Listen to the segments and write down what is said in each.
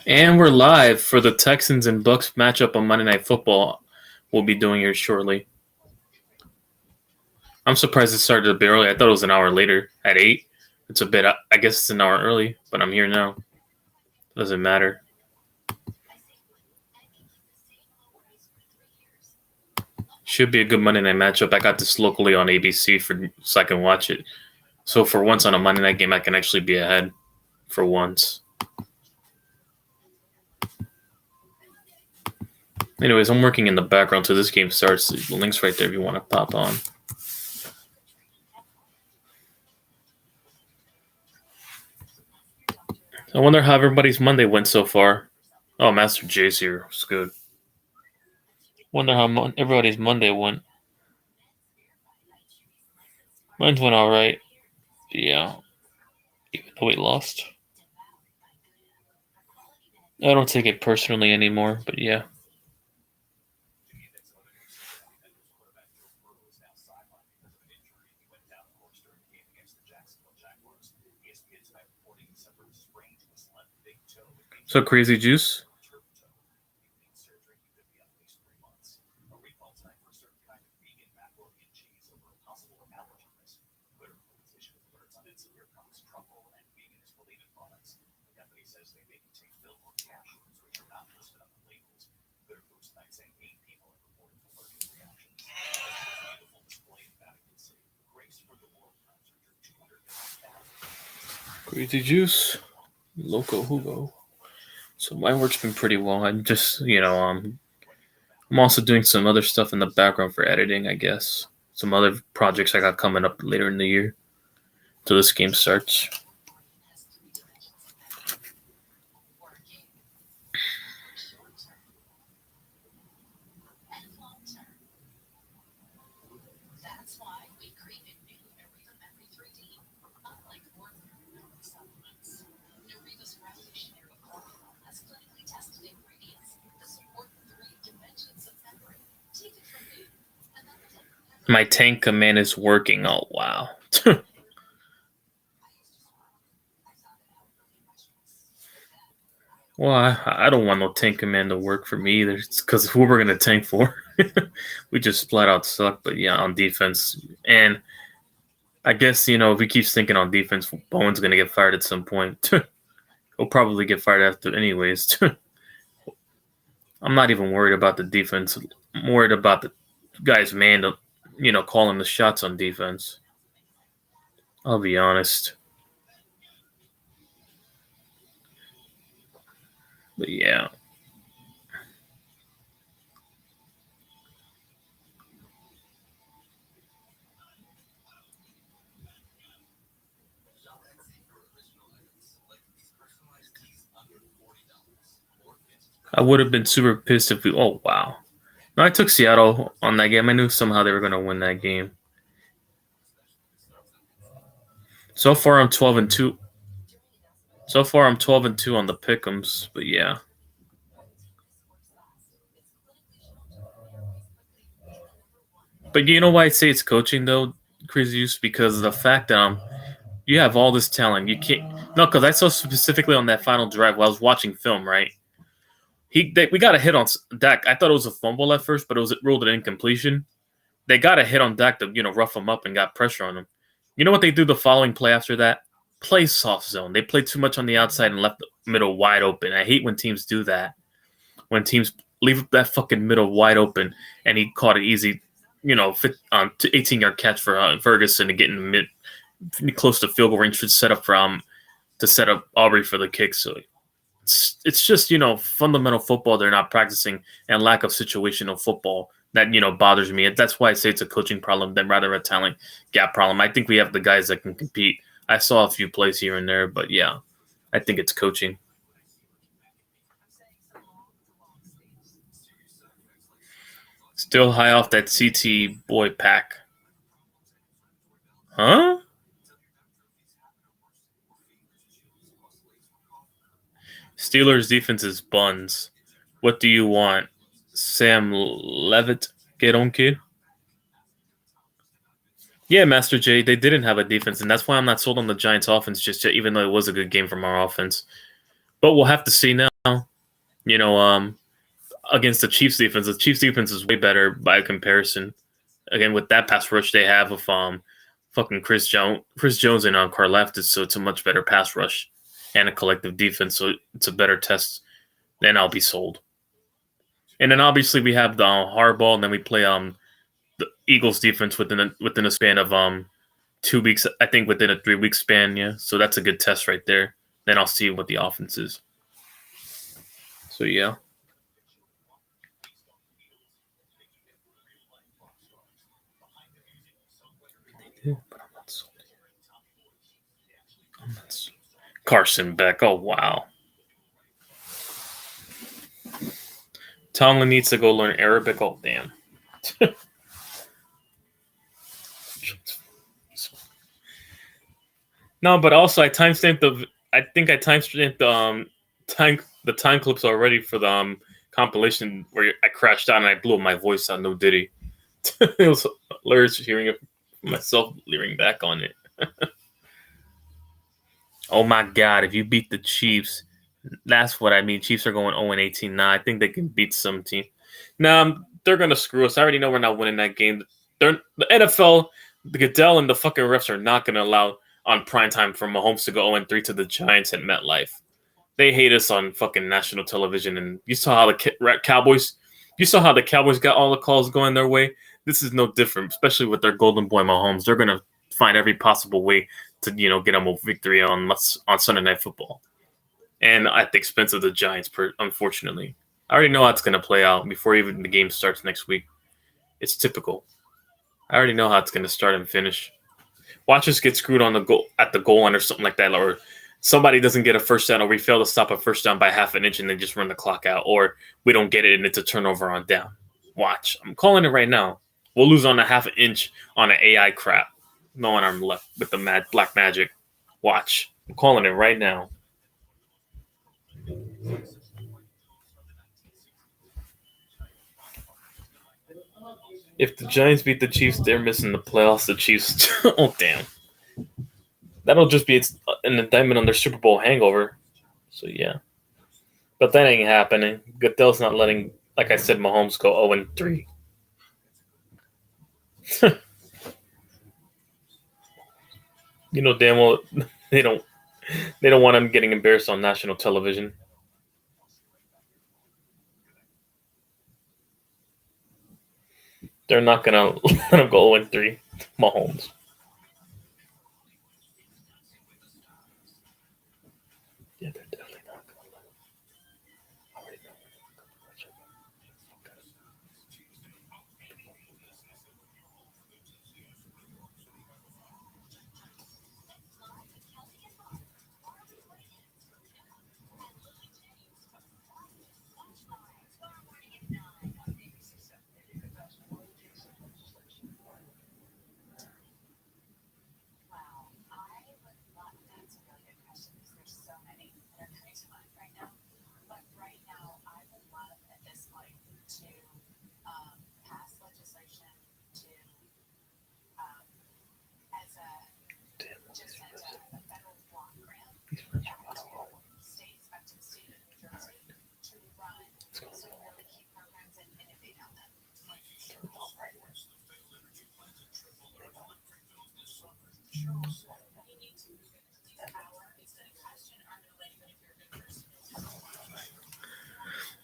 And we're live for the Texans and Bucs matchup on Monday Night Football. We'll be doing here shortly. I'm surprised it started a bit early. I thought it was an hour later at 8. It's a bit, I guess it's an hour early, but I'm here now. Doesn't matter. Should be a good Monday Night matchup. I got this locally on ABC so I can watch it. So for once on a Monday Night game, I can actually be ahead for once. Anyways, I'm working in the background till this game starts. The link's right there if you want to pop on. I wonder how everybody's Monday went so far. Oh, Master J's here. It's good. Wonder how everybody's Monday went. Mine went all right. Yeah. Even though we lost. I don't take it personally anymore, but yeah. So Crazy Juice? Crazy Juice, Loco Hugo. So my work's been pretty well. I'm just, I'm also doing some other stuff in the background for editing, I guess. Some other projects I got coming up later in the year till this game starts. My tank command is working. Oh, wow. Well, I don't want no tank command to work for me either. It's because who we're going to tank for. We just flat out suck. But yeah, on defense. And I guess, if he keeps thinking on defense, Bowen's going to get fired at some point. He'll probably get fired after anyways. I'm not even worried about the defense. I'm worried about the guy's man to, calling the shots on defense. I'll be honest. But yeah. I would have been super pissed if we. Oh, wow. No, I took Seattle on that game. I knew somehow they were going to win that game. So far, I'm 12-2. So far, I'm 12-2 on the pick'ems. But yeah. But you know why I say it's coaching though, Crazy Use? Because of the fact that you have all this talent. You can't. No, because I saw specifically on that final drive while I was watching film, right? We got a hit on Dak. I thought it was a fumble at first, but it ruled an incompletion. They got a hit on Dak to rough him up and got pressure on him. You know what they do the following play after that? Play soft zone. They played too much on the outside and left the middle wide open. I hate when teams do that. When teams leave that fucking middle wide open, and he caught it easy, 18-yard catch for Ferguson to get in close to field goal range to set up Aubrey for the kick. So it's just fundamental football they're not practicing and lack of situational football that bothers me. That's why I say it's a coaching problem than rather a talent gap problem. I think we have the guys that can compete. I saw a few plays here and there, but yeah, I think it's coaching. Still high off that CT boy pack. Huh? Steelers defense is buns. What do you want? Sam Levitt, get on, kid? Yeah, Master J, they didn't have a defense, and that's why I'm not sold on the Giants offense just yet, even though it was a good game from our offense. But we'll have to see now. You know, against the Chiefs defense, the Chiefs defense is way better by comparison. Again, with that pass rush they have of fucking Chris Jones and Karlaftis, so it's a much better pass rush and a collective defense, so it's a better test. Then I'll be sold. And then obviously we have the Harbaugh, and then we play the Eagles defense within a span of 2 weeks. I think within a 3 week span, yeah. So that's a good test right there. Then I'll see what the offense is. So yeah. But I'm not sold. Carson Beck. Oh wow. Tomlin needs to go learn Arabic. Oh damn. No, but also I timestamped the. I think I timestamped the time clips already for the compilation where I crashed out and I blew my voice out. No Diddy. It was hilarious hearing it myself leering back on it. Oh my god! If you beat the Chiefs, that's what I mean. Chiefs are going 0-18 now. I think they can beat some team. Nah, they're gonna screw us. I already know we're not winning that game. The NFL, the Goodell, and the fucking refs are not gonna allow on primetime for Mahomes to go 0-3 to the Giants at MetLife. They hate us on fucking national television, and you saw how the Cowboys. You saw how the Cowboys got all the calls going their way. This is no different, especially with their golden boy Mahomes. They're gonna find every possible way to get them a victory on Sunday Night Football, and at the expense of the Giants. Unfortunately, I already know how it's gonna play out before even the game starts next week. It's typical. I already know how it's gonna start and finish. Watch us get screwed on the goal at the goal line or something like that, or somebody doesn't get a first down, or we fail to stop a first down by half an inch and they just run the clock out, or we don't get it and it's a turnover on down. Watch, I'm calling it right now. We'll lose on a half an inch on an AI crap. No one arm left with the black magic. Watch, I'm calling it right now. If the Giants beat the Chiefs, they're missing the playoffs. The Chiefs, oh damn, that'll just be an indictment on their Super Bowl hangover. So yeah. But that ain't happening. Goodell's not letting, like I said, Mahomes go 0-3. You know damn well they don't want him getting embarrassed on national television. They're not gonna let him go 0-3. Mahomes. Yeah, they're definitely not gonna let him. I already know.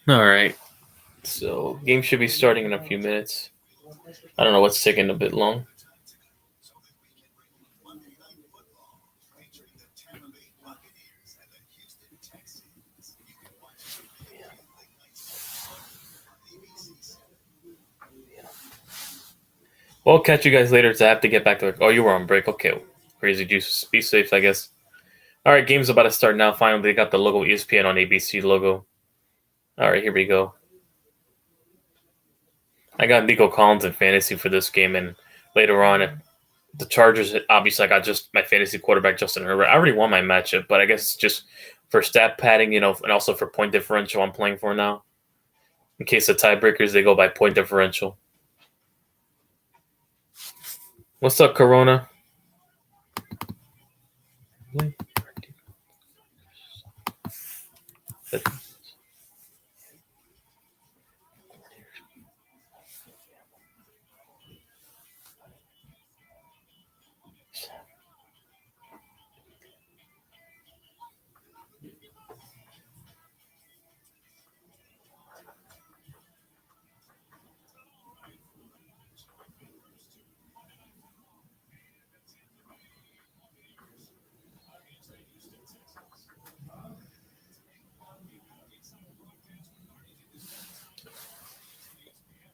All right. So game should be starting in a few minutes. I don't know what's taking a bit long. Well, I'll catch you guys later. I have to get back to work. Oh, you were on break. Okay. Crazy juice. Be safe, I guess. All right, game's about to start now. Finally, they got the logo ESPN on ABC logo. All right, here we go. I got Nico Collins in fantasy for this game, and later on, the Chargers, obviously, I got just my fantasy quarterback, Justin Herbert. I already won my matchup, but I guess it's just for stat padding, and also for point differential I'm playing for now. In case of tiebreakers, they go by point differential. What's up, Corona?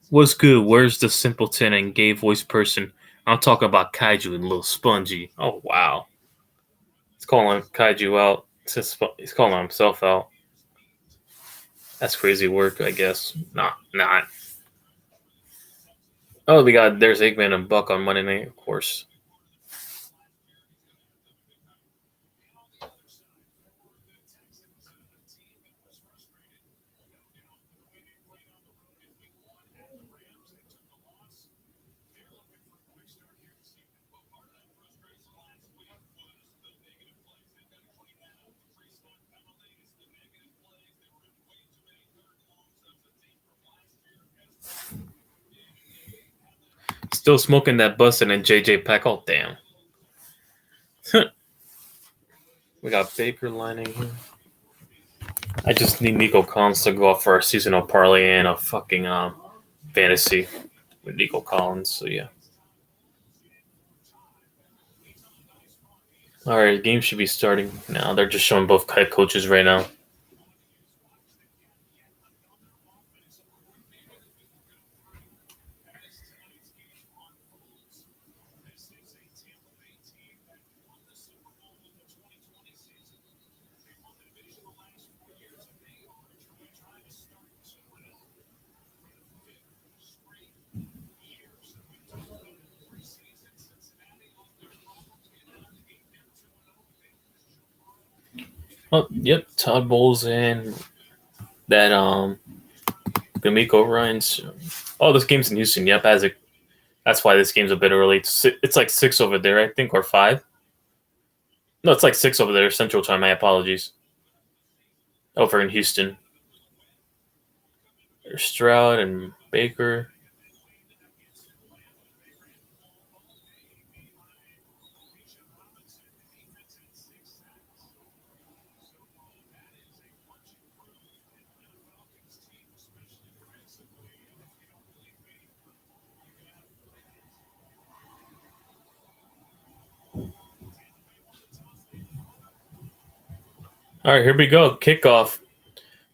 What's good? Where's the simpleton and gay voice person? I'm talking about Kaiju and Little Spongy. Oh wow, he's calling Kaiju out. He's calling himself out. That's crazy work, I guess. Not. Oh, we got there's Eggman and Buck on Monday night, of course. Still smoking that bustin' and JJ Pack. Oh damn. We got Baker lining here. I just need Nico Collins to go off for our seasonal parlay and a fucking fantasy with Nico Collins. So yeah. All right, the game should be starting now. They're just showing both head coaches right now. Oh, yep, Todd Bowles and that Gamiko Ryan's. Oh, this game's in Houston. Yep, that's why this game's a bit early. It's like 6 over there, I think, or 5. No, it's like 6 over there, Central Time. My apologies. Over in Houston. There's Stroud and Baker. All right, here we go. Kickoff.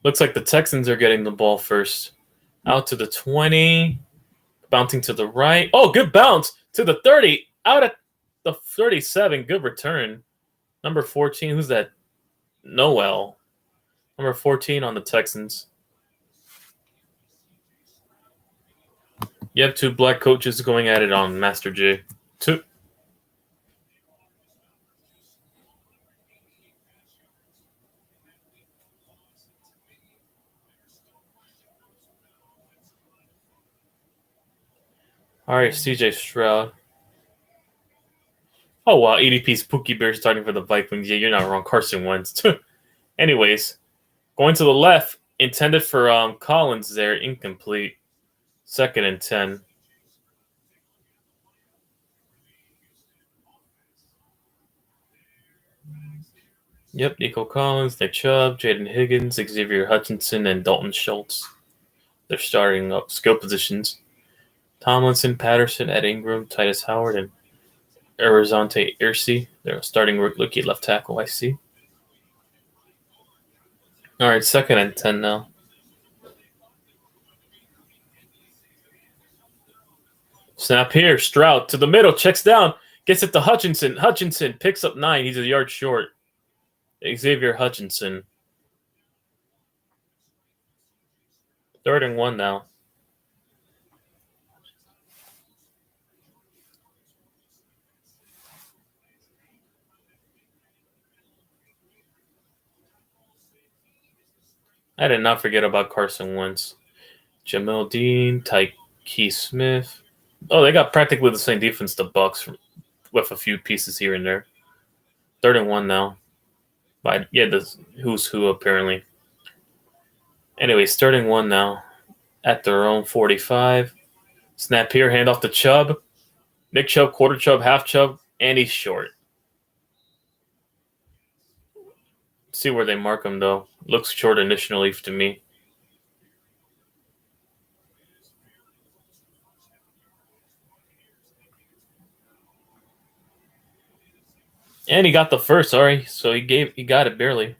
Looks like the Texans are getting the ball first. Out to the 20. Bouncing to the right. Oh, good bounce to the 30. Out at the 37. Good return. Number 14. Who's that? Noel. Number 14 on the Texans. You have 2 black coaches going at it on Master J. 2. All right, CJ Stroud. Oh, wow. ADP's Pookie Bear starting for the Vikings. Yeah, you're not wrong. Carson Wentz. Anyways, going to the left, intended for Collins there, incomplete. 2nd and 10. Yep, Nico Collins, Nick Chubb, Jaden Higgins, Xavier Hutchinson, and Dalton Schultz. They're starting up skill positions. Tomlinson, Patterson, Ed Ingram, Titus Howard, and Arizonte Irsay. They're starting rookie left tackle, I see. All right, 2nd and 10 now. Snap here. Stroud to the middle, checks down, gets it to Hutchinson. Hutchinson picks up 9. He's a yard short. Xavier Hutchinson. 3rd and 1 now. I did not forget about Carson Wentz. Jamil Dean, Tyke Smith. Oh, they got practically the same defense the Bucks with a few pieces here and there. 3rd and 1 now. But yeah, the who's who apparently. Anyway, starting one now at their own 45. Snap here, hand off to Chubb. Nick Chubb, quarter Chubb, half Chubb, and he's short. See where they mark him, though. Looks short initially to me. And he got the first, sorry. So he got it barely.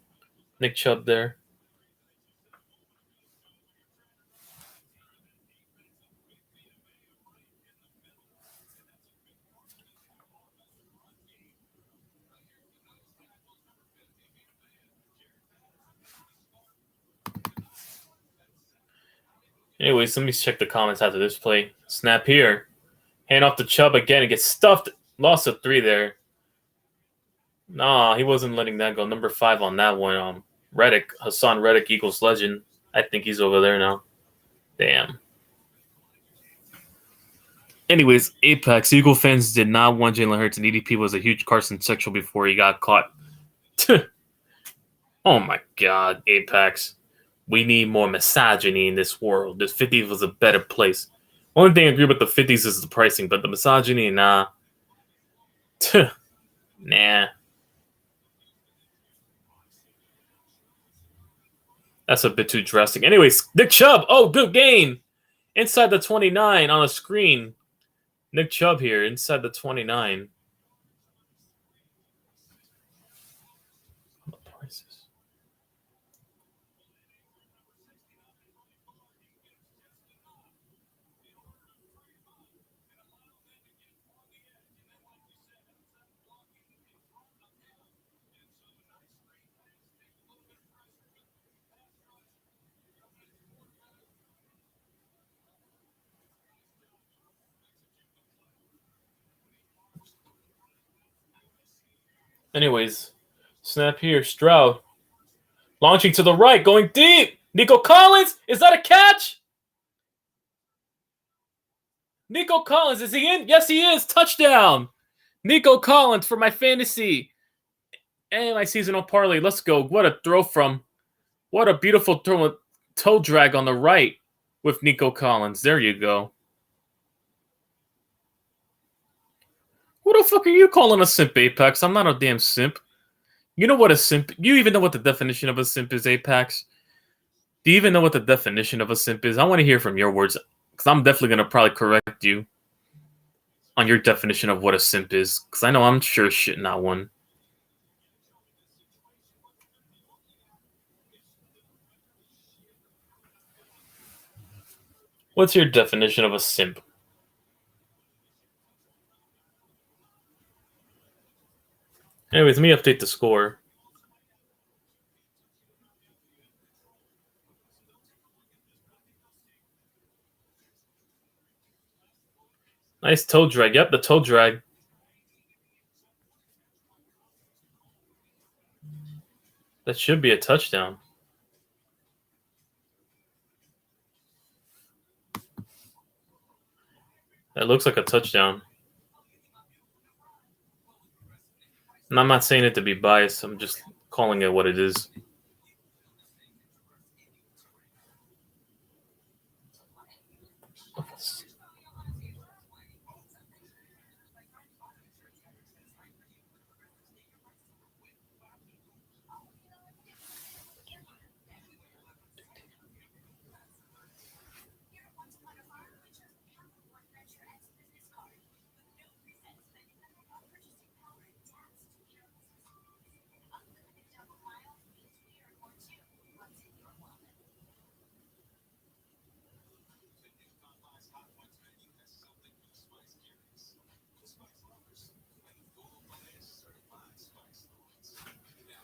Nick Chubb there. Anyways, let me check the comments after this play. Snap here. Hand off to Chubb again. It gets stuffed. Lost a 3 there. Nah, he wasn't letting that go. Number 5 on that one. Reddick. Hassan Reddick, Eagles legend. I think he's over there now. Damn. Anyways, Apex. Eagle fans did not want Jalen Hurts, and EDP was a huge Carson sexual before he got caught. Oh my god, Apex. We need more misogyny in this world. This 50s was a better place. Only thing I agree with the 50s is the pricing, but the misogyny, nah. Nah. That's a bit too drastic. Anyways, Nick Chubb. Oh, good gain. Inside the 29 on the screen. Nick Chubb here, inside the 29. Anyways, snap here. Stroud. Launching to the right, going deep. Nico Collins, is that a catch? Nico Collins, is he in? Yes, he is. Touchdown. Nico Collins for my fantasy and my seasonal parlay. Let's go. What a throw from. What a beautiful throw. Toe drag on the right with Nico Collins. There you go. What the fuck are you calling a simp, Apex? I'm not a damn simp. You know what a simp... You even know what the definition of a simp is, Apex? Do you even know what the definition of a simp is? I want to hear from your words, because I'm definitely going to probably correct you on your definition of what a simp is, because I know I'm sure shit not one. What's your definition of a simp? Anyways, let me update the score. Nice toe drag. Yep, the toe drag. That should be a touchdown. That looks like a touchdown. And I'm not saying it to be biased. I'm just calling it what it is.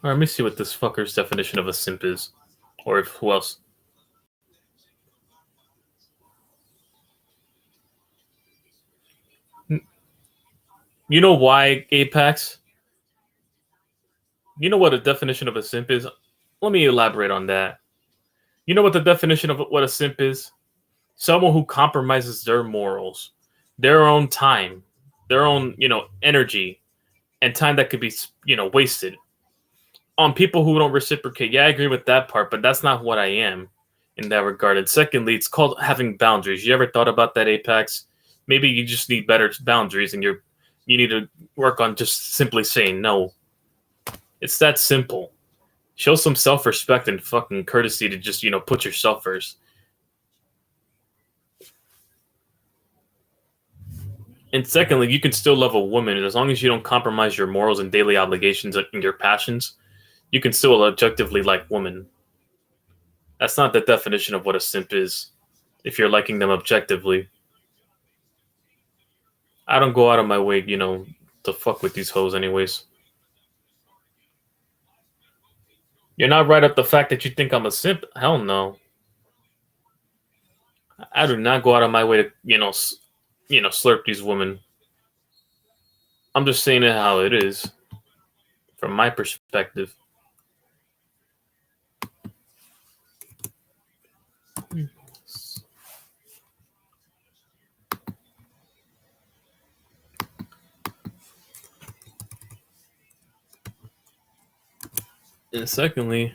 All right, let me see what this fucker's definition of a simp is. Or if who else. You know why, Apex? You know what a definition of a simp is? Let me elaborate on that. You know what the definition of what a simp is? Someone who compromises their morals, their own time, their own, energy, and time that could be, wasted on people who don't reciprocate. Yeah, I agree with that part, but that's not what I am. in that regard. And secondly, it's called having boundaries. You ever thought about that, Apex? Maybe you just need better boundaries, and you need to work on just simply saying no. It's that simple. Show some self-respect and fucking courtesy to just put yourself first. And secondly, you can still love a woman, and as long as you don't compromise your morals and daily obligations and your passions, you can still objectively like women. That's not the definition of what a simp is. If you're liking them objectively, I don't go out of my way, to fuck with these hoes, anyways. You're not right up the fact that you think I'm a simp. Hell no. I do not go out of my way to, slurp these women. I'm just saying it how it is, from my perspective. And secondly,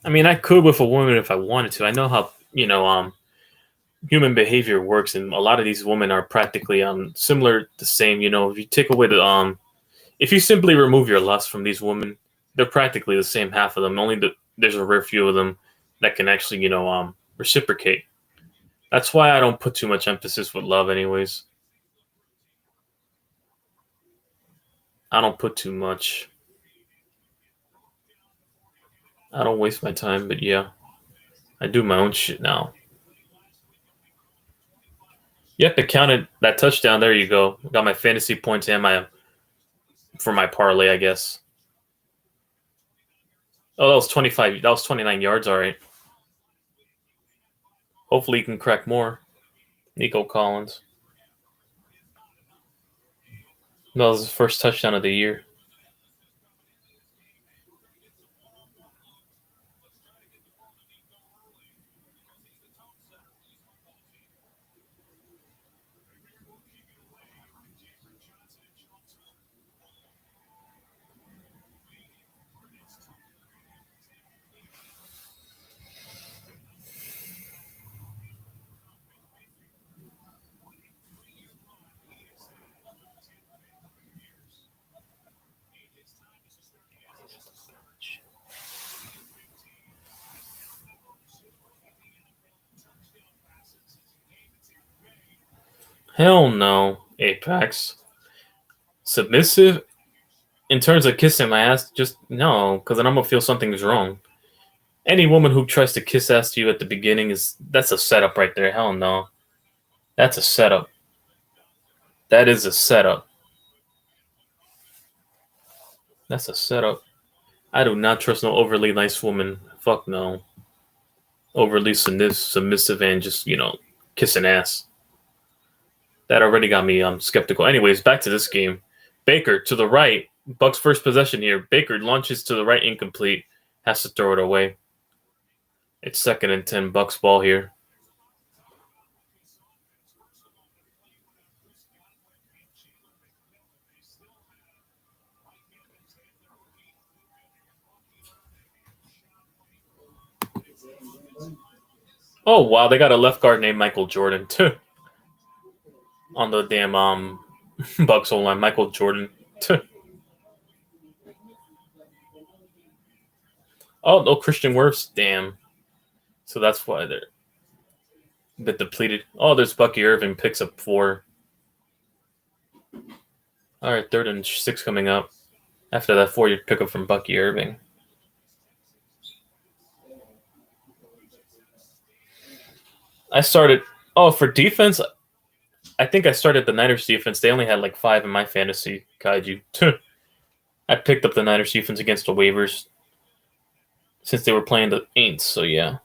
I mean, I could with a woman if I wanted to. I know how, human behavior works, and a lot of these women are practically similar, the same. If you take away if you simply remove your lust from these women, they're practically the same. Half of them, only there's a rare few of them that can actually, reciprocate. That's why I don't put too much emphasis with love, anyways. I don't put too much. I don't waste my time, but yeah, I do my own shit now. You have to count it that touchdown. There you go. Got my fantasy points and my for my parlay, I guess. Oh, that was 25. That was 29 yards. All right. Hopefully, you can crack more. Nico Collins. That was his first touchdown of the year. Hell no, Apex. Submissive in terms of kissing my ass, just no, because then I'm gonna feel something's wrong. Any woman who tries to kiss ass to you at the beginning that's a setup right there. Hell no, that's a setup. That is a setup. That's a setup. I do not trust no overly nice woman. Fuck no. Overly submissive and just kissing ass. That already got me skeptical. Anyways, back to this game. Baker to the right. Bucks first possession here. Baker launches to the right, incomplete. Has to throw it away. It's 2nd and 10. Bucks ball here. Oh wow, they got a left guard named Michael Jordan too. On the damn Bucks O line, Michael Jordan. Oh no, Christian Wirfs. Damn. So that's why they're a bit depleted. Oh, there's Bucky Irving picks up 4. All right, 3rd and 6 coming up. After that 4-yard pickup from Bucky Irving. I started. Oh, for defense, I think I started the Niners defense. They only had like 5 in my fantasy kaiju. I picked up the Niners defense against the waivers since they were playing the Aints. So yeah.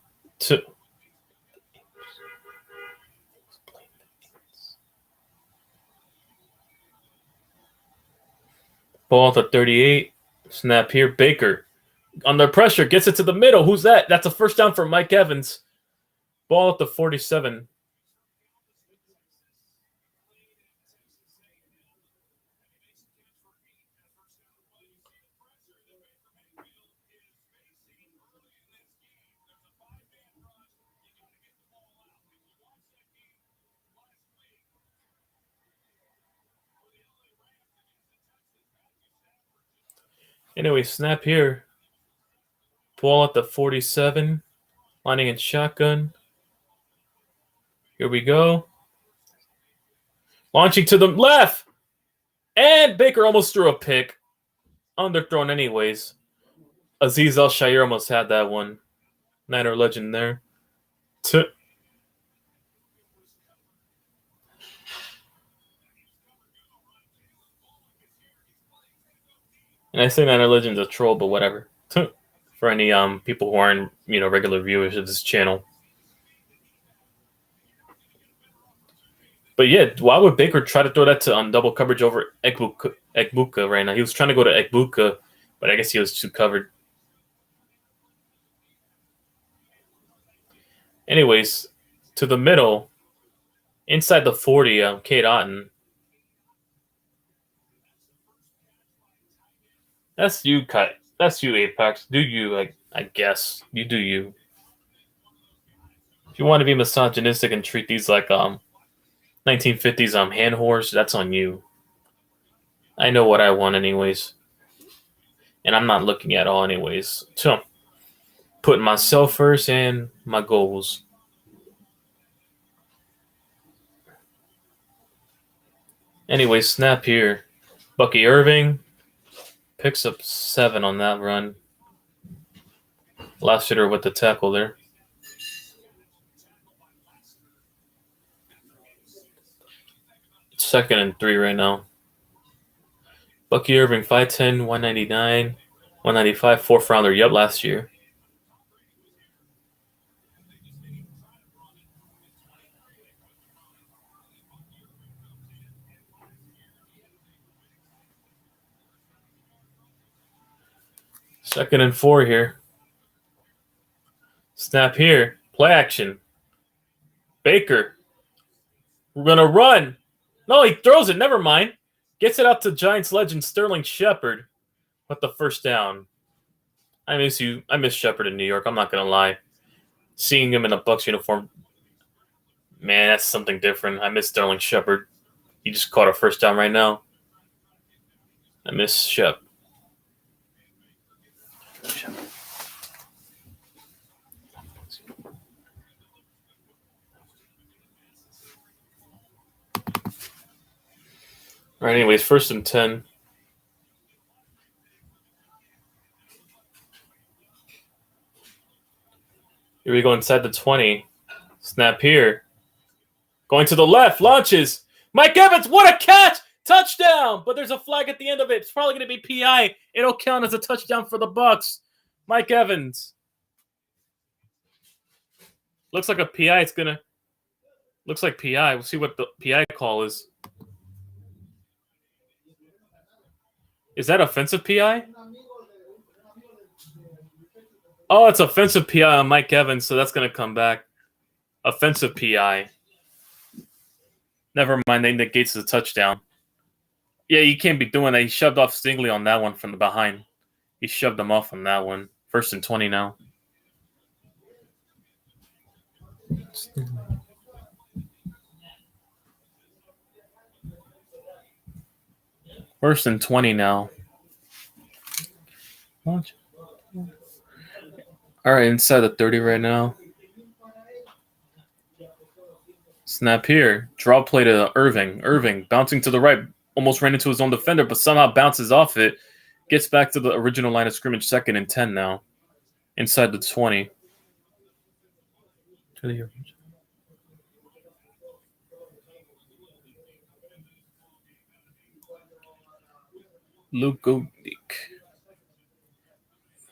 Ball at the 38. Snap here. Baker under pressure gets it to the middle. Who's that? That's a first down for Mike Evans. Ball at the 47. Anyway, snap here. Ball at the 47. Lining in shotgun. Here we go. Launching to the left. And Baker almost threw a pick. Underthrown anyways. Aziz Al-Shair almost had that one. Niner legend there. And I say Niner legend's a troll, but whatever. For any people who aren't regular viewers of this channel. But yeah, why would Baker try to throw that to double coverage over Ekbuka right now? He was trying to go to Ekbuka, but I guess he was too covered. Anyways, to the middle, inside the 40, Kate Otten. That's you, Kai. That's you, Apex. Do you, I guess. You do you. If you want to be misogynistic and treat these like 1950s hand horse, that's on you. I know what I want anyways. And I'm not looking at all anyways. So, putting myself first and my goals. Anyway, snap here. Bucky Irving picks up 7 on that run. Last hitter with the tackle there. Second and 3 right now. Bucky Irving, 5'10", 199, 195, 4th rounder. Yep, last year. Second and 4 here. Snap here. Play action. Baker. We're going to run. No, he throws it. Never mind. Gets it out to Giants legend Sterling Shepard with the first down. I miss you. I miss Shepard in New York. I'm not going to lie. Seeing him in a Bucs uniform, man, that's something different. I miss Sterling Shepard. He just caught a first down right now. I miss Shep. All right, anyways, 1st and 10. Here we go inside the 20. Snap here. Going to the left. Launches. Mike Evans, what a catch! Touchdown! But there's a flag at the end of it. It's probably going to be PI. It'll count as a touchdown for the Bucs. Mike Evans. Looks like a PI. It's going to... Looks like PI. We'll see what the PI call is. Is that offensive PI? Oh, it's offensive PI on Mike Evans, so that's going to come back. Offensive PI. Never mind, they negates the touchdown. Yeah, you can't be doing that. He shoved off Stingley on that one from the behind. He shoved him off on that one. 1st and 20 now. First and 20 now. All right, inside the 30 right now. Snap here. Draw play to Irving. Irving bouncing to the right. Almost ran into his own defender, but somehow bounces off it. Gets back to the original line of scrimmage. 2nd and 10 now. Inside the 20. Luke Godik.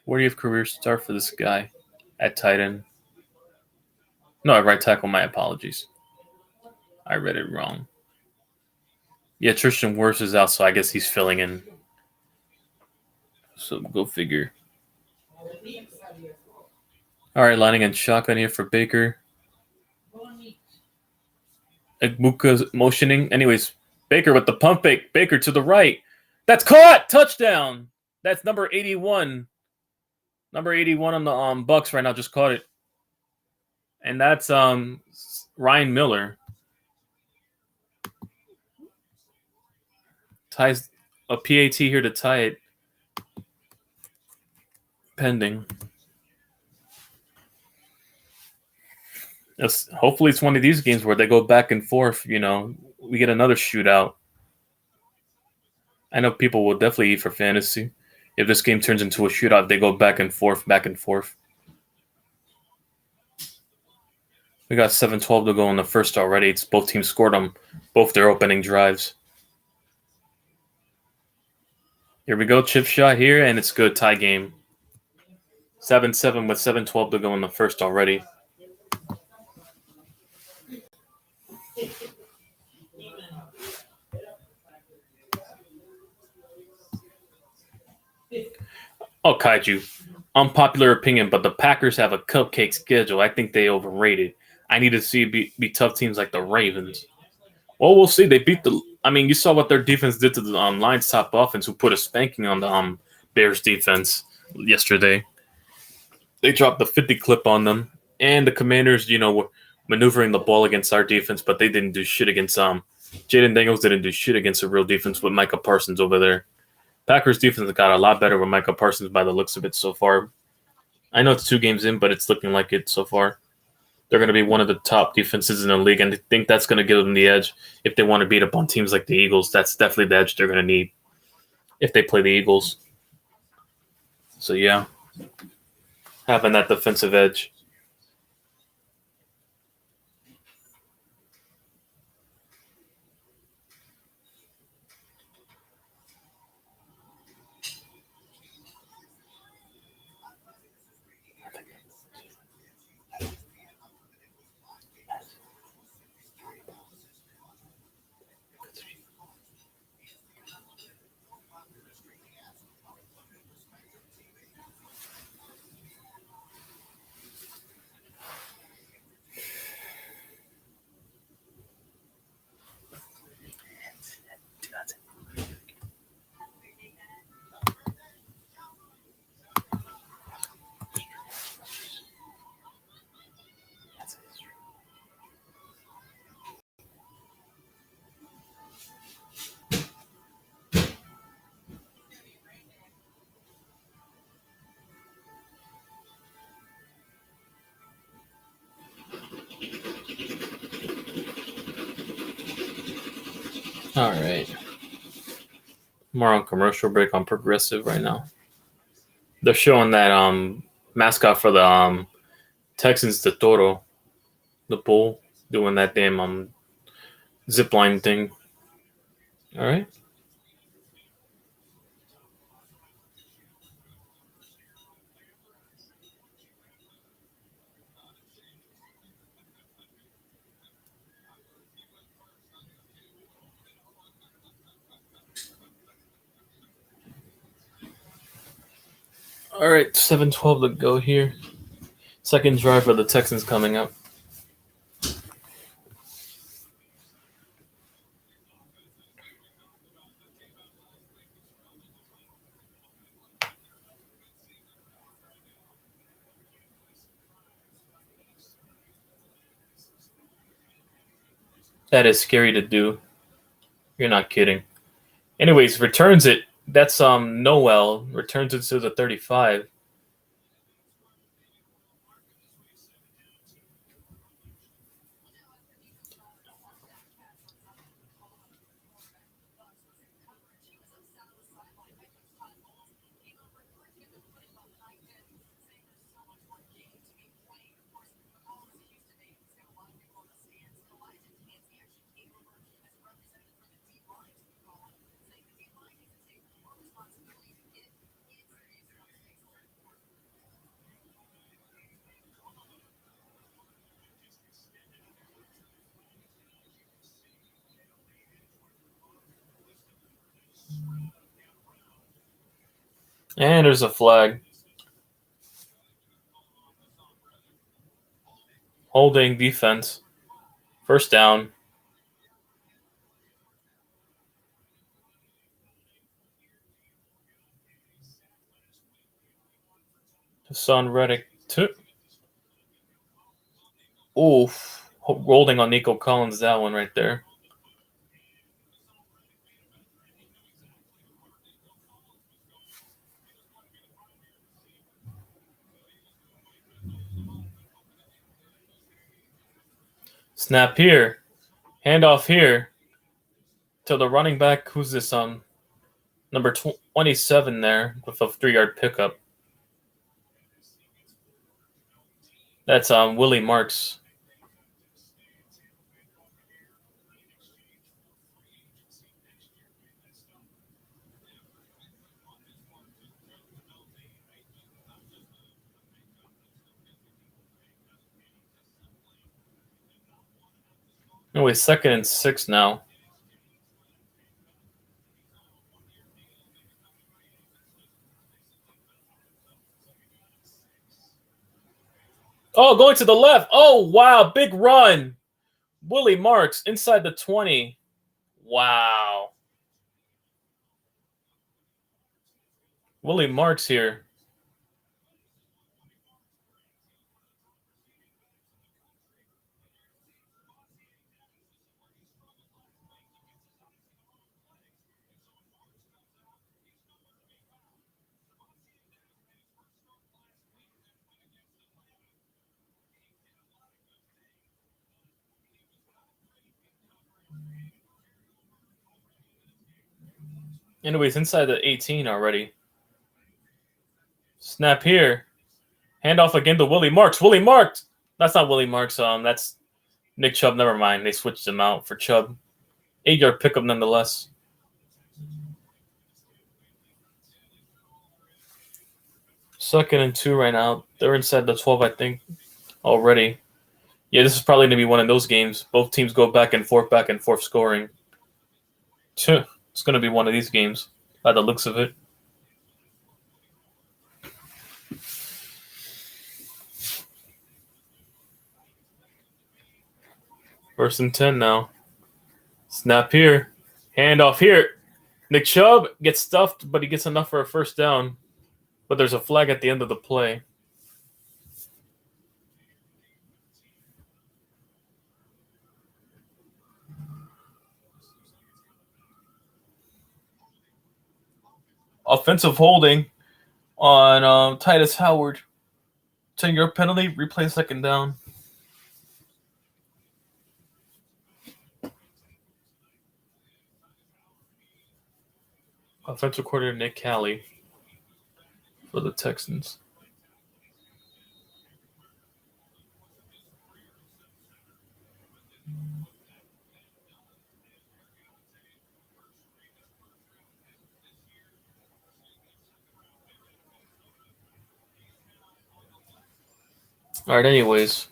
40th career start for this guy at tight end. No, at right tackle. My apologies. I read it wrong. Yeah, Tristan Wirfs is out, so I guess he's filling in. So go figure. All right, lining in shotgun here for Baker. Ekbuka motioning. Anyways, Baker with the pump fake. Baker to the right. That's caught! Touchdown! That's number 81. Number 81 on the Bucs right now just caught it. And that's Ryan Miller. Ties a PAT here to tie it. pending. Hopefully, it's one of these games where they go back and forth. We get another shootout. I know people will definitely eat for fantasy. If this game turns into a shootout, they go back and forth, back and forth. We got 7-12 to go in the first already. It's both teams scored on both their opening drives. Here we go, chip shot here, and it's good. Tie game. 7-7 with 7-12 to go in the first already. Oh, Kaiju. Unpopular opinion, but the Packers have a cupcake schedule. I think they overrated. I need to see be tough teams like the Ravens. Well, we'll see. They beat the. I mean, you saw what their defense did to the Lions' top offense, who put a spanking on the Bears defense yesterday. They dropped the 50 clip on them, and the Commanders, were maneuvering the ball against our defense, but they didn't do shit against Jaden Daniels didn't do shit against a real defense with Micah Parsons over there. Packers defense got a lot better with Micah Parsons by the looks of it so far. I know it's 2 games in, but it's looking like it so far. They're going to be one of the top defenses in the league, and I think that's going to give them the edge if they want to beat up on teams like the Eagles. That's definitely the edge they're going to need if they play the Eagles. So, yeah, having that defensive edge. All right. More on commercial break on Progressive right now. They're showing that mascot for the Texans, the Toro, the bull, doing that damn zip line thing. All right. All right, 7-12 to go here. Second drive for the Texans coming up. That is scary to do. You're not kidding. Anyways, returns it. That's Noel returns it to the 35. And there's a flag. Holding defense. First down. Hassan Reddick. Oof. Rolling on Nico Collins, that one right there. Snap here. Handoff here to the running back. Who's this? Number 27 there with a 3-yard pickup. That's Willie Marks. Anyway, 2nd and 6 now. Oh, going to the left. Oh, wow. Big run. Willie Marks inside the 20. Wow. Willie Marks here. Anyways, inside the 18 already. Snap here. Handoff again to Willie Marks. Willie Marks. That's not Willie Marks. That's Nick Chubb. Never mind. They switched him out for Chubb. 8-yard pickup nonetheless. 2nd and 2 right now. They're inside the 12, I think, already. Yeah, this is probably going to be one of those games. Both teams go back and forth scoring. It's going to be one of these games by the looks of it. First and 10 now. Snap here. Handoff here. Nick Chubb gets stuffed, but he gets enough for a first down. But there's a flag at the end of the play. Offensive holding on Titus Howard. 10-yard penalty. Replay 2nd down. Offensive coordinator Nick Callie for the Texans. All right, anyways.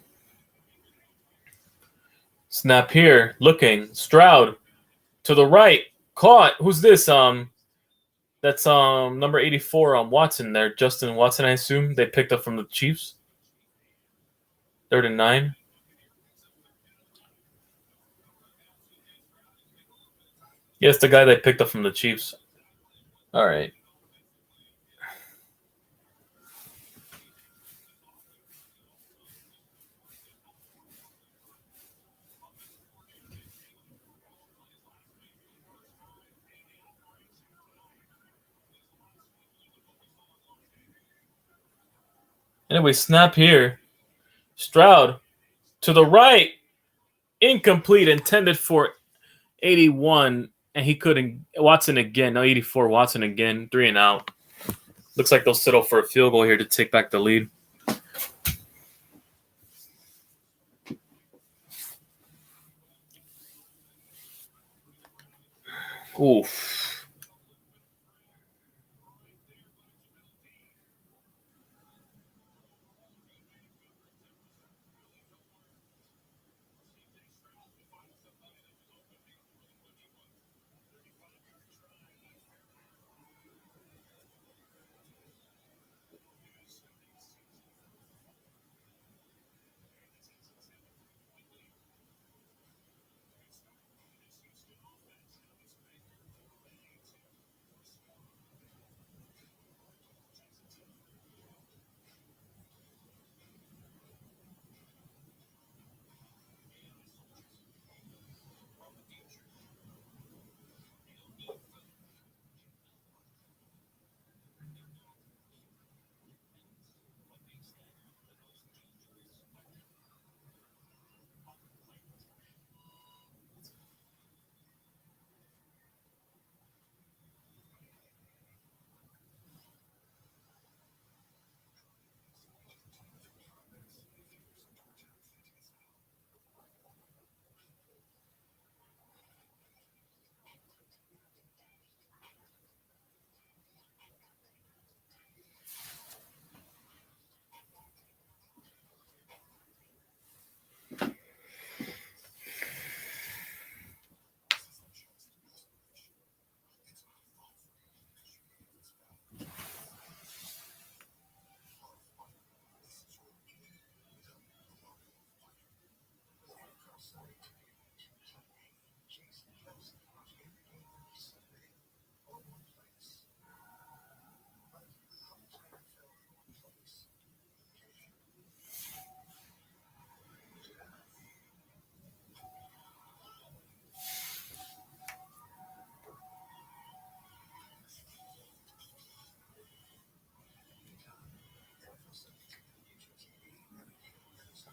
Snap here. Looking. Stroud to the right. Caught. Who's this? That's number 84 Watson there. Justin Watson, I assume. They picked up from the Chiefs. 3rd and 9. Yes, the guy they picked up from the Chiefs. All right. Anyway, snap here. Stroud to the right. Incomplete. Intended for 81. And he couldn't. Watson again. No, 84. Watson again. 3 and out. Looks like they'll settle for a field goal here to take back the lead. Oof.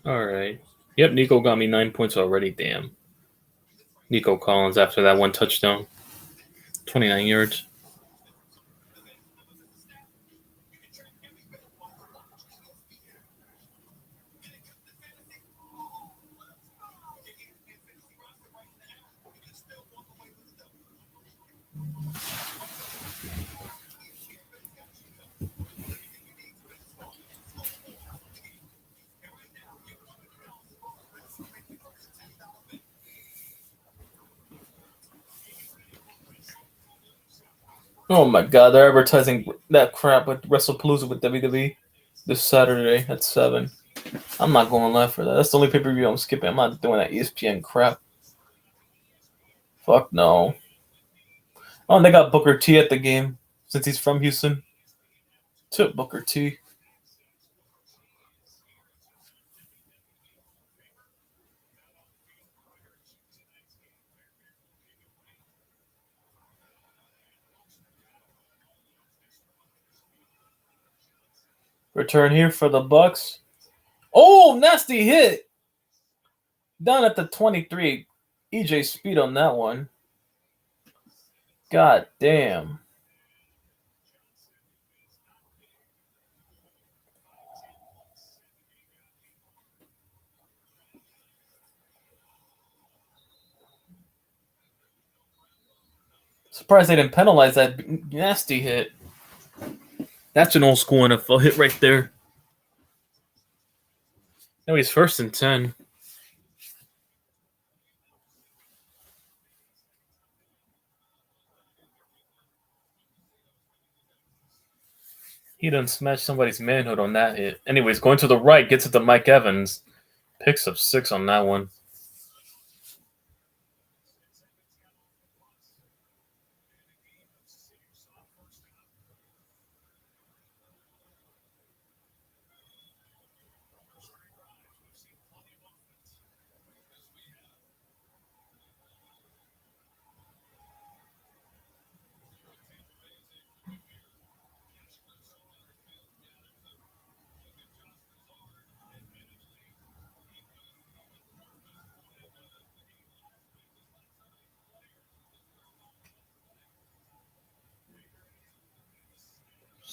All right. Yep, Nico got me 9 points already. Damn. Nico Collins after that one touchdown. 29 yards. Oh my god, they're advertising that crap with WrestlePalooza with WWE this Saturday at 7. I'm not going live for that. That's the only pay-per-view I'm skipping. I'm not doing that ESPN crap. Fuck no. Oh, and they got Booker T at the game since he's from Houston. Took Booker T. Return here for the Bucks. Oh, nasty hit. Down at the 23. EJ Speed on that one. God damn. Surprised they didn't penalize that nasty hit. That's an old school NFL hit right there. No, he's 1st and 10. He done smashed somebody's manhood on that hit. Anyways, going to the right, gets it to Mike Evans. Picks up 6 on that one.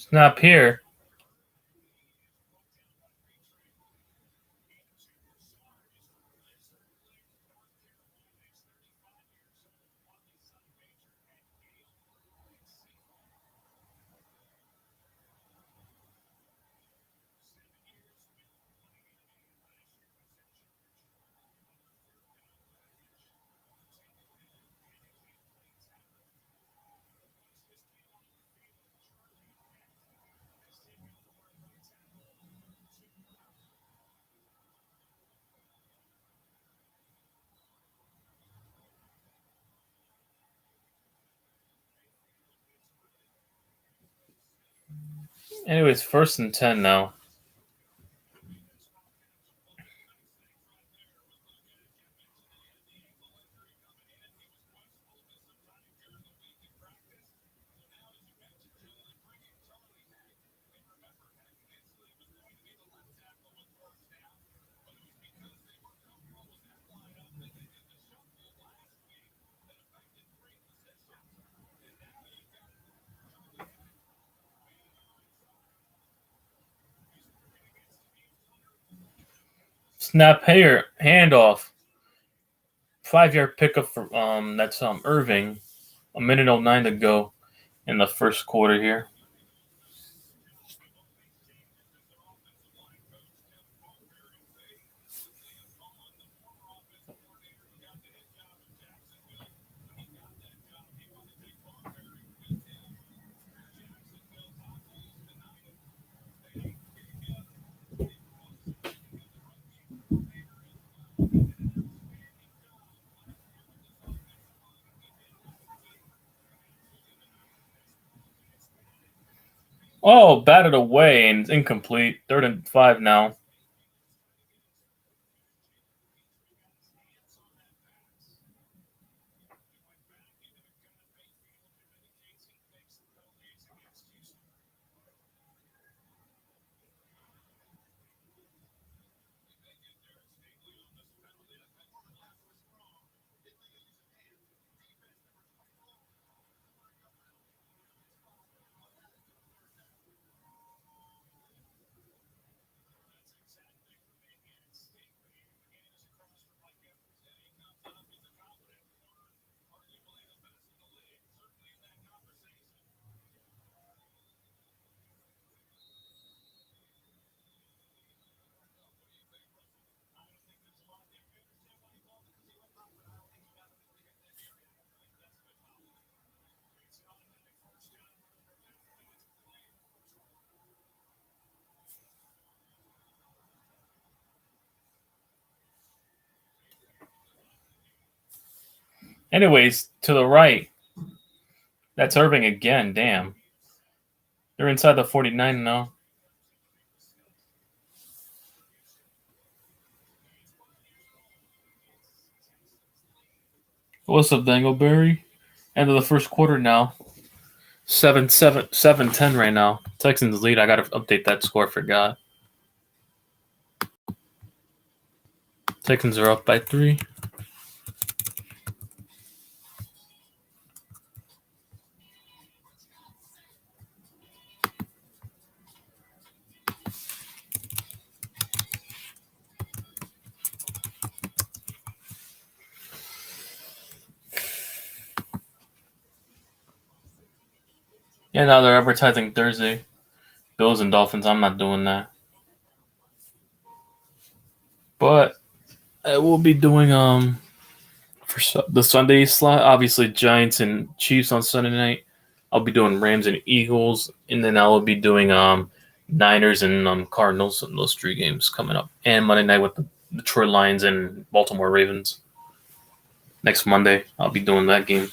Snap here. Anyways, 1st and 10 now. Snap here. Handoff. 5-yard pickup for that's Irving. 1:09 to go in the first quarter here. Oh, batted away and incomplete. 3rd and 5 now. Anyways, to the right, that's Irving again. Damn. They're inside the 49 now. What's up, Dangleberry? End of the first quarter now. 7-10 right now. Texans lead. I gotta update that score. Forgot. Texans are up by 3. Yeah, now they're advertising Thursday. Bills and Dolphins. I'm not doing that. But I will be doing for the Sunday slot. Obviously, Giants and Chiefs on Sunday night. I'll be doing Rams and Eagles, and then I will be doing Niners and Cardinals in those 3 games coming up, and Monday night with the Detroit Lions and Baltimore Ravens. Next Monday, I'll be doing that game.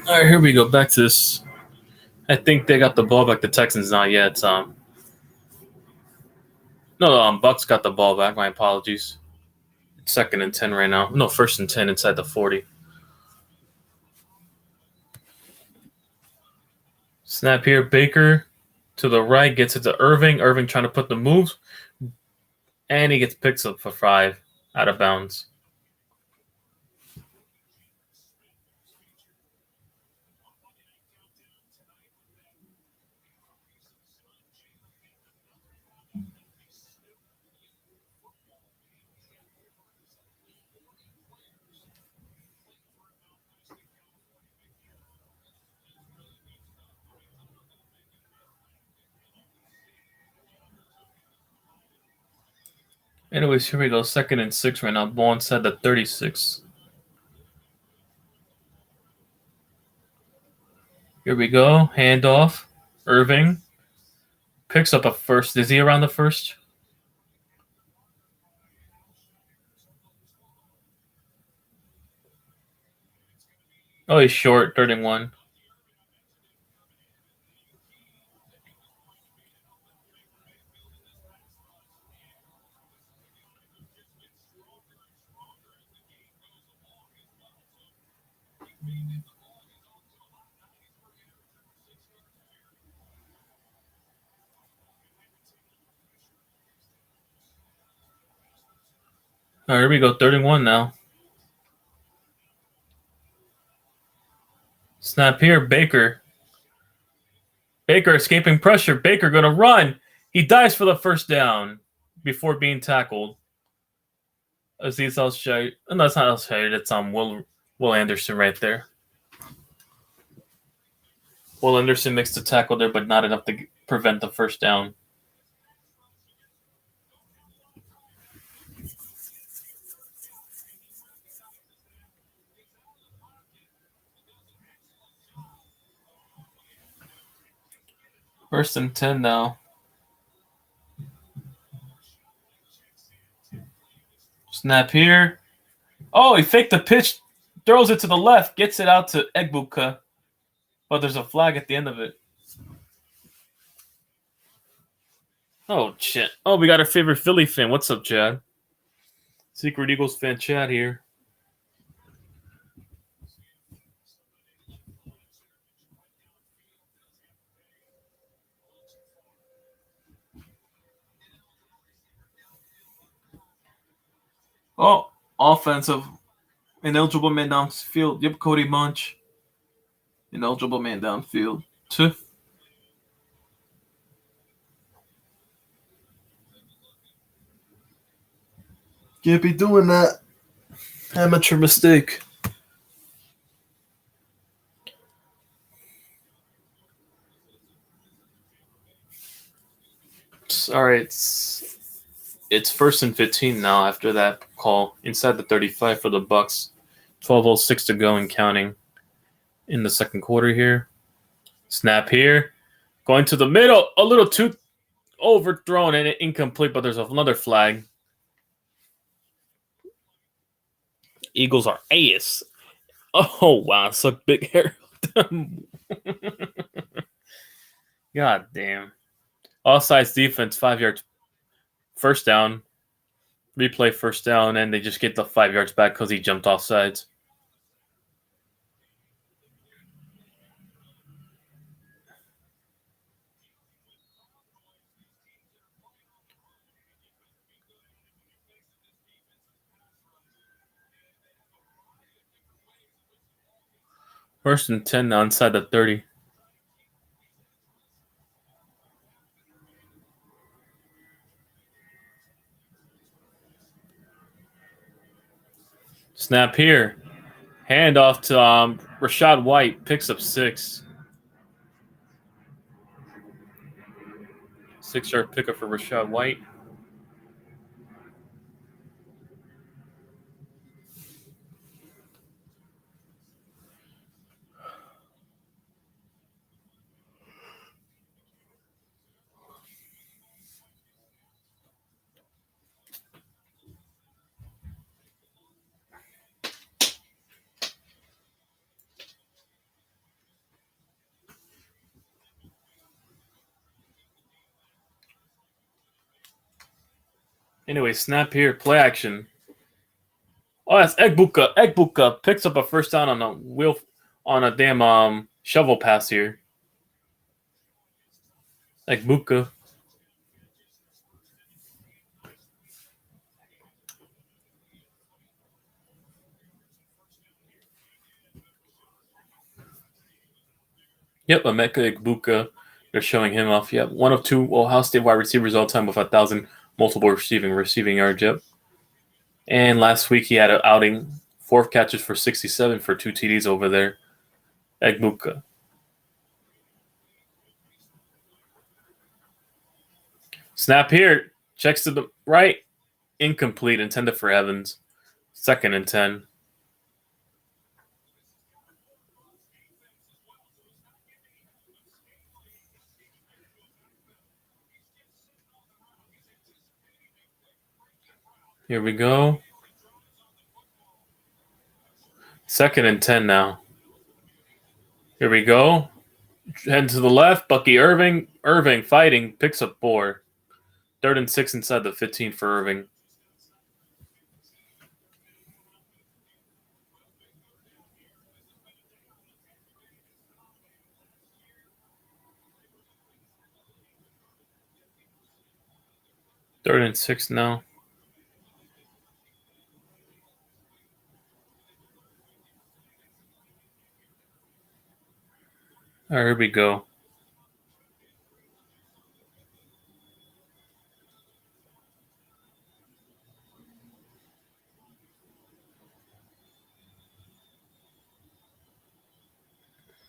All right, here we go. Back to this. I think they got the ball back. The Texans not yet. No, Bucks got the ball back. My apologies. 2nd and 10 right now. No, 1st and 10 inside the 40. Snap here. Baker to the right gets it to Irving. Irving trying to put the move, and he gets picked up for 5 out of bounds. Anyways, here we go. 2nd and 6 right now. Ball inside the 36. Here we go. Handoff. Irving picks up a first. Is he around the first? Oh, he's short. 31. All right, here we go. 31 now. Snap here. Baker. Baker escaping pressure. Baker going to run. He dives for the first down before being tackled. Aziz Al-Shahid. No, it's not Al-Shahid. It's Will Anderson right there. Will Anderson makes the tackle there, but not enough to prevent the first down. First and 10 now. Snap here. Oh, he faked the pitch, throws it to the left, gets it out to Egbuka, but there's a flag at the end of it. Oh, shit. Oh, we got our favorite Philly fan. What's up, Chad? Secret Eagles fan Chad here. Oh, offensive. Ineligible man downfield. Yep, Cody Munch. Ineligible man downfield. Two. Can't be doing that. Amateur mistake. All right, it's first and 15 now after that call inside the 35 for the Bucs. 12:06 to go and counting in the second quarter here. Snap here, going to the middle, a little too overthrown and incomplete, but there's another flag. Eagles are ace. Oh wow, suck big hair. God damn. Offsides defense, 5 yards. First down. Replay first down, and they just get the 5 yards back because he jumped off sides. First and 10 now inside the 30. Snap here. Hand off to Rachaad White. Picks up 6. 6-yard pickup for Rachaad White. Anyway, snap here. Play action. Oh, that's Egbuka. Egbuka picks up a first down on a damn shovel pass here. Egbuka. Yep, Emeka Egbuka. They're showing him off. Yep, one of two Ohio State wide receivers all time with 1,000 multiple receiving yards. Yep. And last week he had an outing, 4 catches for 67 for 2 TDs over there. Egbuka. Snap here. Checks to the right. Incomplete. Intended for Evans. Second and 10. Here we go. Second and 10 now. Here we go. Heading to the left. Bucky Irving. Irving fighting. Picks up 4. Third and 6 inside the 15 for Irving. Third and 6 now. All right, here we go.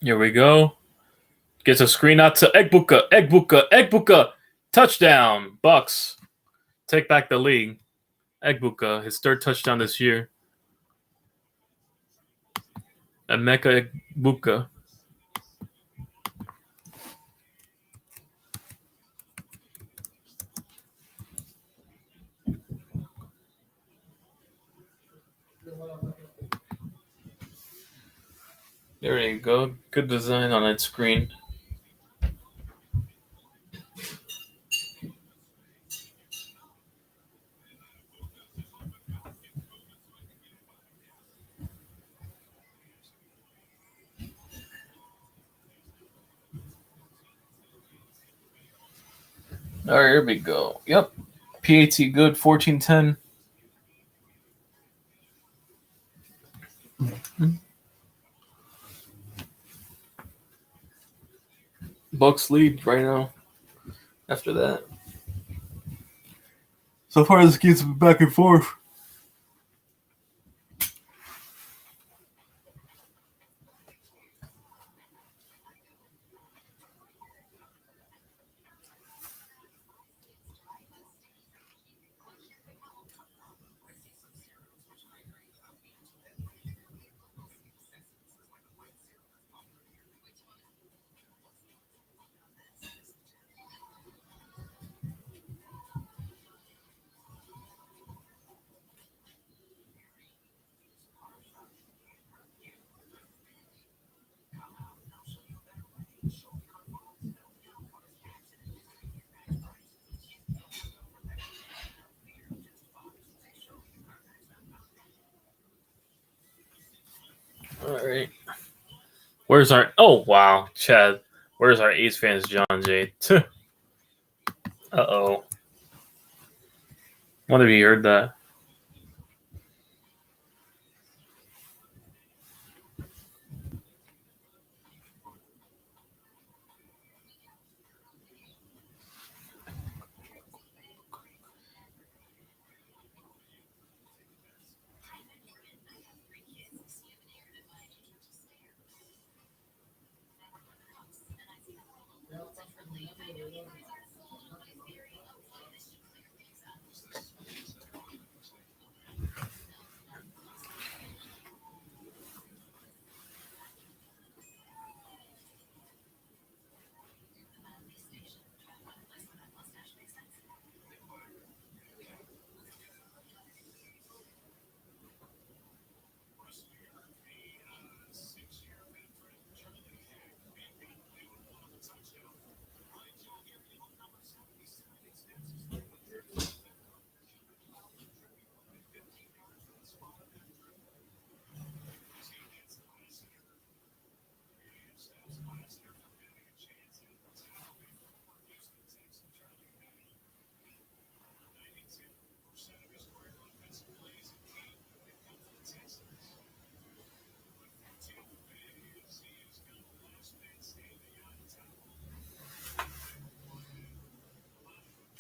Here we go. Gets a screen out to Egbuka. Touchdown, Bucks. Take back the lead. Egbuka, his third touchdown this year. Emeka Egbuka. There you go. Good design on that screen. All right, here we go. Yep. PAT good, 14-10. Bucks lead right now. After that. So far, this game's been back and forth. All right. Where's our... Oh, wow, Chad. Where's our Ace fans, John J? Uh-oh. Wonder if you heard that.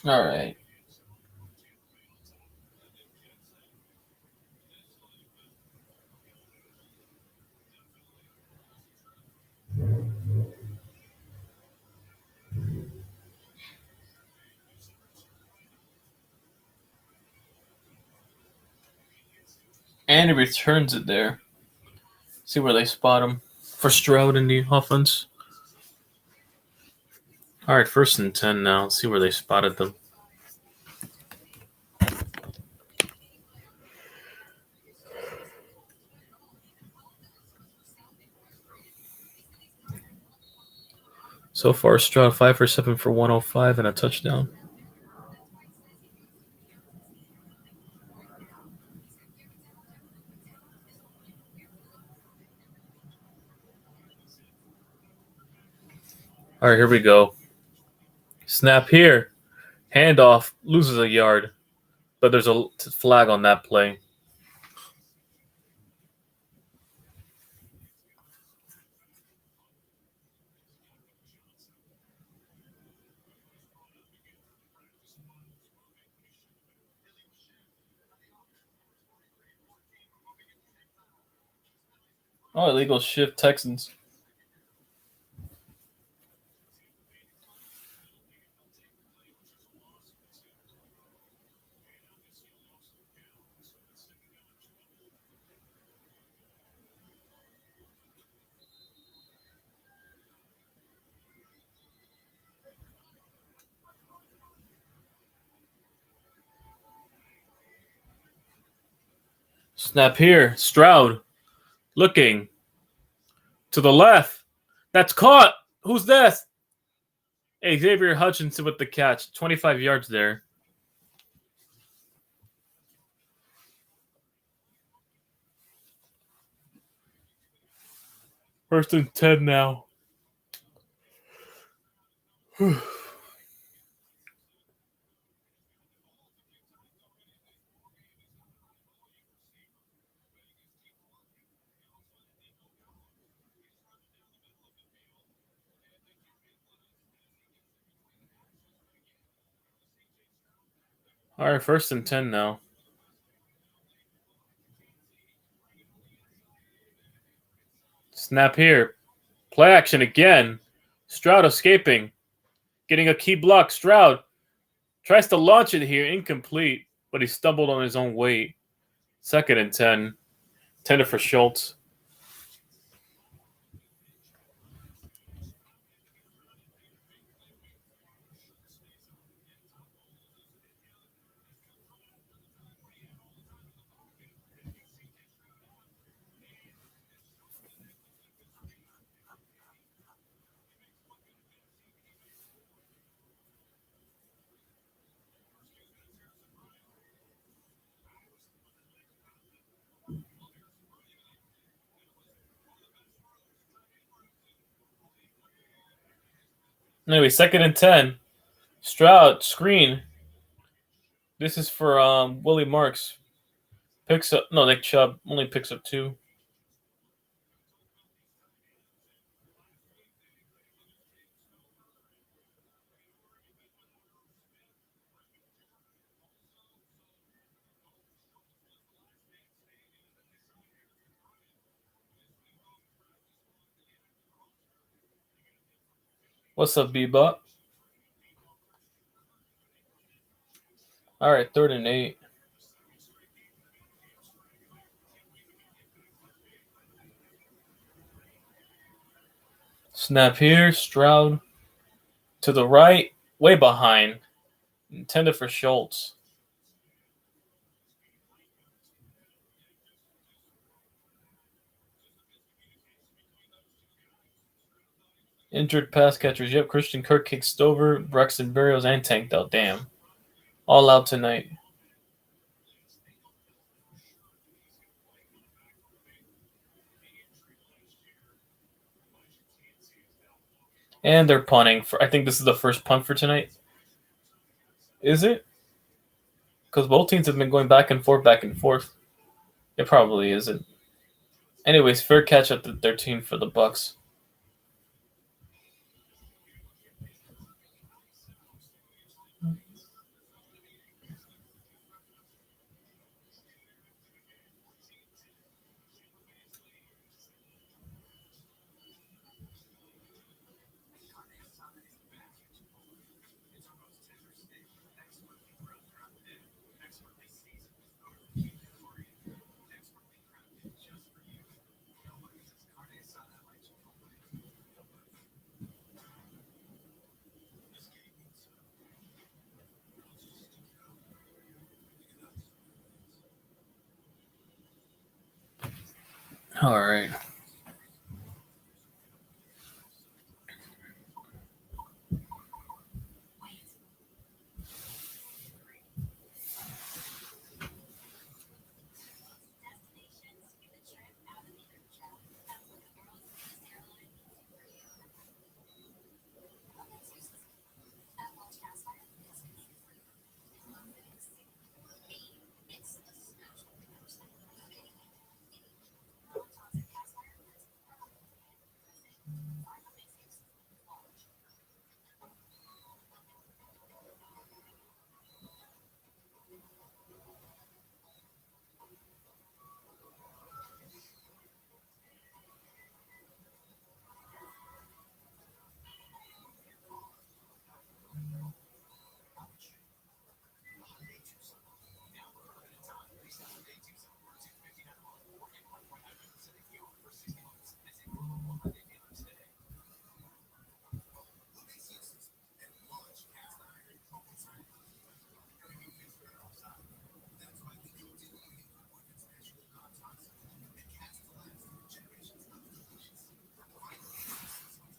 All right. And he returns it there. See where they spot him for Stroud in the offense. All right, 1st and 10 now. Let's see where they spotted them. So far, Stroud 5 for 7 for 105 and a touchdown. All right, here we go. Snap here. Handoff. Loses a yard. But there's a flag on that play. Oh, illegal shift Texans. Snap here. Stroud looking to the left. That's caught. Who's this? Xavier Hutchinson with the catch. 25 yards there. First and 10 now. All right, first and 10 now. Snap here. Play action again. Stroud escaping. Getting a key block. Stroud tries to launch it here. Incomplete, but he stumbled on his own weight. Second and 10. Tender for Schultz. Anyway, second and 10. Stroud screen. This is for Willie Marks. Picks up Nick Chubb only picks up 2. What's up, Bebop? All right, third and 8. Snap here. Stroud to the right, way behind. Intended for Schultz. Injured pass catchers. Yep, Christian Kirk kicked Stover, Braxton Berrios, and Tank Dell. Damn. All out tonight. And they're punting. I think this is the first punt for tonight. Is it? Because both teams have been going back and forth, back and forth. It probably isn't. Anyways, fair catch at the 13 for the Bucks. All right.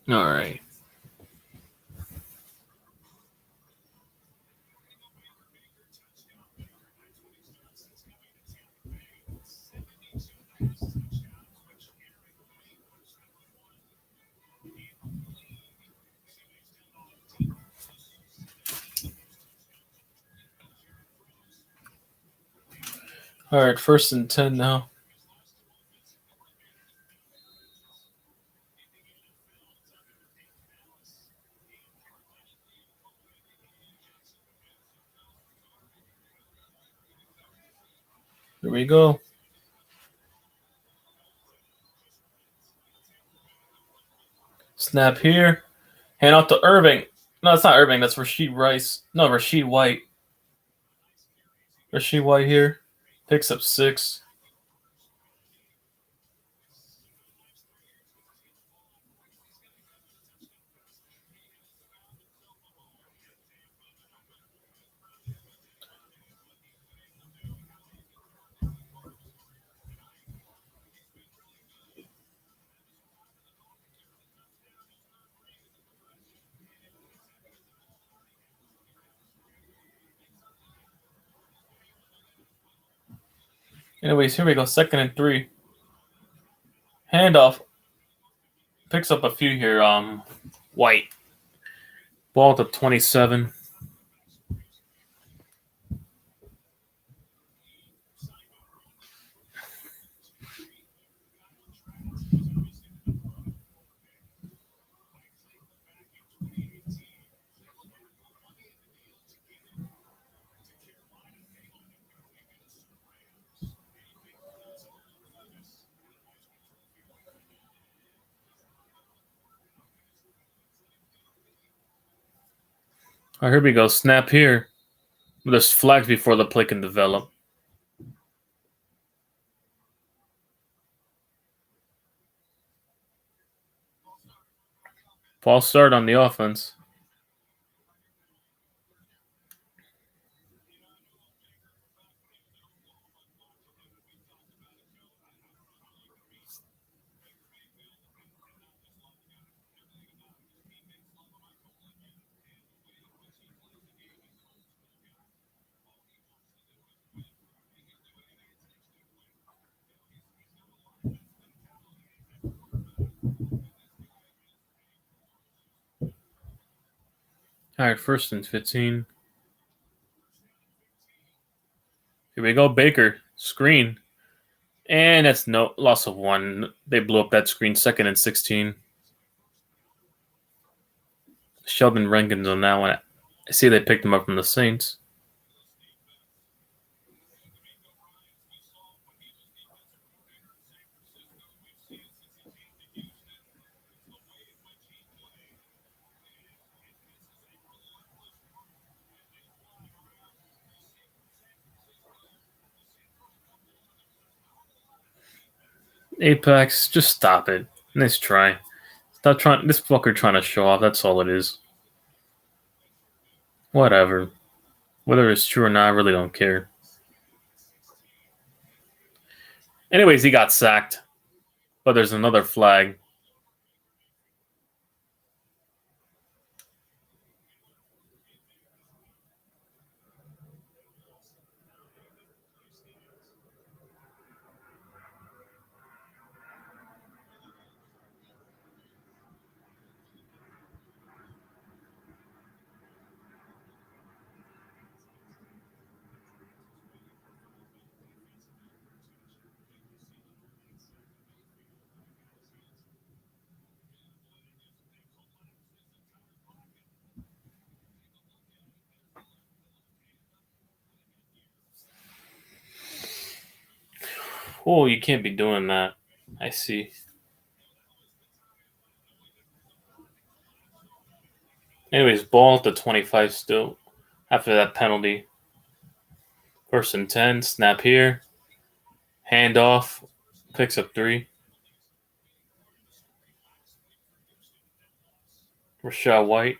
All right. All right, 1st and 10 now. Here we go. Snap here. Hand off to Irving. No, it's not Irving. That's Rasheed Rice. No, Rasheed White. Rasheed White here. Picks up 6. Anyways, here we go. 2nd and 3. Handoff. Picks up a few here. White. Ball to 27. All right, here we go. Snap here. There's flags before the play can develop. False start on the offense. All right, 1st and 15. Here we go. Baker. Screen. And that's no loss of 1. They blew up that screen. 2nd and 16. Sheldon Rankins on that one. I see they picked him up from the Saints. Apex, just stop it. Nice try. Stop trying. This fucker trying to show off. That's all it is. Whatever. Whether it's true or not, I really don't care. Anyways, he got sacked. But there's another flag. Oh, you can't be doing that. I see. Anyways, ball at the 25 still. After that penalty. 1st and 10. Snap here. Hand off. Picks up 3. Rashad White.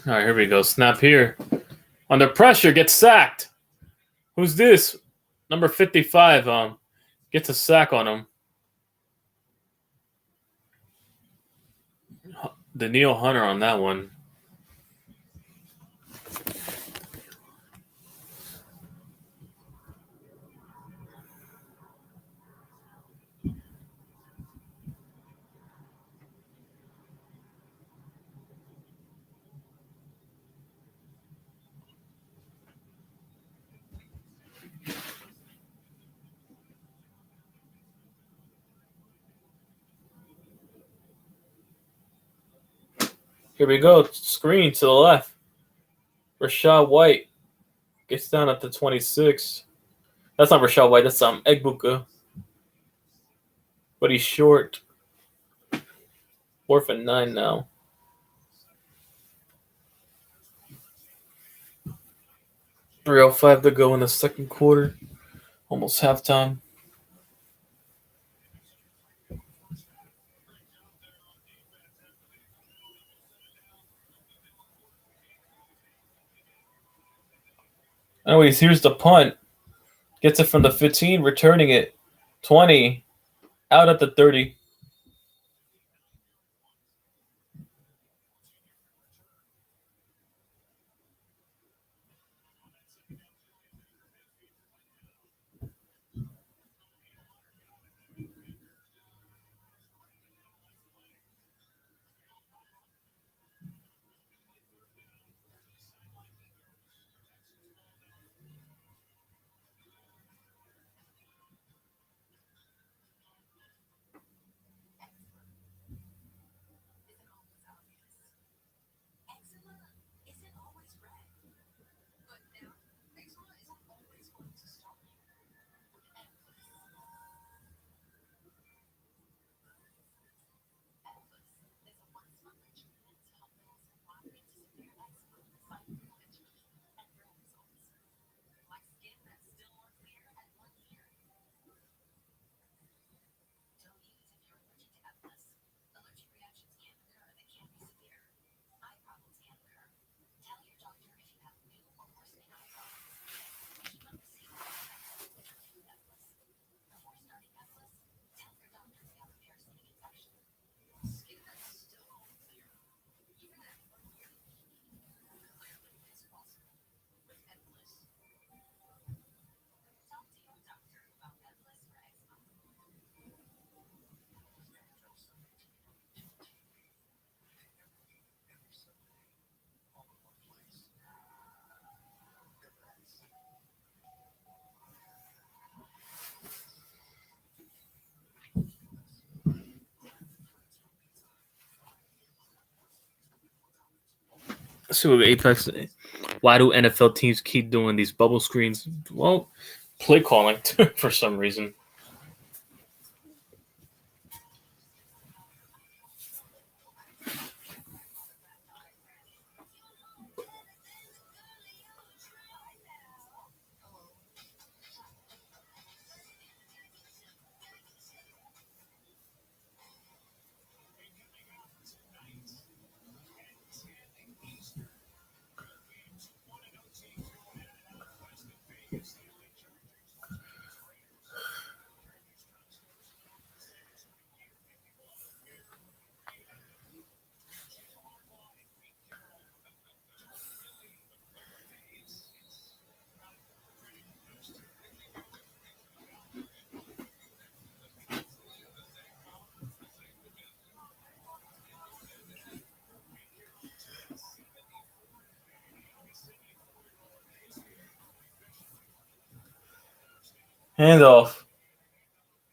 All right, here we go. Snap here. Under pressure, gets sacked. Who's this? Number 55. Gets a sack on him. Daniil Hunter on that one. Here we go. Screen to the left. Rashad White gets down at the 26. That's not Rashad White. That's Egbuka. But he's short. 4th and 9 now. .305 to go in the second quarter. Almost halftime. Anyways, here's the punt. Gets it from the 15, returning it. 20. Out at the 30. Let's see what Apex. Why do NFL teams keep doing these bubble screens? Well, play calling for some reason. Handoff.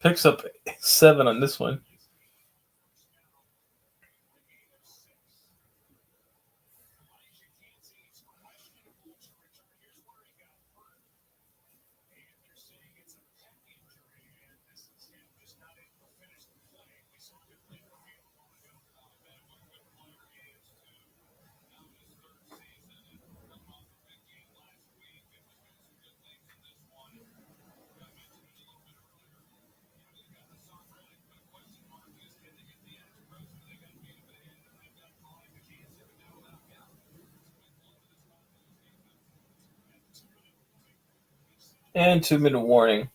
Picks up 7 on this one. And 2-minute warning.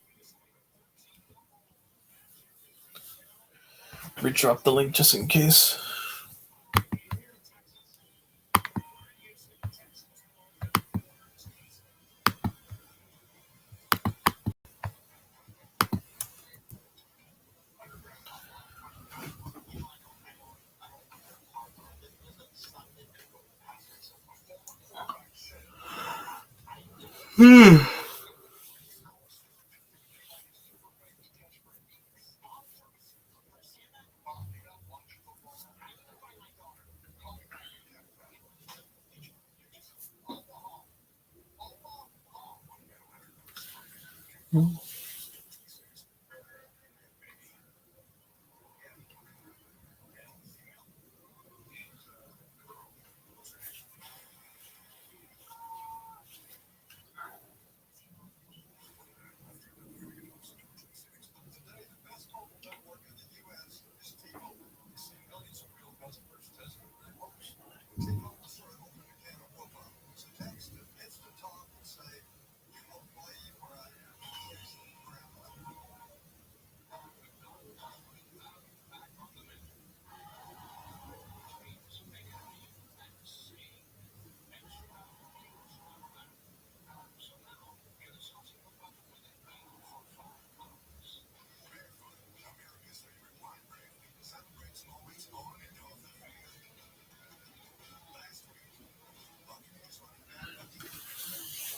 Redrop the link just in case.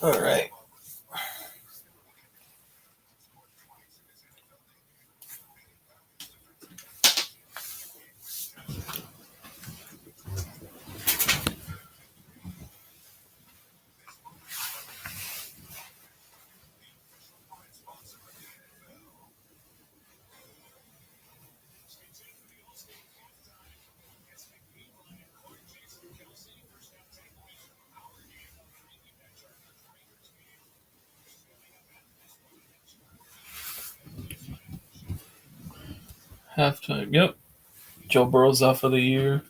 All right. Halftime. Yep. Joe Burrow's out for the year.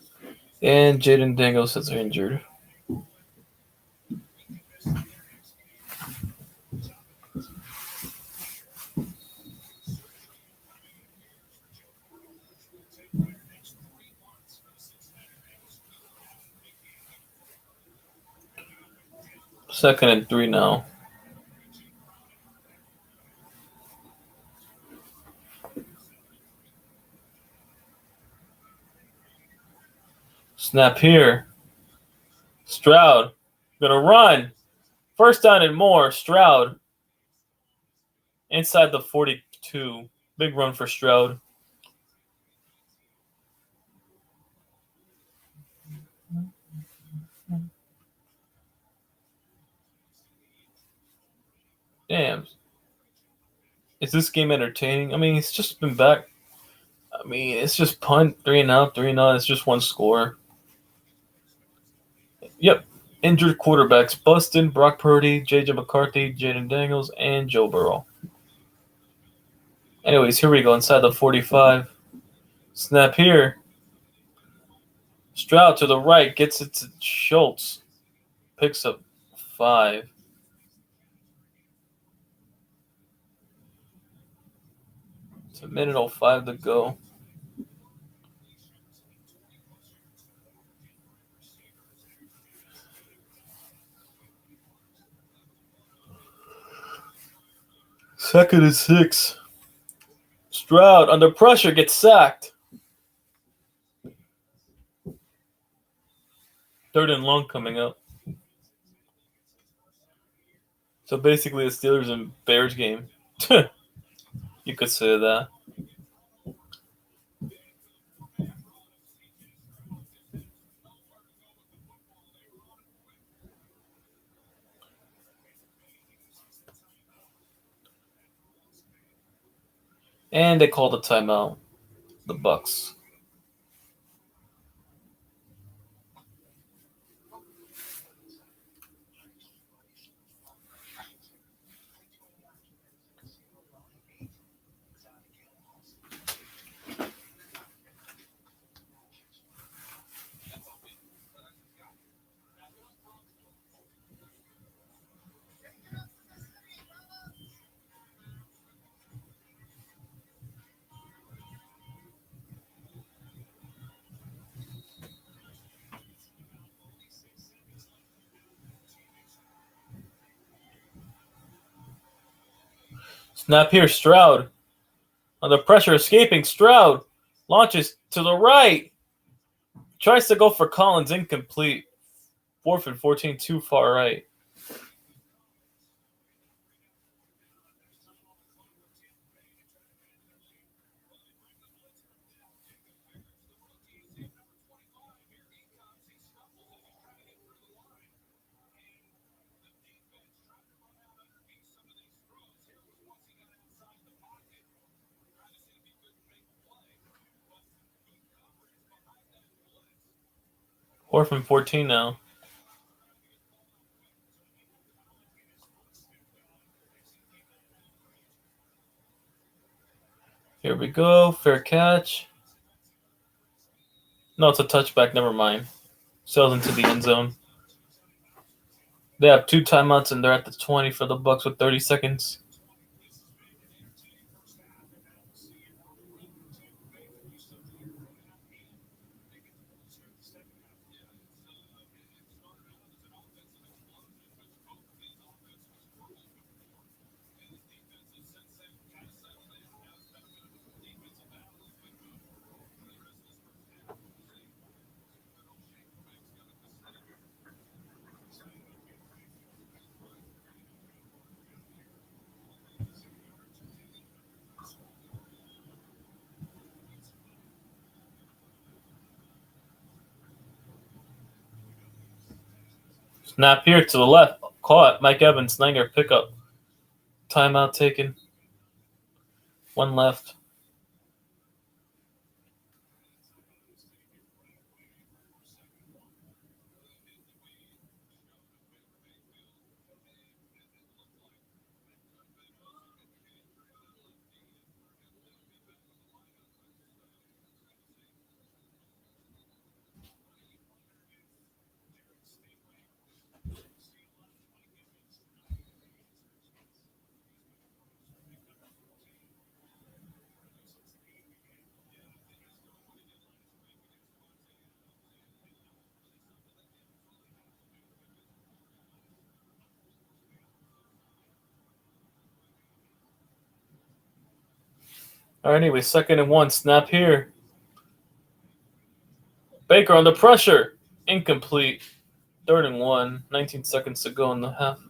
And Jaden Daniels is injured. Second and 3 now. Snap here. Stroud. Gonna run. First down and more. Stroud. Inside the 42. Big run for Stroud. Damn. Is this game entertaining? I mean, it's just been back. I mean, it's just punt, 3-0, 3-0. It's just one score. Yep. Injured quarterbacks. Bustin, Brock Purdy, J.J. McCarthy, Jaden Daniels, and Joe Burrow. Anyways, here we go. Inside the 45. Snap here. Stroud to the right. Gets it to Schultz. Picks up 5. It's 1:05 to go. Second and 6. Stroud under pressure gets sacked. Third and long coming up. So basically a Steelers and Bears game. You could say that. And they called a timeout. The Bucs. Snap here, Stroud. Under pressure, escaping. Stroud launches to the right. Tries to go for Collins, incomplete. 4th and 14, too far right. Fourth and 14 now. Here we go. Fair catch. No, it's a touchback. Never mind. Sails into the end zone. They have 2 timeouts and they're at the 20 for the Bucs with 30 seconds. Snap here to the left. Caught. Mike Evans, Langer, pickup. Timeout taken. 1 left. All right, anyway, 2nd and 1. Snap here. Baker under pressure. Incomplete. 3rd and 1. 19 seconds to go in the half.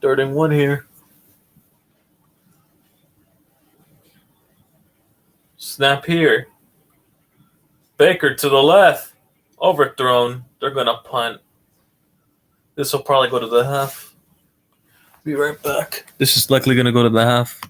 Third and 1 here. Snap here. Baker to the left. Overthrown. They're going to punt. This will probably go to the half. Be right back. This is likely going to go to the half.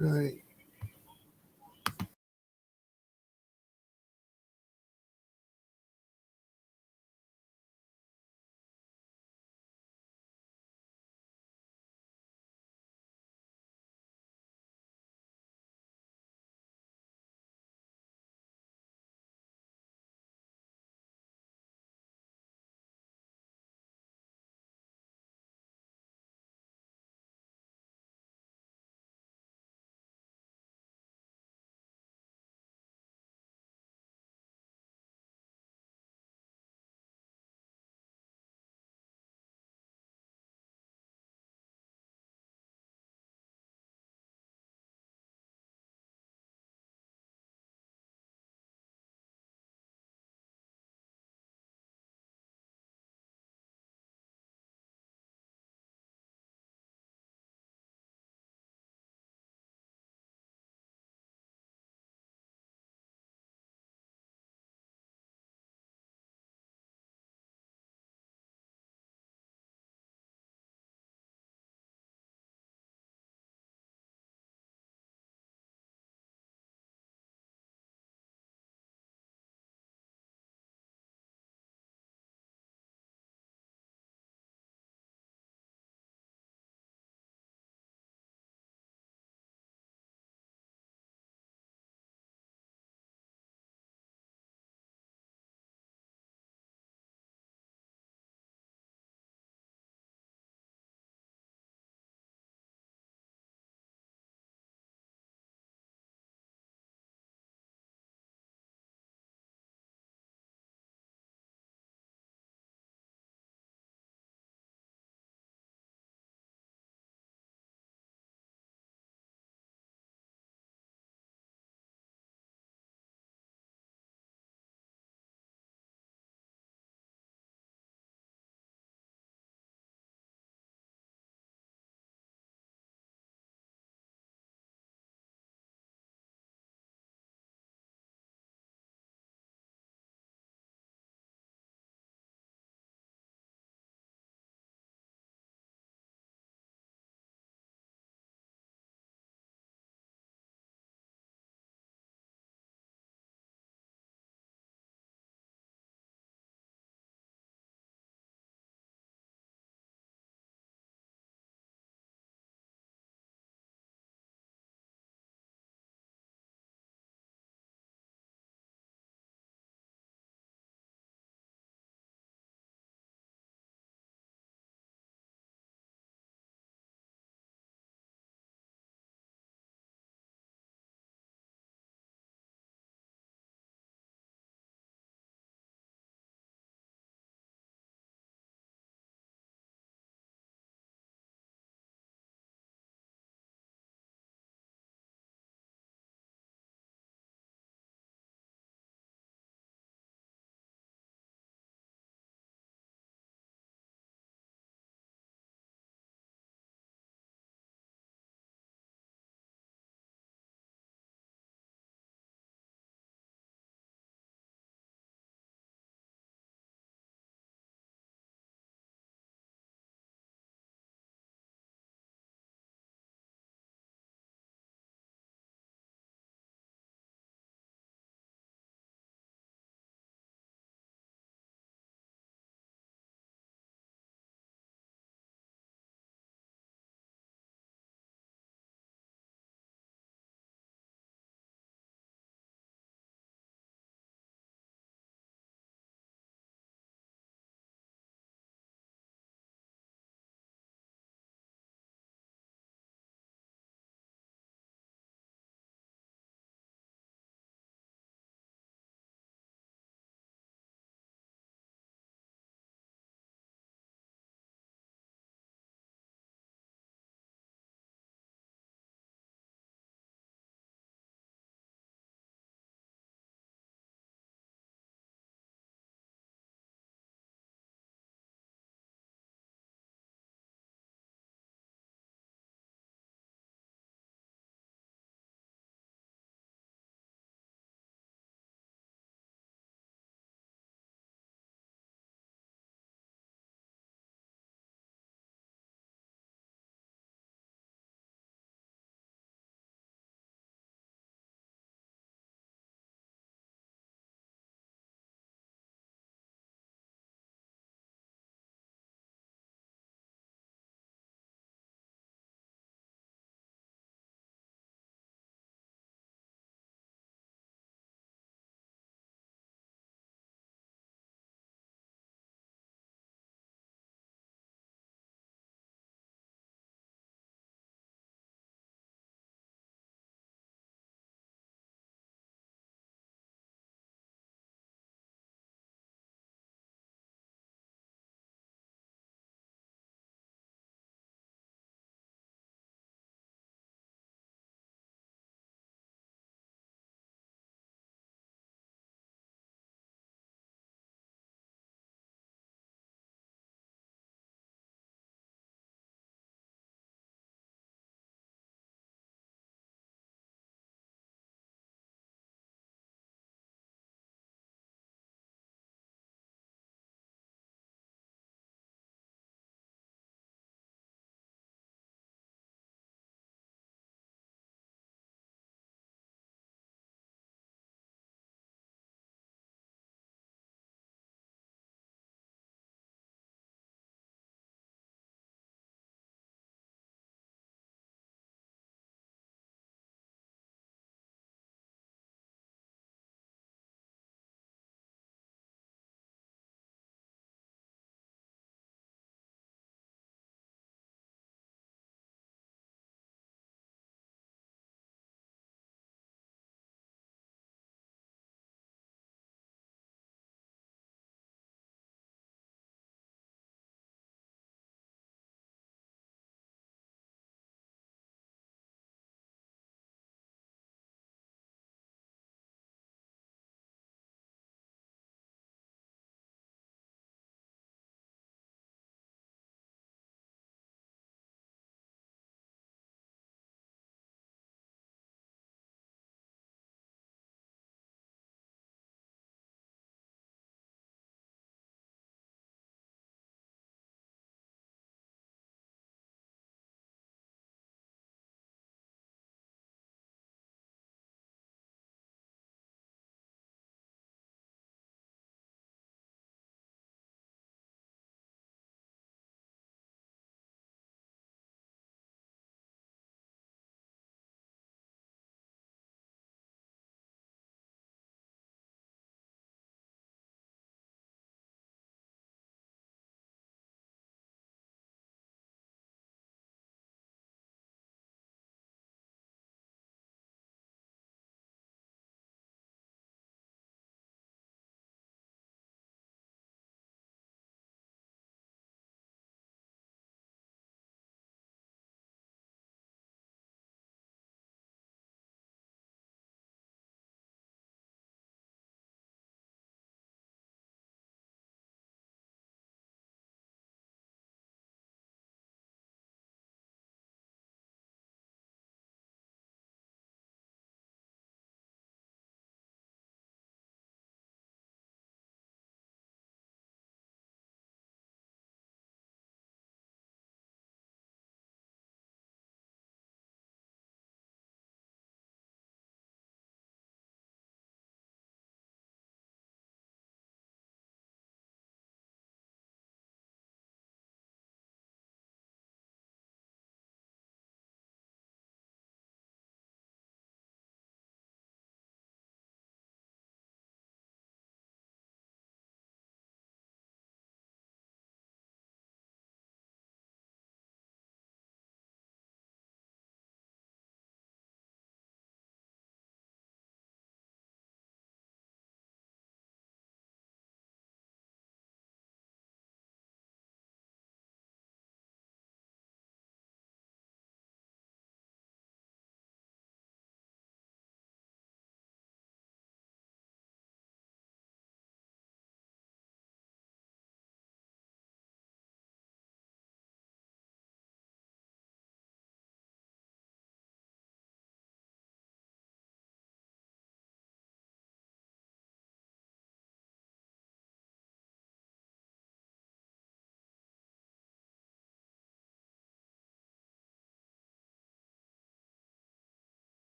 Right.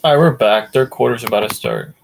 All right, we're back. Third quarter's about to start.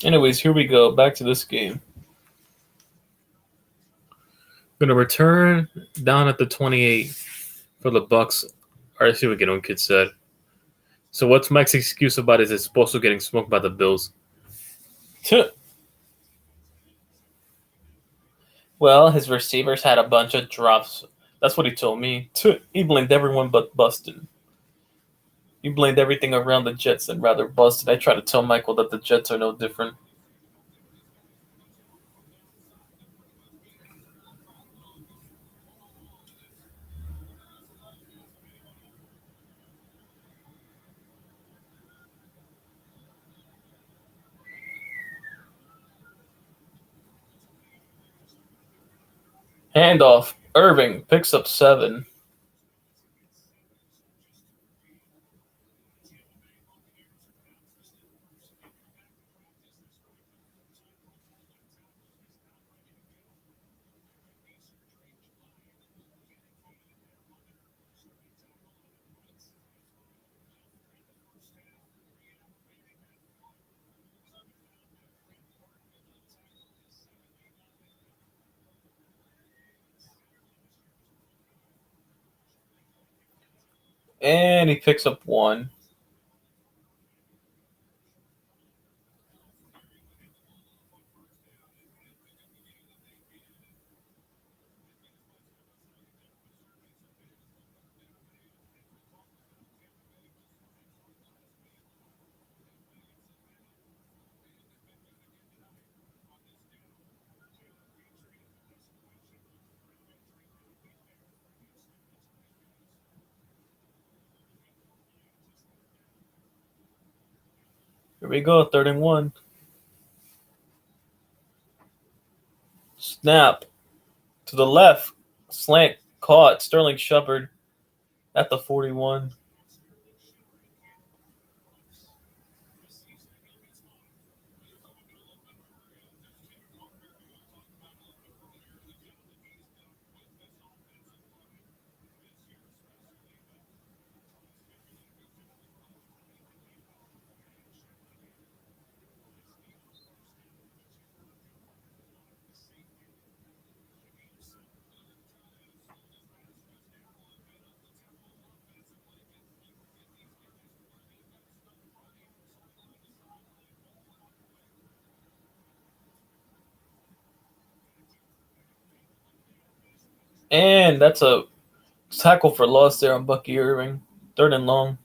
Anyways, here we go. Back to this game. Going to return down at the 28 for the Bucks. All right, let's see what Get Kid said. So what's Mike's excuse about is it's supposed to getting smoked by the Bills? Well, his receivers had a bunch of drops. That's what he told me. He blamed everyone but Busted. He blamed everything around the Jets and rather Busted. I try to tell Michael that the Jets are no different. Handoff. Irving picks up 7. And he picks up 1. Here we go, 3rd and 1. Snap to the left. Slant caught. Sterling Shepard at the 41. And that's a tackle for loss there on Bucky Irving. 3rd and long.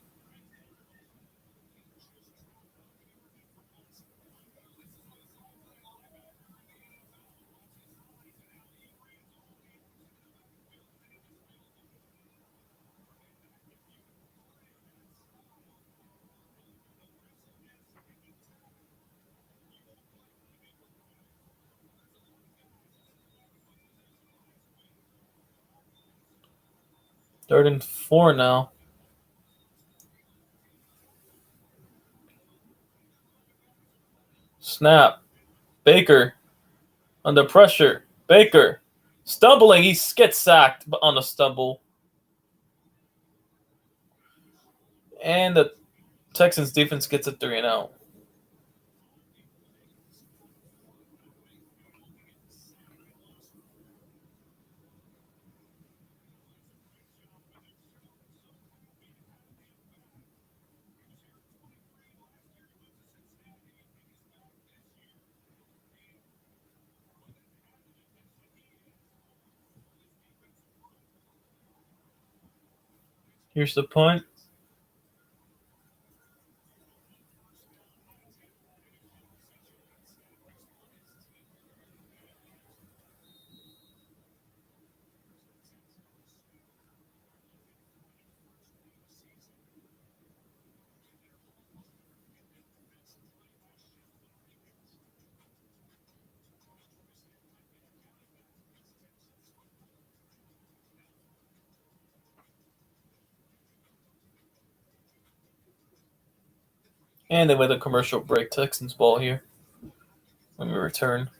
Third and 4 now. Snap. Baker under pressure. Baker stumbling. He gets sacked on a stumble. And the Texans defense gets a 3-and-out. Here's the punt. And then with a commercial break, Texans ball here when we return.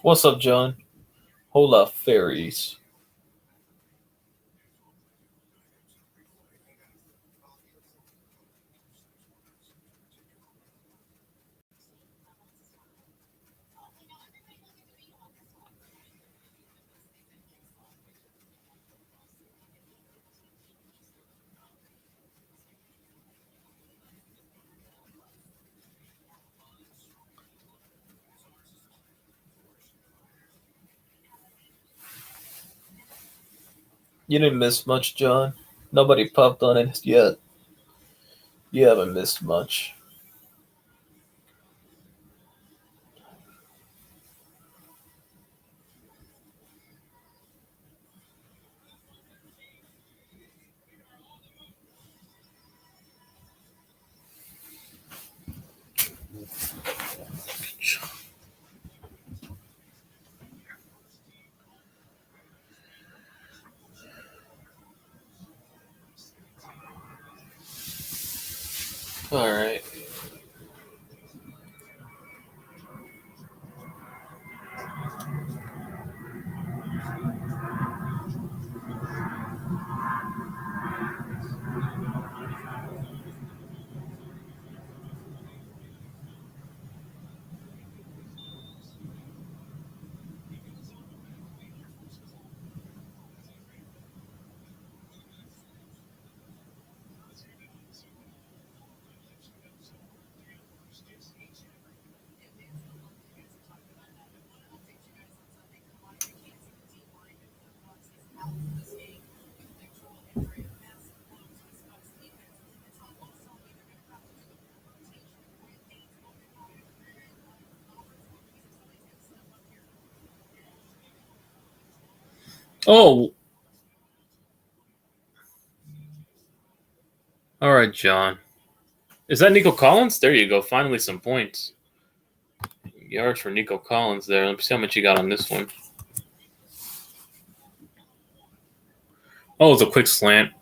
What's up, John? Hola, fairies. You didn't miss much, John. Nobody popped on it yet. You haven't missed much. All right. Oh, all right, John. Is that Nico Collins? There you go. Finally, some points. Yards for Nico Collins there. Let me see how much you got on this one. Oh, it's a quick slant.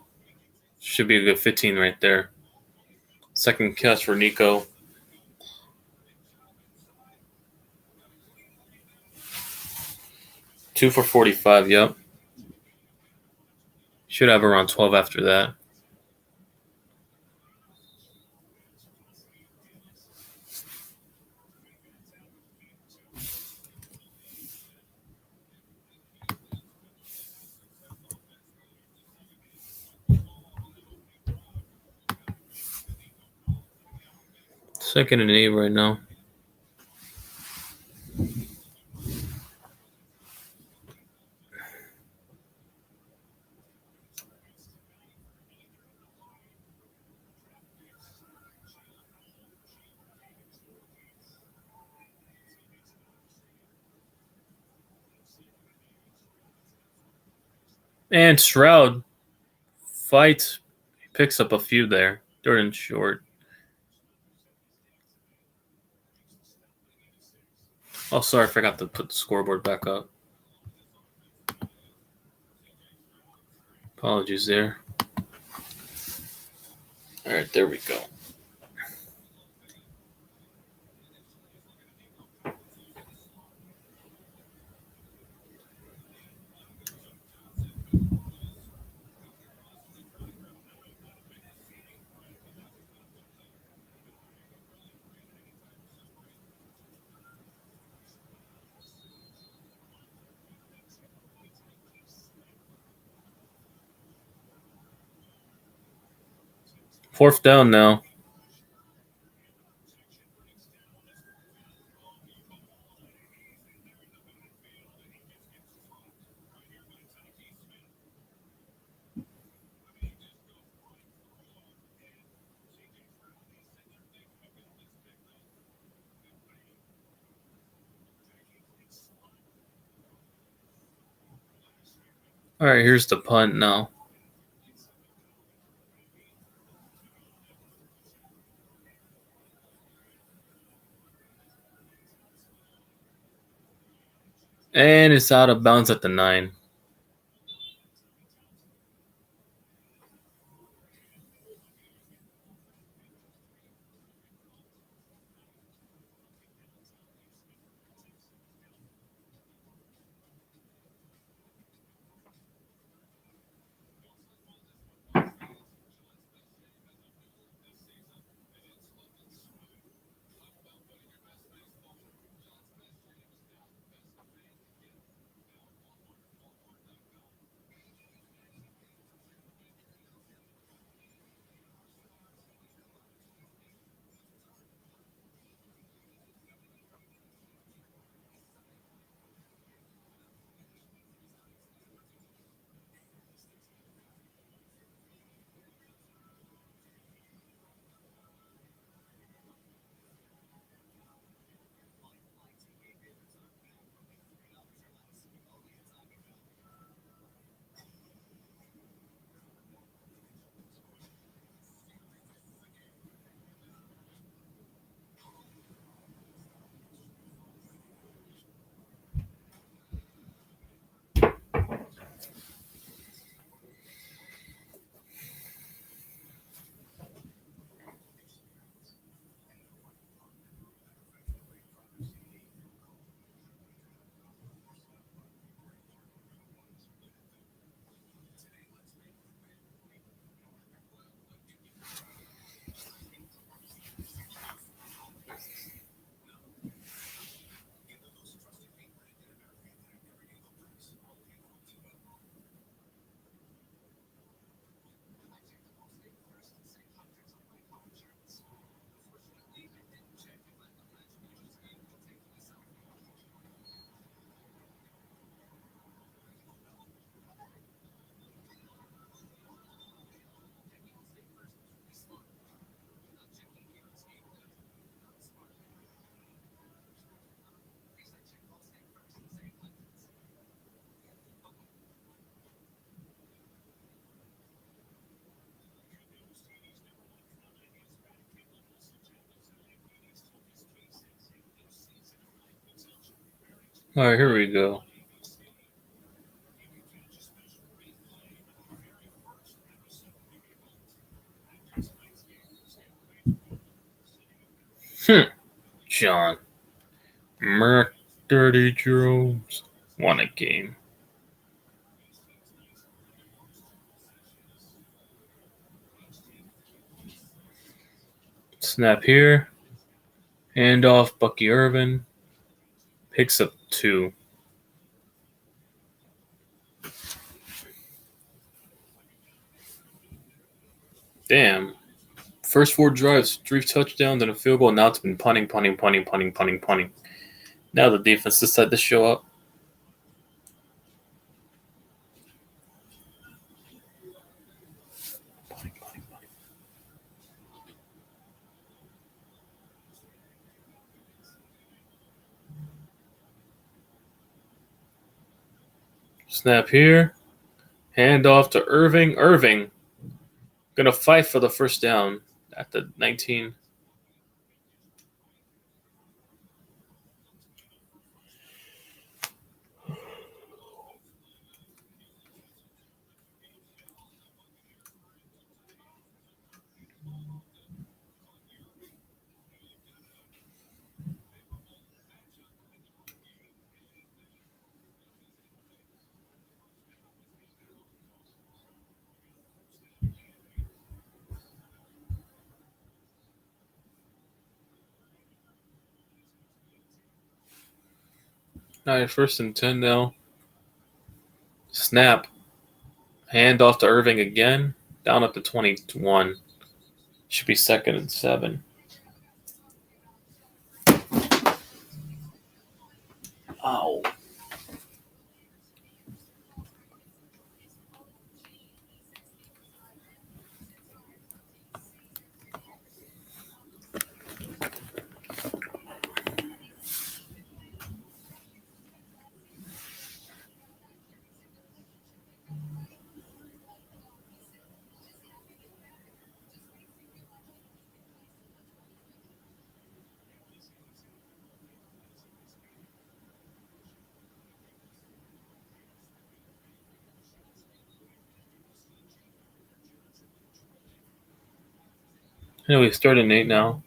Should be a good 15 right there. Second catch for Nico. Two for 45, yep. Should have around 12 after that. Second and 8 right now. And Stroud fights, picks up a few there. Third and short. Oh, sorry, I forgot to put the scoreboard back up. Apologies there. All right, there we go. Fourth down now. All right, here's the punt now. And it's out of bounds at the 9. All right, here we go. John. Merc Dirty Droves won a game. Snap here. Hand off Bucky Irvin. Picks up 2. Damn. First 4 drives, 3 touchdowns and a field goal. Now it's been punting. Now the defense decided to show up. Snap here. Hand off to Irving. Irving gonna fight for the first down at the 19. All right, 1st and 10 now. Snap. Hand off to Irving again. Down at the 21. Should be 2nd and 7. Ow. Anyway, 3rd and 8 now.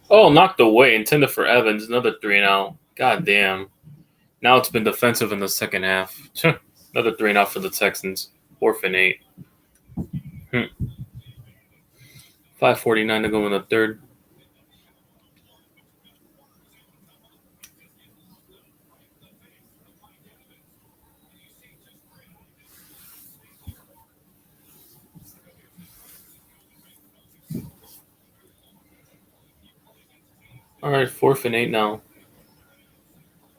Oh, knocked away. Intended for Evans. Another 3-and-out. God damn. Now it's been defensive in the second half. Another 3-and-out for the Texans. 4th and 8. 5:49 to go in the third. All right, 4th and 8 now.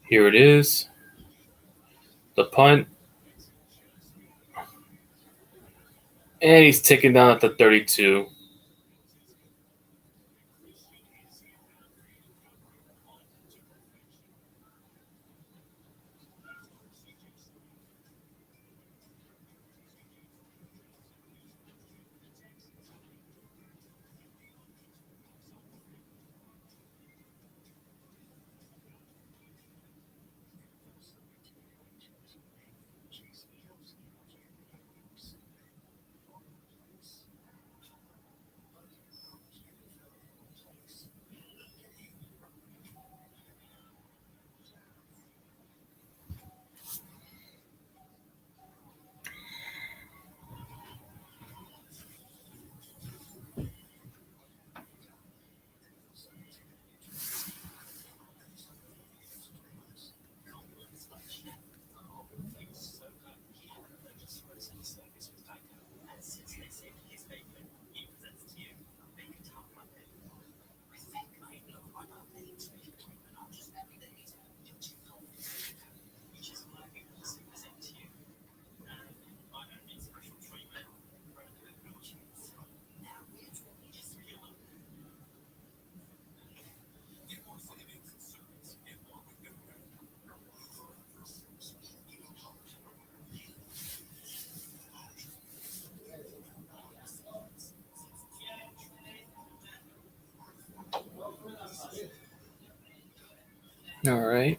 Here it is. The punt. And he's taken down at the 32. All right.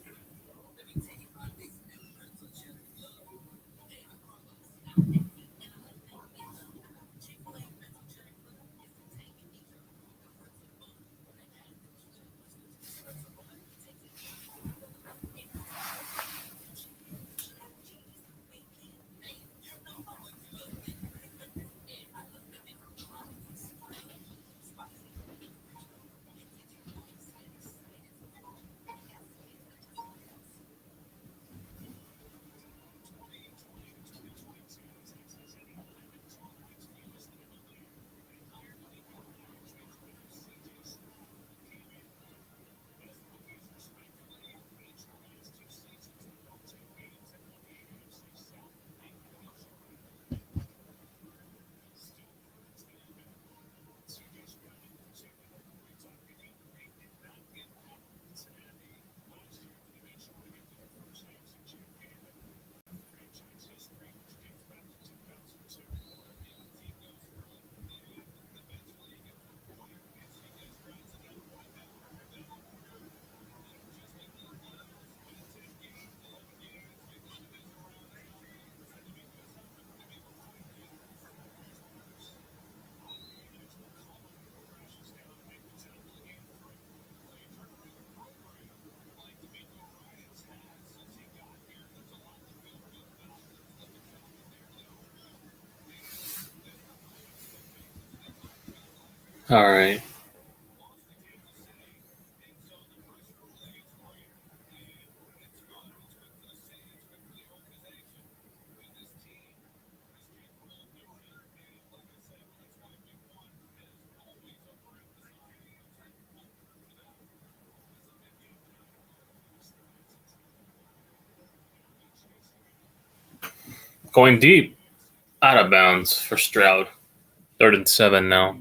All right. Going deep. Out of bounds for Stroud. 3rd and 7 now.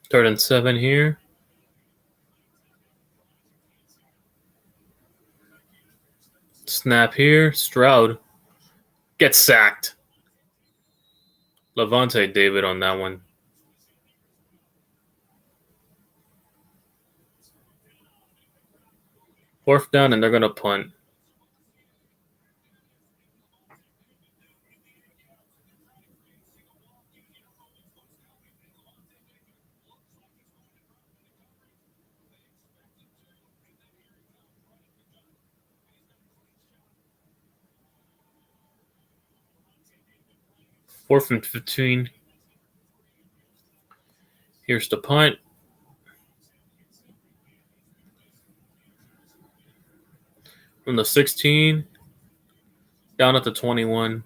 Third and 7 here. Snap here. Stroud gets sacked. Levante David on that one. Fourth down, and they're going to punt. Fourth and 15. Here's the punt. From the 16, down at the 21.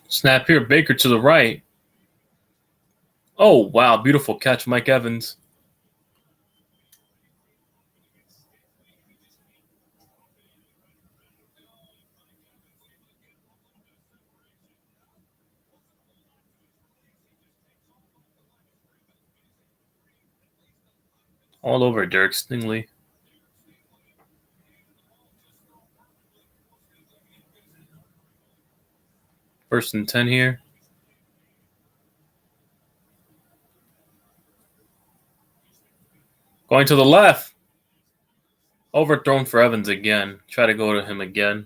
Snap here. Baker to the right. Oh, wow. Beautiful catch, Mike Evans. All over Derek Stingley. First and 10 here. Going to the left. Overthrown for Evans again. Try to go to him again.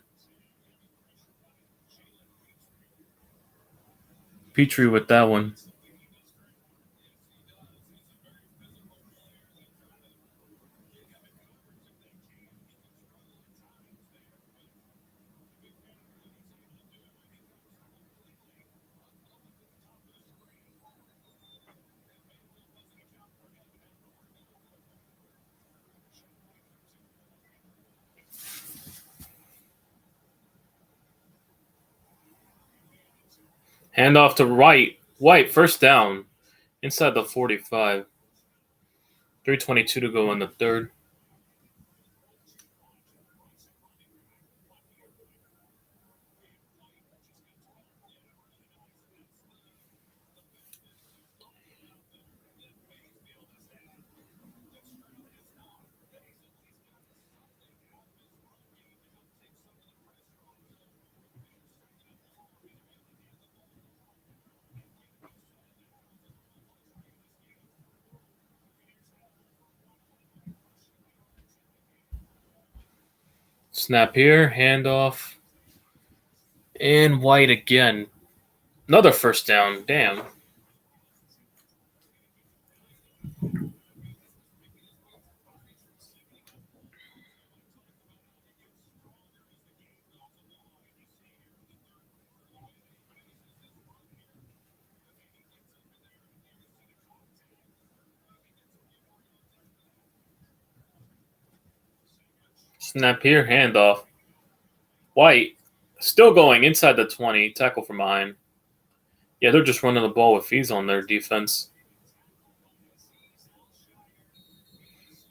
Petrie with that one. Hand off to White. White, first down. Inside the 45. 3:22 to go in the third. Snap here, handoff. And White again. Another first down. Damn. Snap here, handoff. White still going inside the 20. Tackle from behind. Yeah, they're just running the ball with fees on their defense.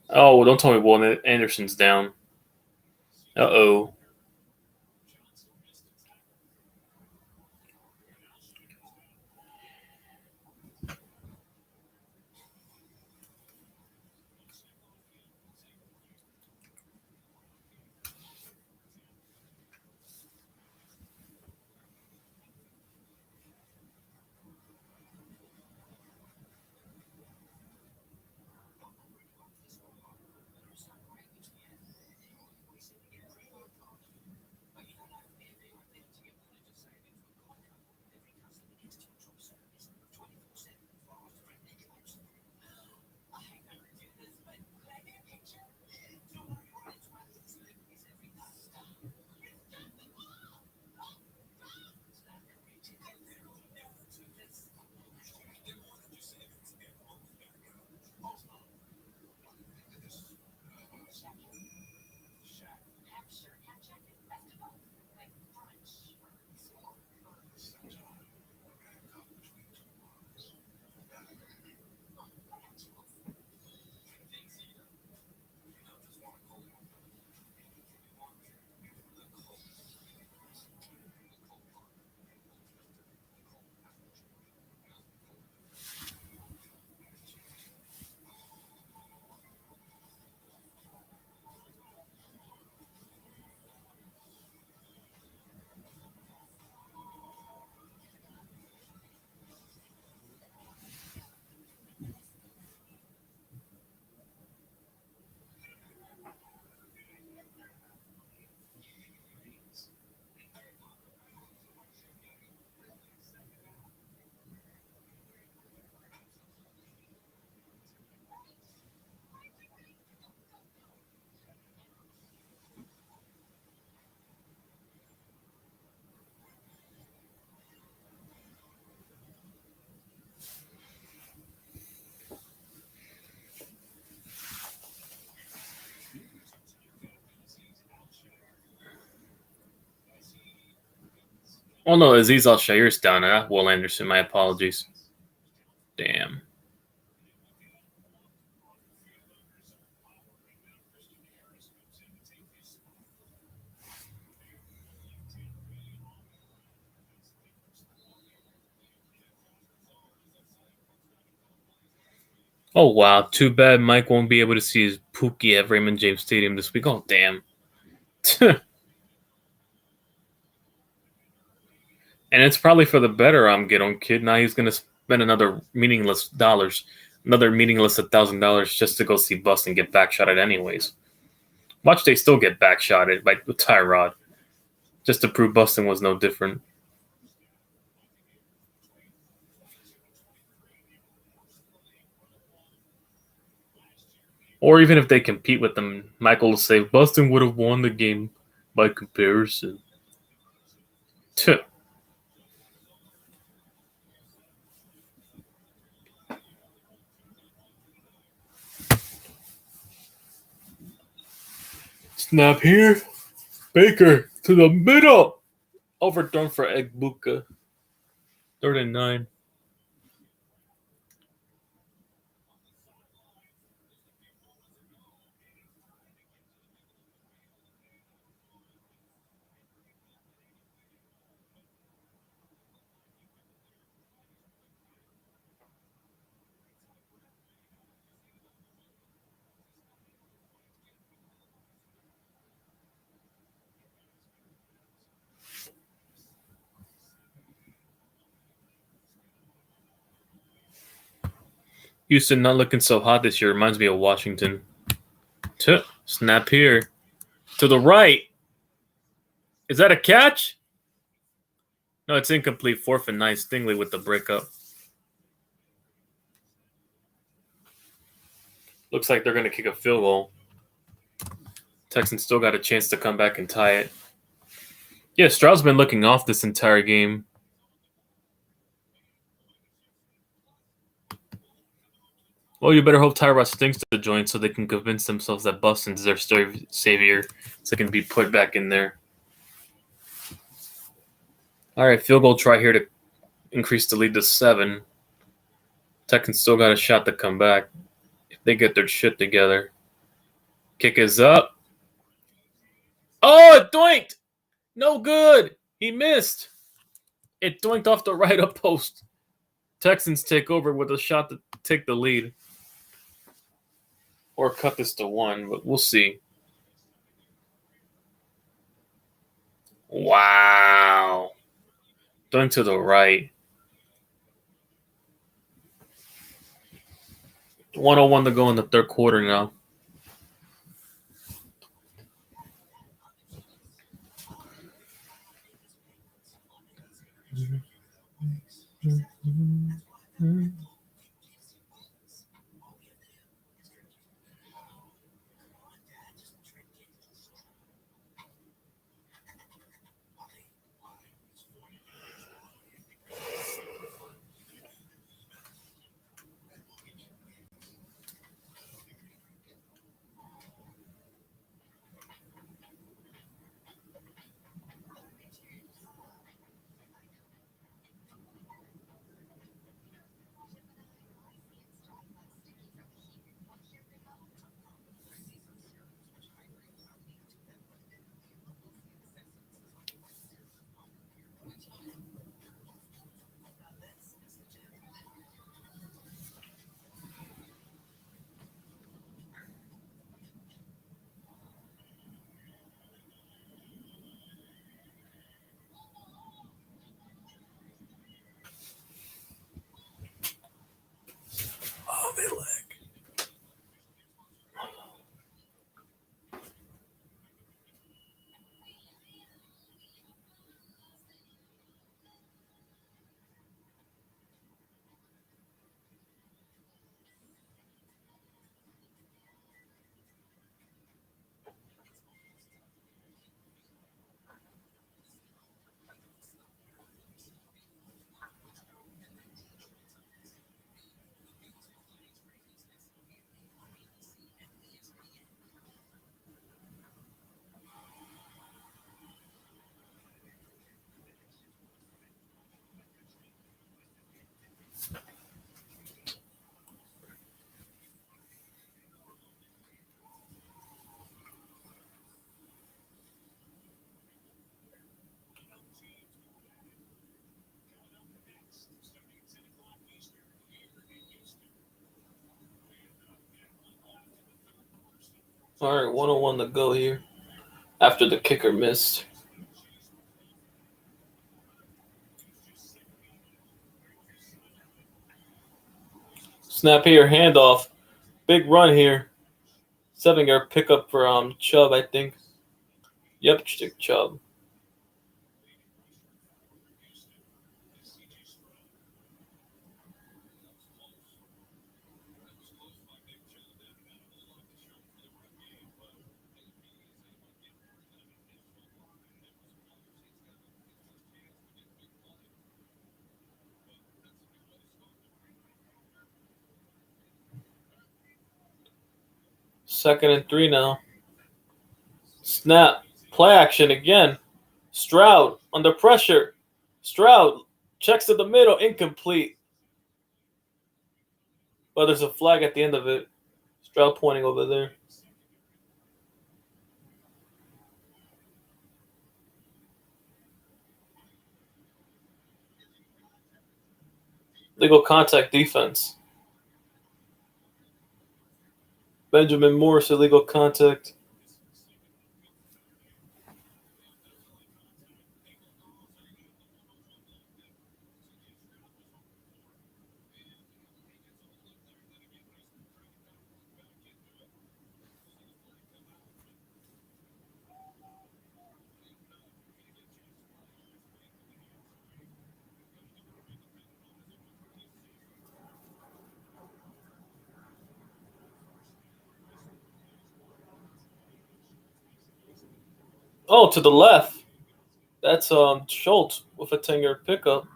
Oh, don't tell me Will Anderson's down. Uh-oh. Oh no, Aziz Al-Shair's down. Will Anderson, my apologies. Damn. Oh wow, too bad Mike won't be able to see his Pookie at Raymond James Stadium this week. Oh damn. And it's probably for the better, I'm getting kid. Now he's gonna spend another meaningless $1,000 just to go see Boston get backshotted anyways. Watch they still get backshotted by Tyrod, just to prove Boston was no different. Or even if they compete with them, Michael will say Boston would have won the game by comparison. Tuh. Snap here. Baker to the middle. Overthrown for Egbuka. 3rd and 9. Houston not looking so hot this year. Reminds me of Washington. Tuh. Snap here. To the right. Is that a catch? No, it's incomplete. 4th and 9. Stingley with the breakup. Looks like they're going to kick a field goal. Texans still got a chance to come back and tie it. Yeah, Stroud's been looking off this entire game. Well, you better hope Tyrod stinks to join so they can convince themselves that Boston's their savior so they can be put back in there. All right, field goal try here to increase the lead to 7. Texans still got a shot to come back if they get their shit together. Kick is up. Oh, it doinked! No good. He missed. It doinked off the right up post. Texans take over with a shot to take the lead. Or cut this to 1, but we'll see. Wow. Doink to the right. 1:01 to go in the 3rd quarter now. All right, 101 to go here after the kicker missed. Snap here, handoff. Big run here. 7-yard pickup for Chubb, I think. Yep, Chubb. Second and 3 now. Snap. Play action again. Stroud under pressure. Stroud checks to the middle, incomplete. But there's a flag at the end of it. Stroud pointing over there. Legal contact defense. Benjamin Morris, illegal contact. Oh, to the left. That's Schultz with a 10-yard pickup.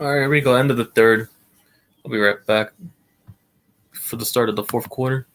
All right, here we go. End of the third. I'll be right back for the start of the fourth quarter.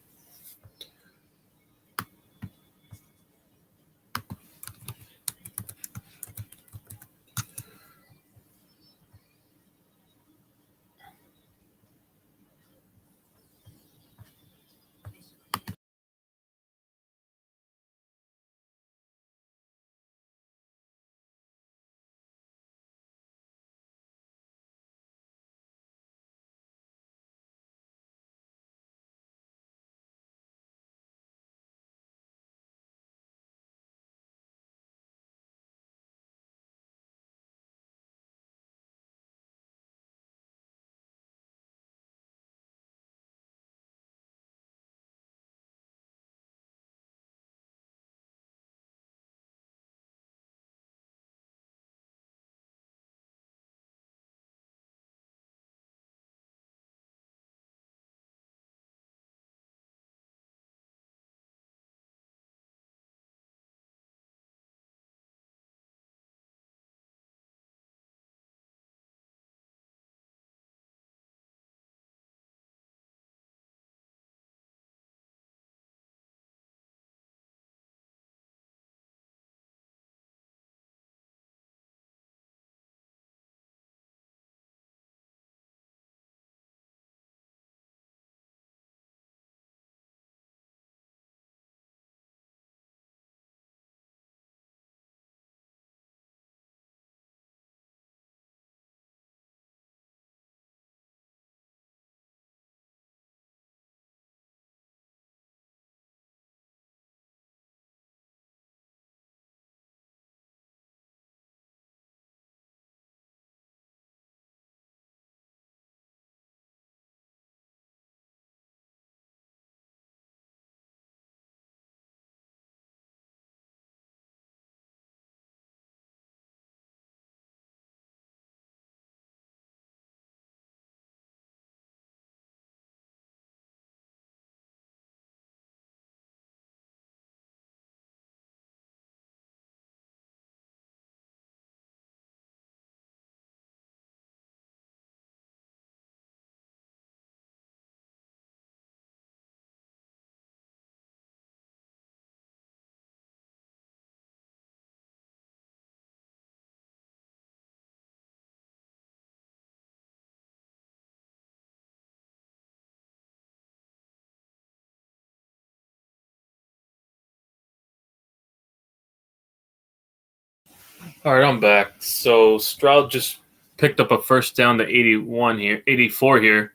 All right, I'm back. So Stroud just picked up a first down to 81 here, 84 here.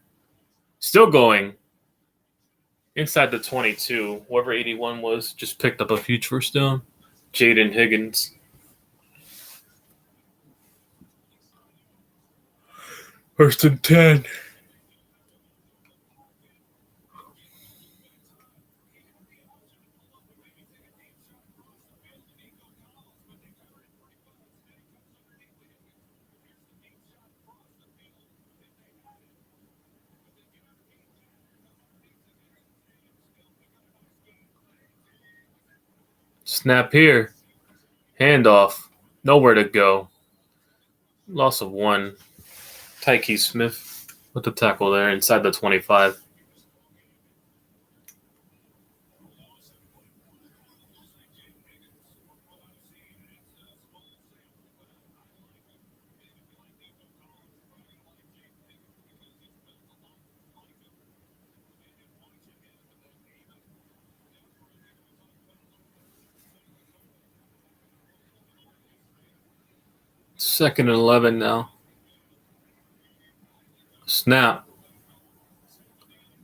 Still going inside the 22. Whoever 81 was just picked up a huge first down. Jaden Higgins. First and 10. Snap here. Handoff. Nowhere to go. Loss of one. Tyke Smith with the tackle there inside the 25. Second and 11 now. Snap.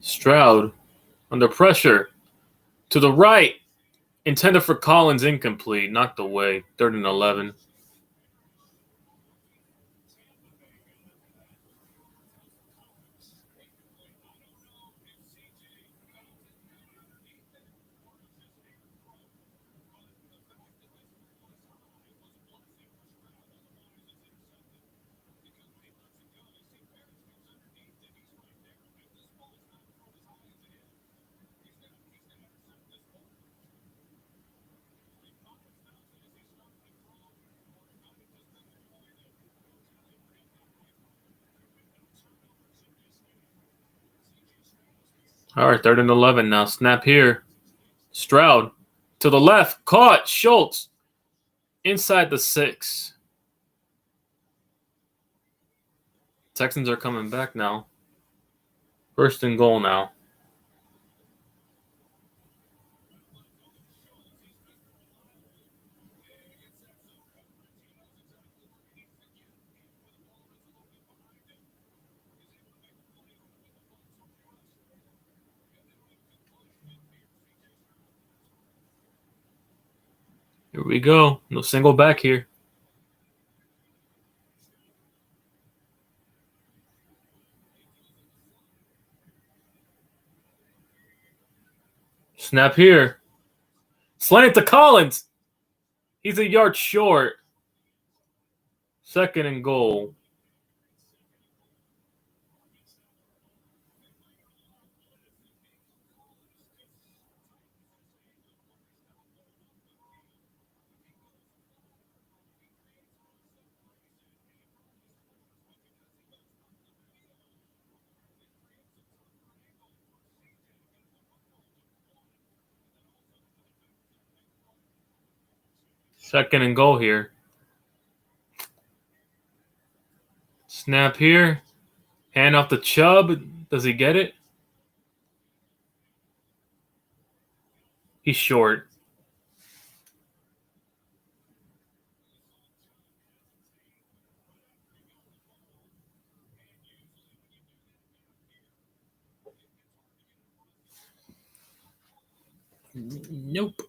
Stroud under pressure. To the right. Intended for Collins, incomplete. Knocked away. Third and 11. All right, third and 11 now. Snap here. Stroud to the left. Caught. Schultz inside the 6. Texans are coming back now. First and goal now. Here we go. No single back here. Snap here. Slant it to Collins. He's a yard short. Second and goal. Second and goal here. Snap here. Hand off to Chubb. Does he get it? He's short. Nope.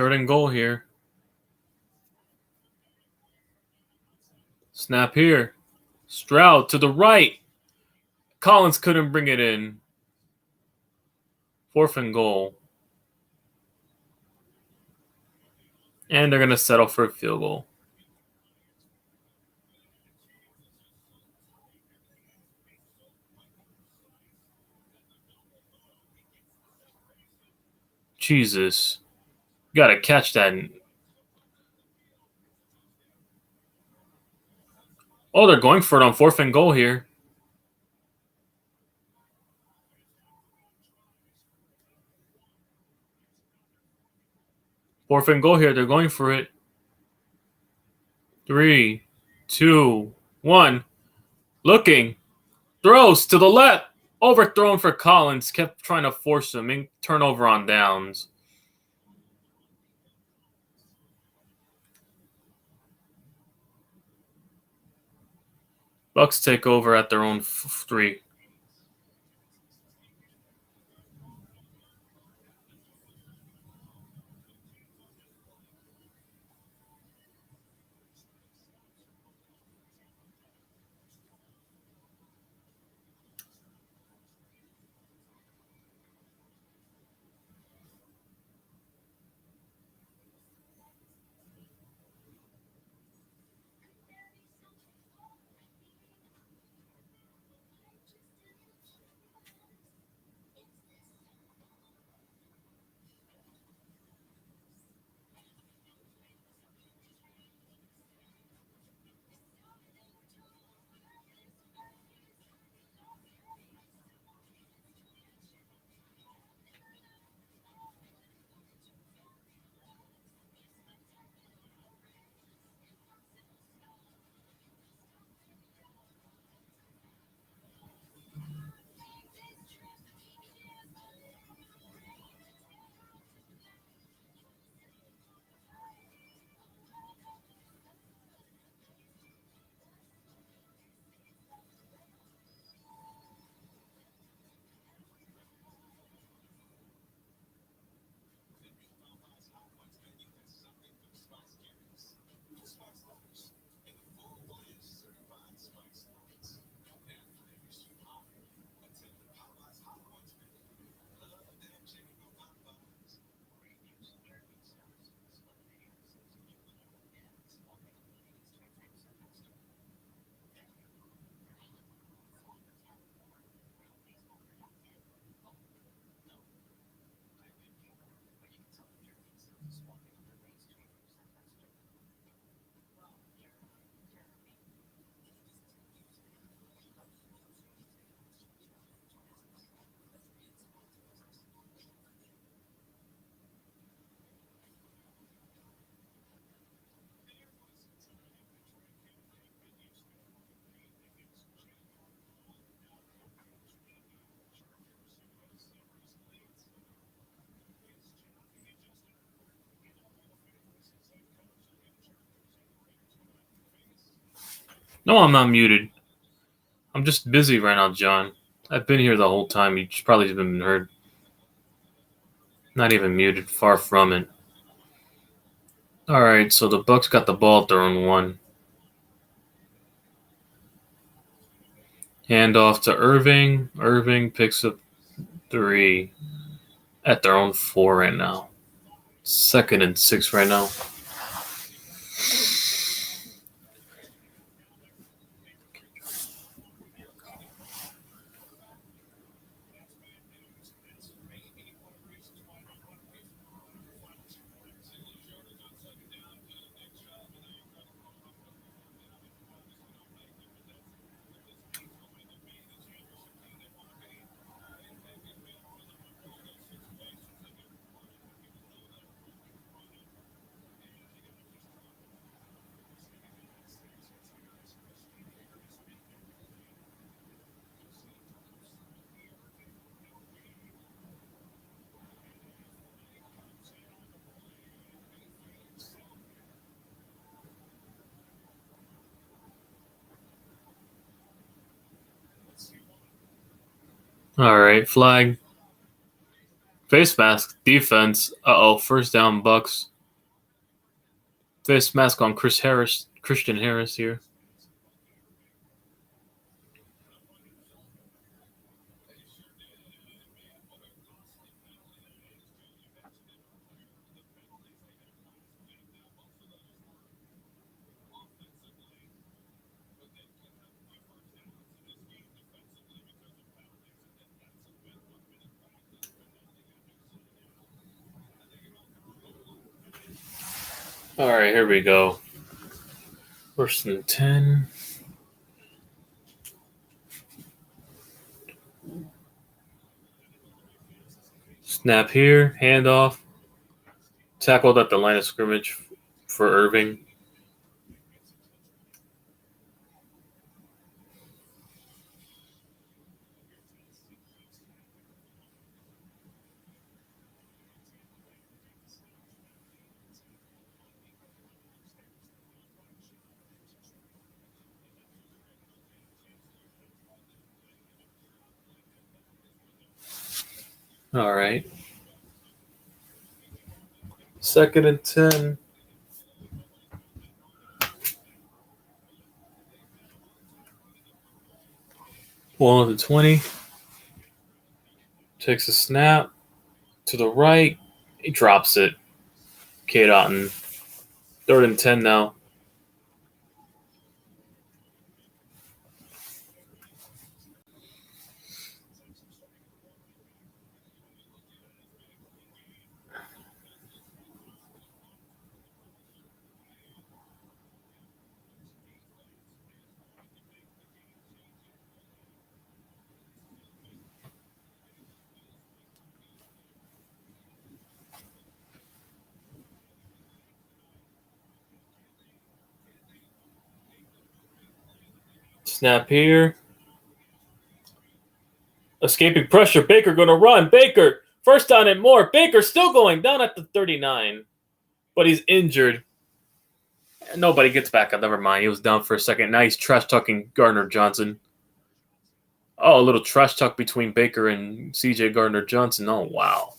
Third and goal here. Snap here. Stroud to the right. Collins couldn't bring it in. Fourth and goal. And they're going to settle for a field goal. Jesus. You got to catch that. Oh, they're going for it on fourth and goal here. Fourth and goal here. They're going for it. 3, 2, 1. Looking. Throws to the left. Overthrown for Collins. Kept trying to force him. In turnover on downs. Bucks take over at their own 3. No, I'm not muted. I'm just busy right now, John. I've been here the whole time. You probably haven't been heard. Not even muted. Far from it. All right, so the Bucks got the ball at their own 1. Hand off to Irving. Irving picks up 3 at their own 4 right now. 2nd and 6 right now. All right, flag. Face mask, defense. First down, Bucks. Face mask on Christian Harris here. All right, here we go. 1st and 10. Snap here, handoff. Tackled at the line of scrimmage for Irving. All right. 2nd and 10. Ball on the 20. Takes a snap to the right. He drops it. Kate Otten. 3rd and 10 now. Snap here. Escaping pressure. Baker going to run. Baker. First down and more. Baker still going down at the 39. But he's injured. Nobody gets back up. Never mind. He was down for a second. Now he's trash talking Gardner Johnson. Oh, a little trash talk between Baker and CJ Gardner Johnson. Oh, wow.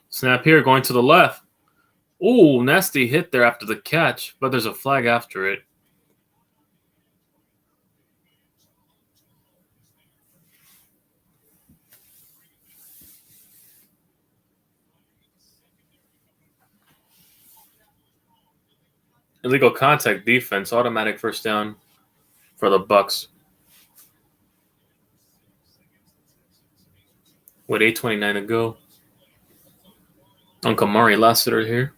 Snap here, going to the left. Ooh, nasty hit there after the catch, but there's a flag after it. Illegal contact defense, automatic first down for the Bucs. With 8:29 to go. Uncle Mari Lassiter here.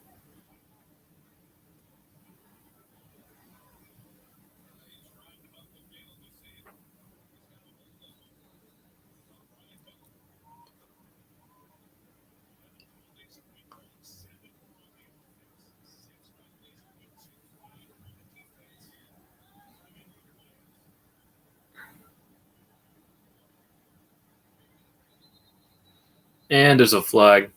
And there's a flag.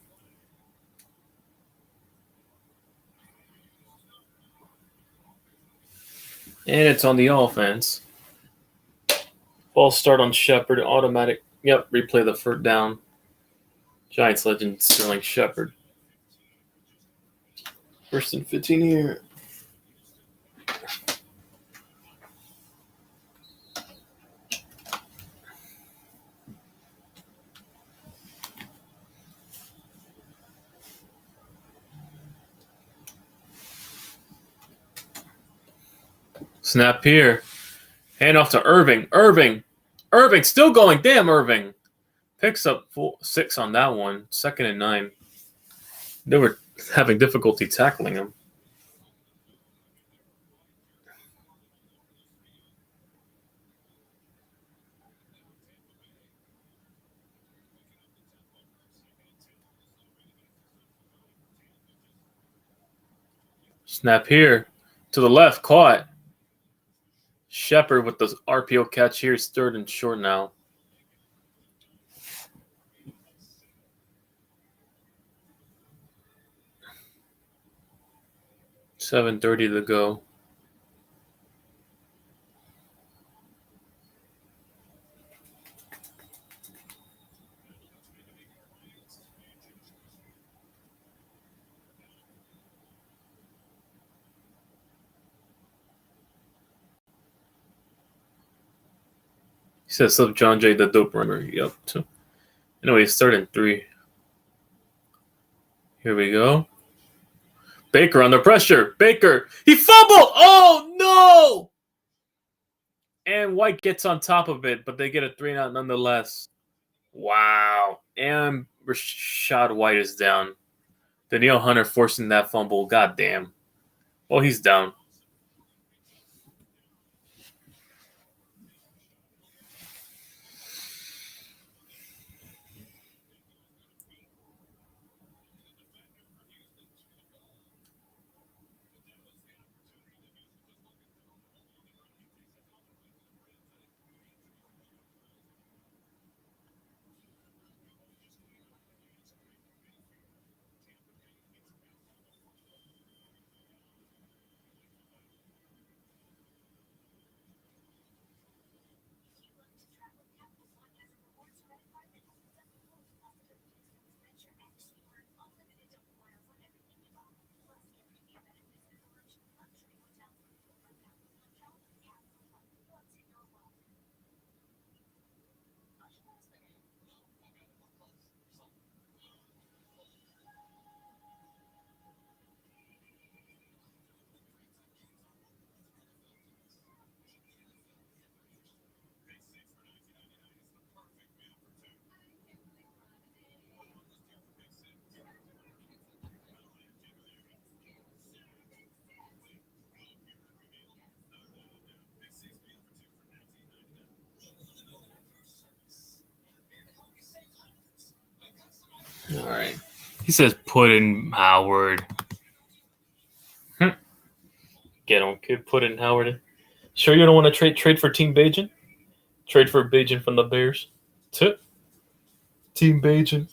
And it's on the offense. False start on Shepard. Automatic. Yep, replay the 3rd down. Giants legend Sterling Shepard. 1st and 15 here. Snap here. Hand off to Irving. Irving still going. Damn, Irving. Picks up 6 on that one. 2nd and 9. They were having difficulty tackling him. Snap here. To the left. Caught. Shepard with the RPO catch here. 3rd and short now. $7:30 to go. He says sub John Jay the dope runner. Yep. Anyway, it's 3rd and 3. Here we go. Baker under pressure. Baker. He fumbled. Oh, no. And White gets on top of it, but they get a 3-and-out nonetheless. Wow. And Rashad White is down. Danielle Hunter forcing that fumble. God damn. Well, he's down. All right. He says put in Howard. Get on, kid. Put in Howard. Sure you don't want to trade for Team Bajan? Trade for Bajan from the Bears? Team Bajan.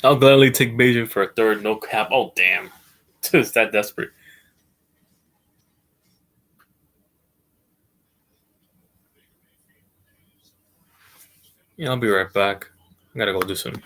I'll gladly take Bajan for a third, no cap. Oh, damn. It's that desperate. Yeah, I'll be right back. I gotta go do some.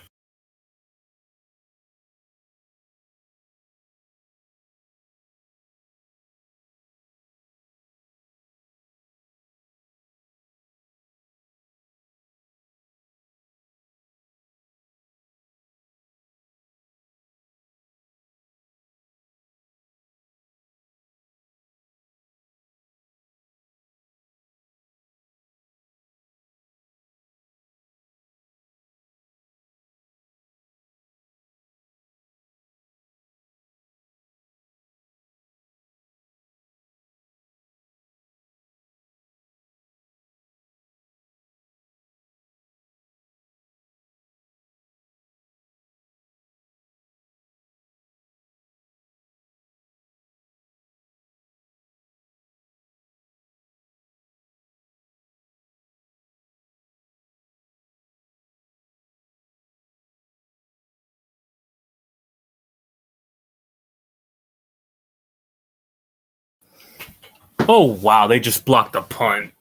Oh, wow. They just blocked the punt.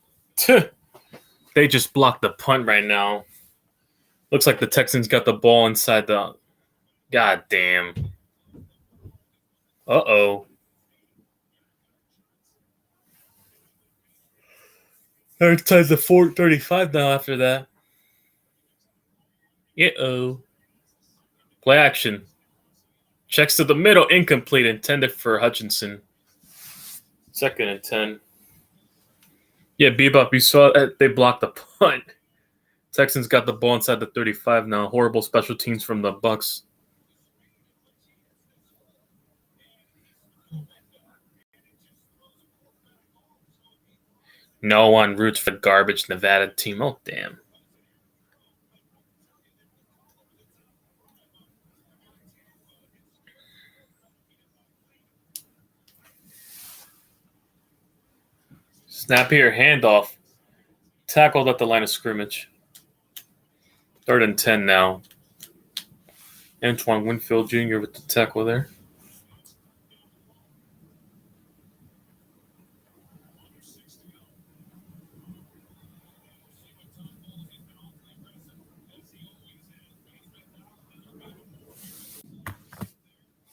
They just blocked the punt right now. Looks like the Texans got the ball inside the. God damn. Uh oh. They're inside the 435 now after that. Uh-oh. Play action. Checks to the middle, incomplete, intended for Hutchinson. 2nd and 10. Yeah, Bebop, you saw that they blocked the punt. Texans got the ball inside the 35 now. Horrible special teams from the Bucs. No one roots for the garbage Nevada team. Oh, damn. Snap here, handoff. Tackled at the line of scrimmage. 3rd and 10 now. Antoine Winfield Jr. with the tackle there.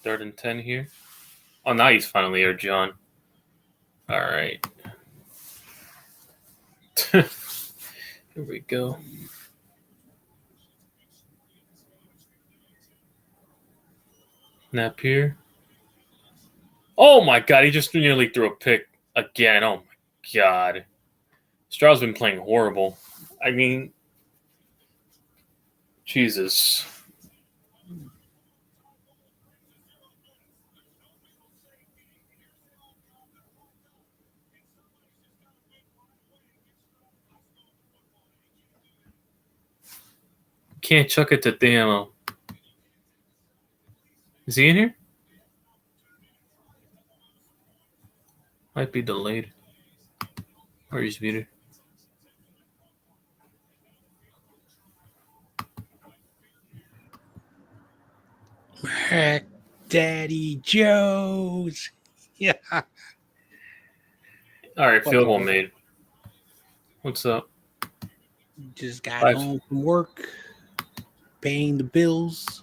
Third and 10 here. Oh, now he's finally here, John. All right. Here we go. Snap here. Oh my god, he just nearly threw a pick again. Oh my god. Stroud's been playing horrible. I mean, Jesus. Can't chuck it to Damo. Is he in here? Might be delayed. Or he's muted. Heck, Daddy Joe's. Yeah. All right, field goal made. What's up? Just got Five. home from work, paying the bills.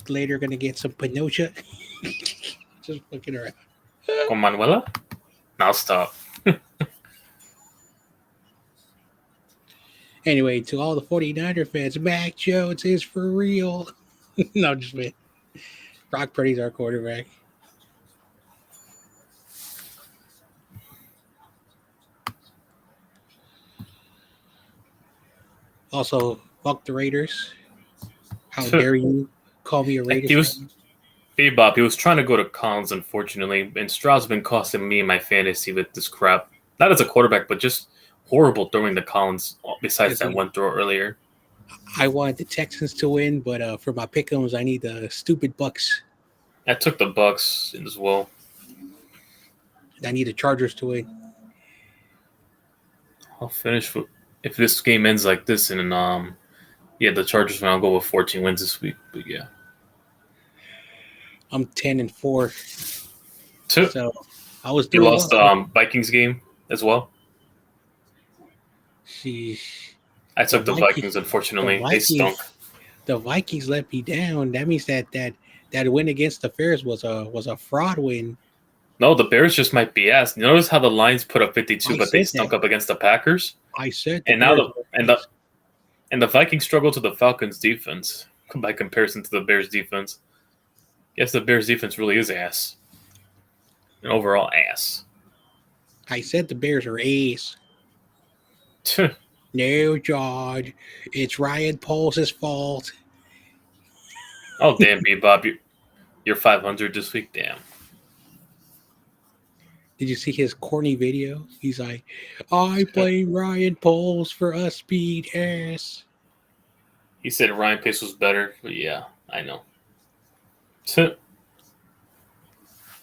Later, gonna get some Pinocha. Just fucking around. Con Manuela? Now stop. Anyway, to all the 49er fans, Mac Jones is for real. No, just wait. Brock Purdy's our quarterback. Also, fuck the Raiders. How dare you call me a Raiders He was fan? Bebop. He was trying to go to Collins, unfortunately, and Stroud's been costing me my fantasy with this crap. Not as a quarterback, but just horrible throwing the Collins. Besides that one throw earlier, I wanted the Texans to win, but for my pick'ems, I need the stupid Bucks. I took the Bucks as well. I need the Chargers to win. I'll finish with, if this game ends like this, and yeah, the Chargers. I'll go with 14 wins this week. But yeah, I'm 10-4, two. so I was You doing lost well. the Vikings game as well. Sheesh. I took the Vikings. Unfortunately, they stunk. The Vikings let me down. That means that win against the Bears was a fraud win. No, the Bears just might be ass. Notice how the Lions put up 52, but they stunk up against the Packers. I said, and now the Vikings struggle to the Falcons' defense by comparison to the Bears' defense. Yes, the Bears' defense really is ass. An overall ass. I said the Bears are ace. No, John, it's Ryan Paul's fault. Oh damn, Bebop, you're 500 this week. Damn. Did you see his corny video? He's like, I blame Ryan Poles for us being ass. He said Ryan Pace was better, but yeah, I know.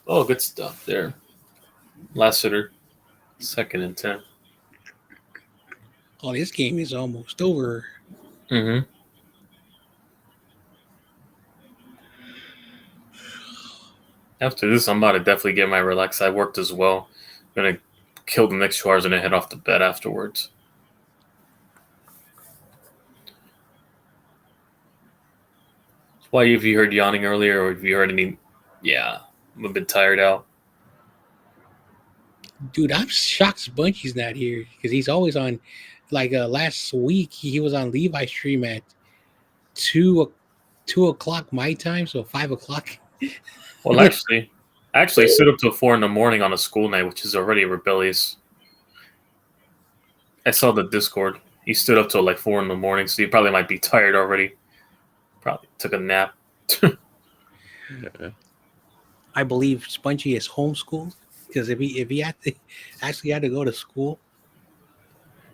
Oh, good stuff there. Last hitter, 2nd and 10. Oh, this game is almost over. Mm-hmm. After this, I'm about to definitely get my relax. I worked as well. I'm going to kill the next 2 hours and then head off to bed afterwards. Why have you heard yawning earlier, or have you heard any? Yeah, I'm a bit tired out. Dude, I'm shocked Bunchy's not here because he's always on. Like last week, he was on Livestream at 2 o'clock my time, so 5 o'clock. Well, actually, I stood up till 4 a.m. on a school night, which is already rebellious. I saw the Discord. He stood up till like 4 a.m, so he probably might be tired already. Probably took a nap. I believe Spongy is homeschooled because if he actually had to go to school,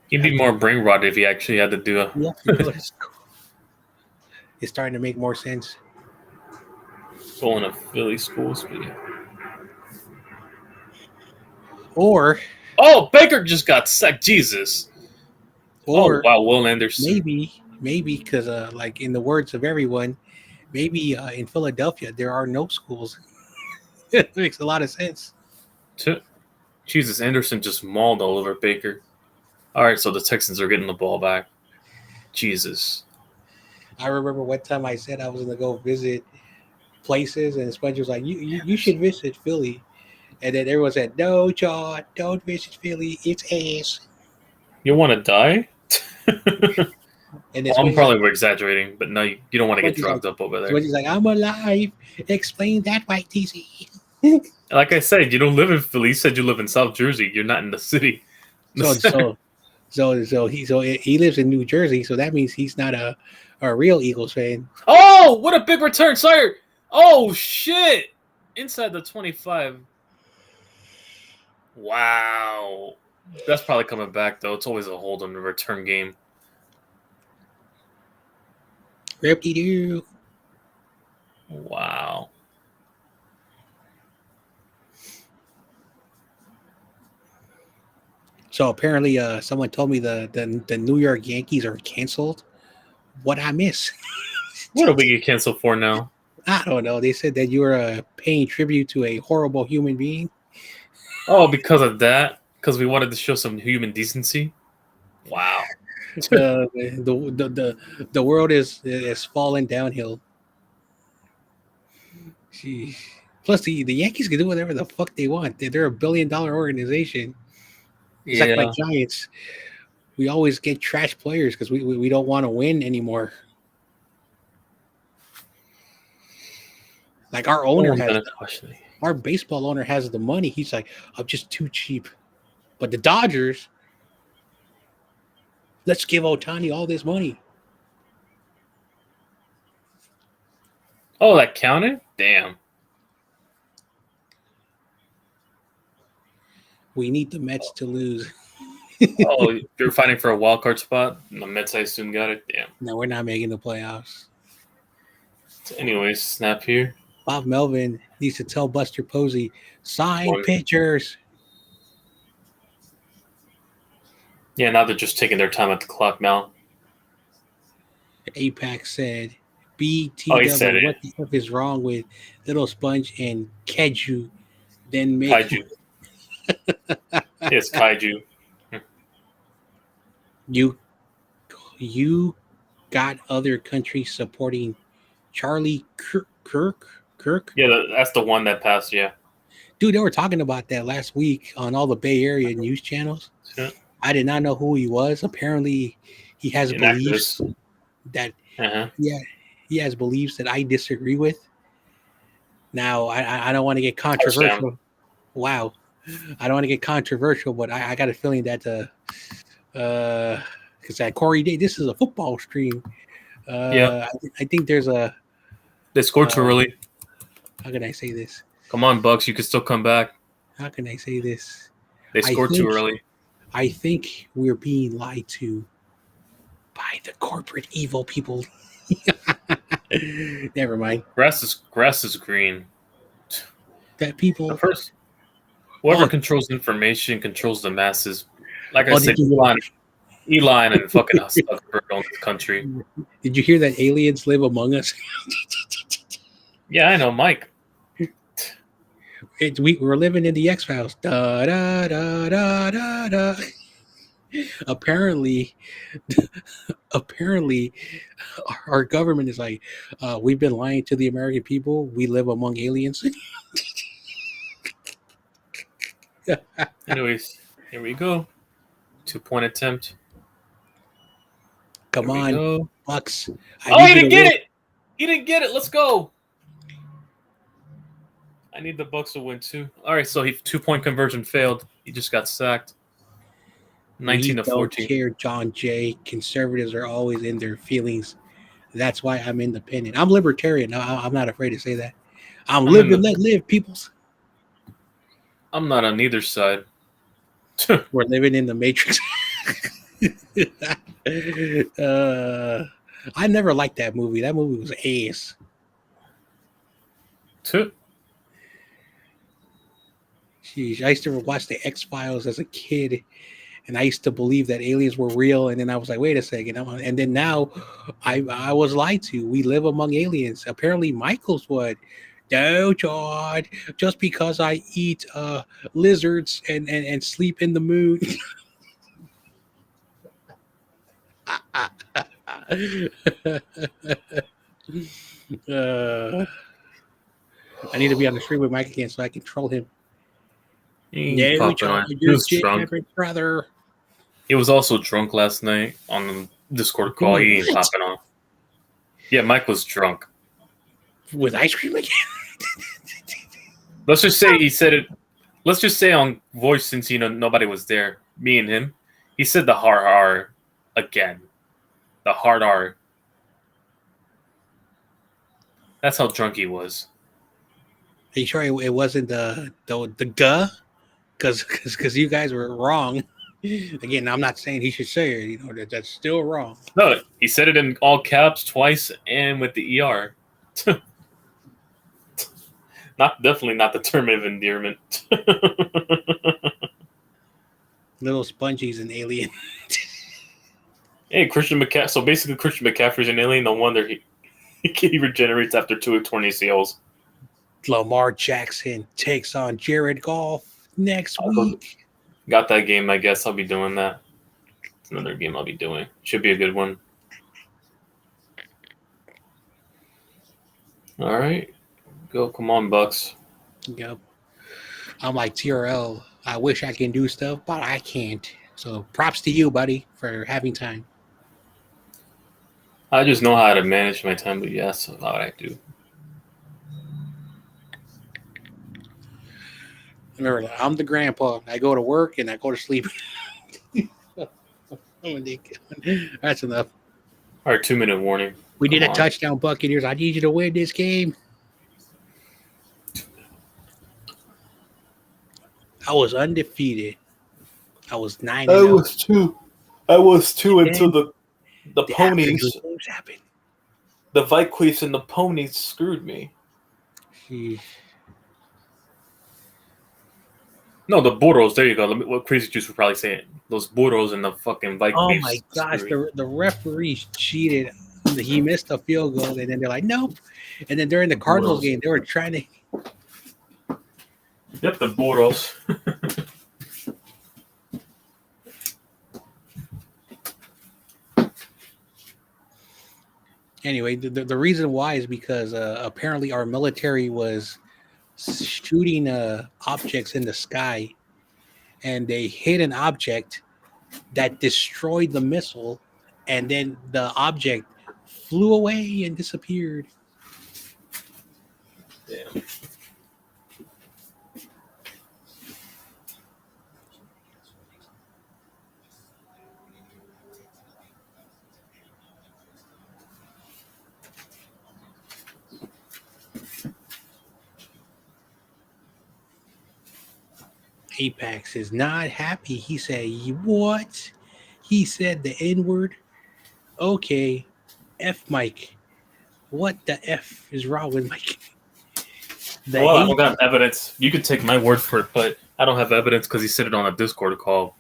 he'd be more brain rotted if he actually had to do a. he has to go to school. It's starting to make more sense. Going to Philly schools. Or Baker just got sacked. Jesus. Or wow, Will Anderson. Maybe because like in the words of everyone, maybe in Philadelphia there are no schools. It makes a lot of sense. Jesus, Anderson just mauled all over Baker. All right, so the Texans are getting the ball back. Jesus. I remember one time I said I was going to go visit places, and Sponge was like, "You should visit Philly," and then everyone said, "No, John, don't visit Philly. It's ass." You want to die? And well, I'm probably exaggerating, but no, you don't want to get drugged up over there. So he's like, "I'm alive. Explain that, White TC." Like I said, you don't live in Philly. You said you live in South Jersey. You're not in the city. So he lives in New Jersey. So that means he's not a real Eagles fan. Oh, what a big return, sire! Oh shit! Inside the 25. Wow. That's probably coming back though. It's always a hold on the return game. Rip-de-doo. Wow. So apparently, someone told me the New York Yankees are canceled. What I miss? What do we get canceled for now? I don't know. They said that you were paying tribute to a horrible human being. Oh, because of that? Because we wanted to show some human decency? Wow. The world is falling downhill. Jeez. Plus, the Yankees can do whatever the fuck they want. They're a $1 billion organization. It's like my Yeah. Giants. We always get trash players because we don't want to win anymore. Like our owner Someone's has gonna question me. our baseball owner has the money. He's like, I'm just too cheap. But the Dodgers, let's give Otani all this money. Oh, that counted? Damn. We need the Mets to lose. Oh, you're fighting for a wild card spot? And the Mets, I assume, got it? Damn. No, we're not making the playoffs. So anyways, snap here. Bob Melvin needs to tell Buster Posey, sign One. pitchers. Yeah, now they're just taking their time at the clock now. APAC said, Oh, he said BTW, it. what the fuck is wrong with Little Sponge and Keju? Then make Kaiju. It's Kaiju. you got other countries supporting Charlie Kirk. Yeah, that's the one that passed, yeah. Dude, they were talking about that last week on all the Bay Area news channels. Yeah. I did not know who he was. Apparently, he has An beliefs activist. that Uh-huh. he has beliefs that I disagree with. Now, I don't want to get controversial. Wow, I don't want to get controversial, but I got a feeling that because at Corey Day, this is a football stream. Yeah. I think there's a They scored too early. how can I say this? Come on, Bucks. You can still come back. How can I say this? They I scored too think- early. I think we're being lied to by the corporate evil people. Never mind. Grass is green. That people. The first, whoever Oh. controls information controls the masses. Like I Oh, said, did you- Elon and fucking Zuckerberg own this country. Did you hear that aliens live among us? Yeah, I know, Mike. We're living in the X Files. Da da da da da da. Apparently, our government is like, we've been lying to the American people. We live among aliens. Anyways, here we go. 2-point attempt. Come Here we on, go. Bucks. Oh, he didn't get it. He didn't get it. Let's go. I need the Bucks to win too. All right, so he 2-point conversion failed. He just got sacked. 19 to 14. Don't care, John Jay. Conservatives are always in their feelings. That's why I'm independent. I'm libertarian. I'm not afraid to say that. I'm live and let live, peoples. I'm not on either side. We're living in the matrix. I never liked that movie. That movie was ass. Sheesh, I used to watch the X-Files as a kid, and I used to believe that aliens were real. And then I was like, wait a second. And then now I was lied to. We live among aliens. Apparently, Michael's what? No, John. Just because I eat lizards and sleep in the moon. I need to be on the stream with Mike again so I can troll him. He was drunk. Brother. He was also drunk last night on the Discord call. He ain't popping off. Yeah, Mike was drunk. With ice cream again? Let's just say he said it. Let's just say on voice, since nobody was there, me and him, he said the hard R again. The hard R. That's how drunk he was. Are you sure it wasn't the guh? Because you guys were wrong. Again, I'm not saying he should say it. That's still wrong. No, he said it in all caps twice and with the ER. Definitely not the term of endearment. Little Spongy's an alien. Hey, Christian McCaffrey. So basically, Christian McCaffrey's an alien. No wonder he regenerates after 2 torn ACLs. Lamar Jackson takes on Jared Goff next week. Got that game, I guess. I'll be doing that. another game I'll be doing. Should be a good one. All right, go. Come on, Bucks. Yep. I'm like TRL. I wish I can do stuff, but I can't. So props to you, buddy, for having time. I just know how to manage my time, but yes, that's what I do. Remember, I'm the grandpa. I go to work and I go to sleep. That's enough. All right, 2-minute warning. We Come did a on. touchdown, Buccaneers. I need you to win this game. I was undefeated. I was 9-0. two. I was two And until then the the afternoon ponies, games happened. the Vikings and the ponies screwed me. Sheesh. No, the burros. There you go. What Crazy Juice would probably say it. Those burros and the fucking Oh Vikings my gosh, screwed me. the referees cheated. He missed a field goal, and then they're like, nope. And then during the Cardinals Burros. game, they were trying to. Yep, the burros. Anyway, the reason why is because apparently our military was shooting objects in the sky, and they hit an object that destroyed the missile, and then the object flew away and disappeared. Damn. Apex is not happy. He said, what? He said the N word. Okay. F Mike. What the F is wrong with Mike? The Well, I hate. don't got evidence. You could take my word for it, but I don't have evidence because he said it on a Discord call.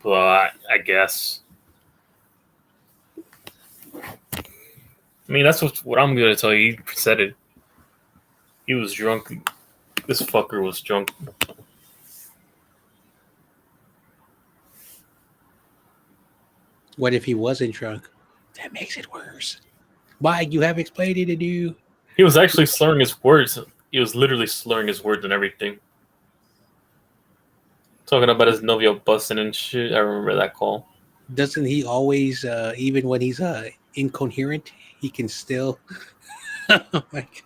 But I guess. I mean, that's what I'm going to tell you. He said it. He was drunk. This fucker was drunk. What if he wasn't drunk? That makes it worse. Mike, you have explained it to you. He was actually slurring his words. He was literally slurring his words and everything. Talking about his novio busting and shit. I remember that call. Doesn't he always, even when he's incoherent, he can still. Like,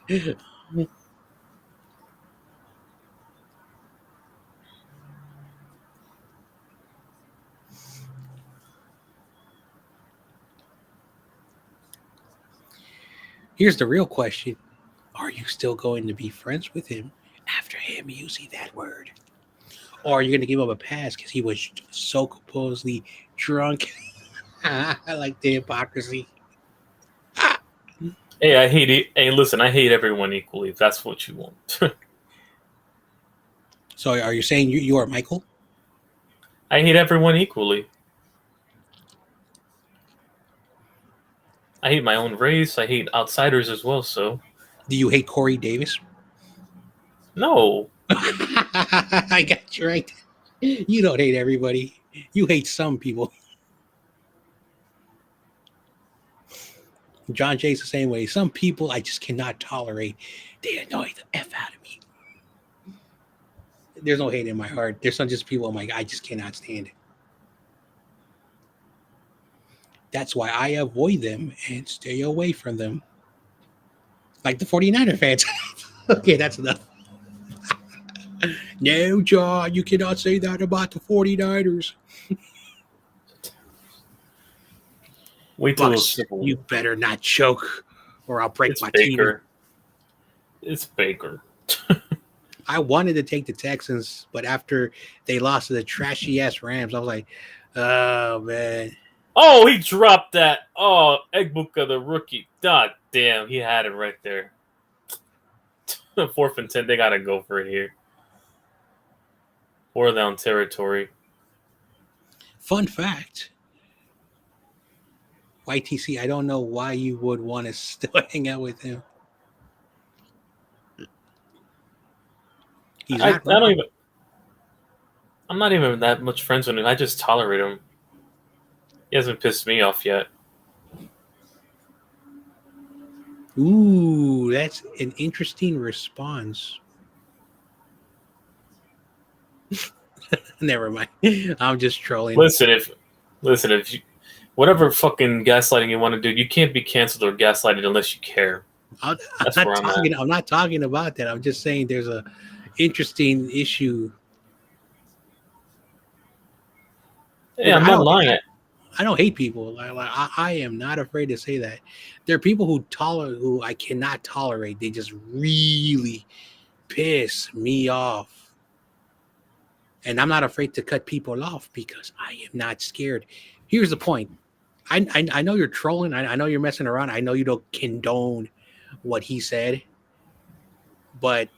here's the real question: are you still going to be friends with him after him using that word, or are you going to give him a pass because he was so supposedly drunk? I like the hypocrisy. Hey, I hate it. Hey, listen, I hate everyone equally. If that's what you want, So, are you saying you are Michael? I hate everyone equally. I hate my own race. I hate outsiders as well. So Do you hate Corey Davis? no, I got you right. You don't hate everybody. You hate some people. John Jay's the same way. Some people I just cannot tolerate. They annoy the F out of me. There's no hate in my heart. There's some just people I'm like, I just cannot stand it. That's why I avoid them and stay away from them. Like the 49er fans. Okay, that's enough. No, John, you cannot say that about the 49ers. wait till Bucks, you better not choke or I'll break it's my team. Baker. It's Baker. I wanted to take the Texans, but after they lost to the trashy ass Rams, I was like, oh man. Oh, he dropped that. Oh, Egbuka, the rookie. God damn, he had it right there. 4th and 10. They gotta go for it here. 4 down territory. Fun fact. YTC, I don't know why you would want to still hang out with him. He's I not don't wrong. even. I'm not even that much friends with him. I just tolerate him. He hasn't pissed me off yet. Ooh, that's an interesting response. Never mind. I'm just trolling. Listen, if you, whatever fucking gaslighting you want to do, you can't be canceled or gaslighted unless you care. I'm That's not where I'm at. talking. I'm not talking about that. I'm just saying there's a interesting issue. Yeah, Look, I'm not lying. I don't hate people. I am not afraid to say that. There are people who I cannot tolerate. They just really piss me off, and I'm not afraid to cut people off because I am not scared. Here's the point. I know you're trolling. I know you're messing around. I know you don't condone what he said, but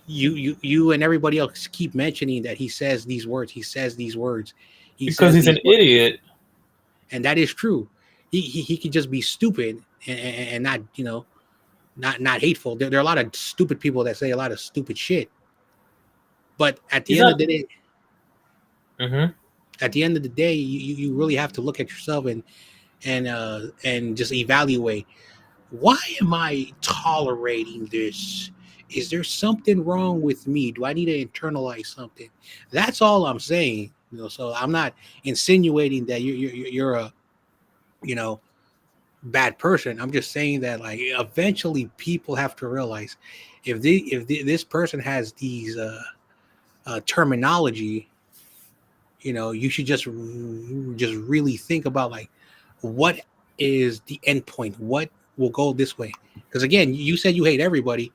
you and everybody else keep mentioning that he says these words. He says these words. He Because says he's these an words, idiot. and that is true. He could just be stupid and not not hateful. There are a lot of stupid people that say a lot of stupid shit. But He's not. Mm-hmm. at the end of the day, you really have to look at yourself and just evaluate, why am I tolerating this? Is there something wrong with me? Do I need to internalize something? That's all I'm saying. So I'm not insinuating that you're a you know bad person. I'm just saying that like eventually people have to realize this person has these terminology, you should just really think about like what is the end point, what will go this way. Because again, you said you hate everybody,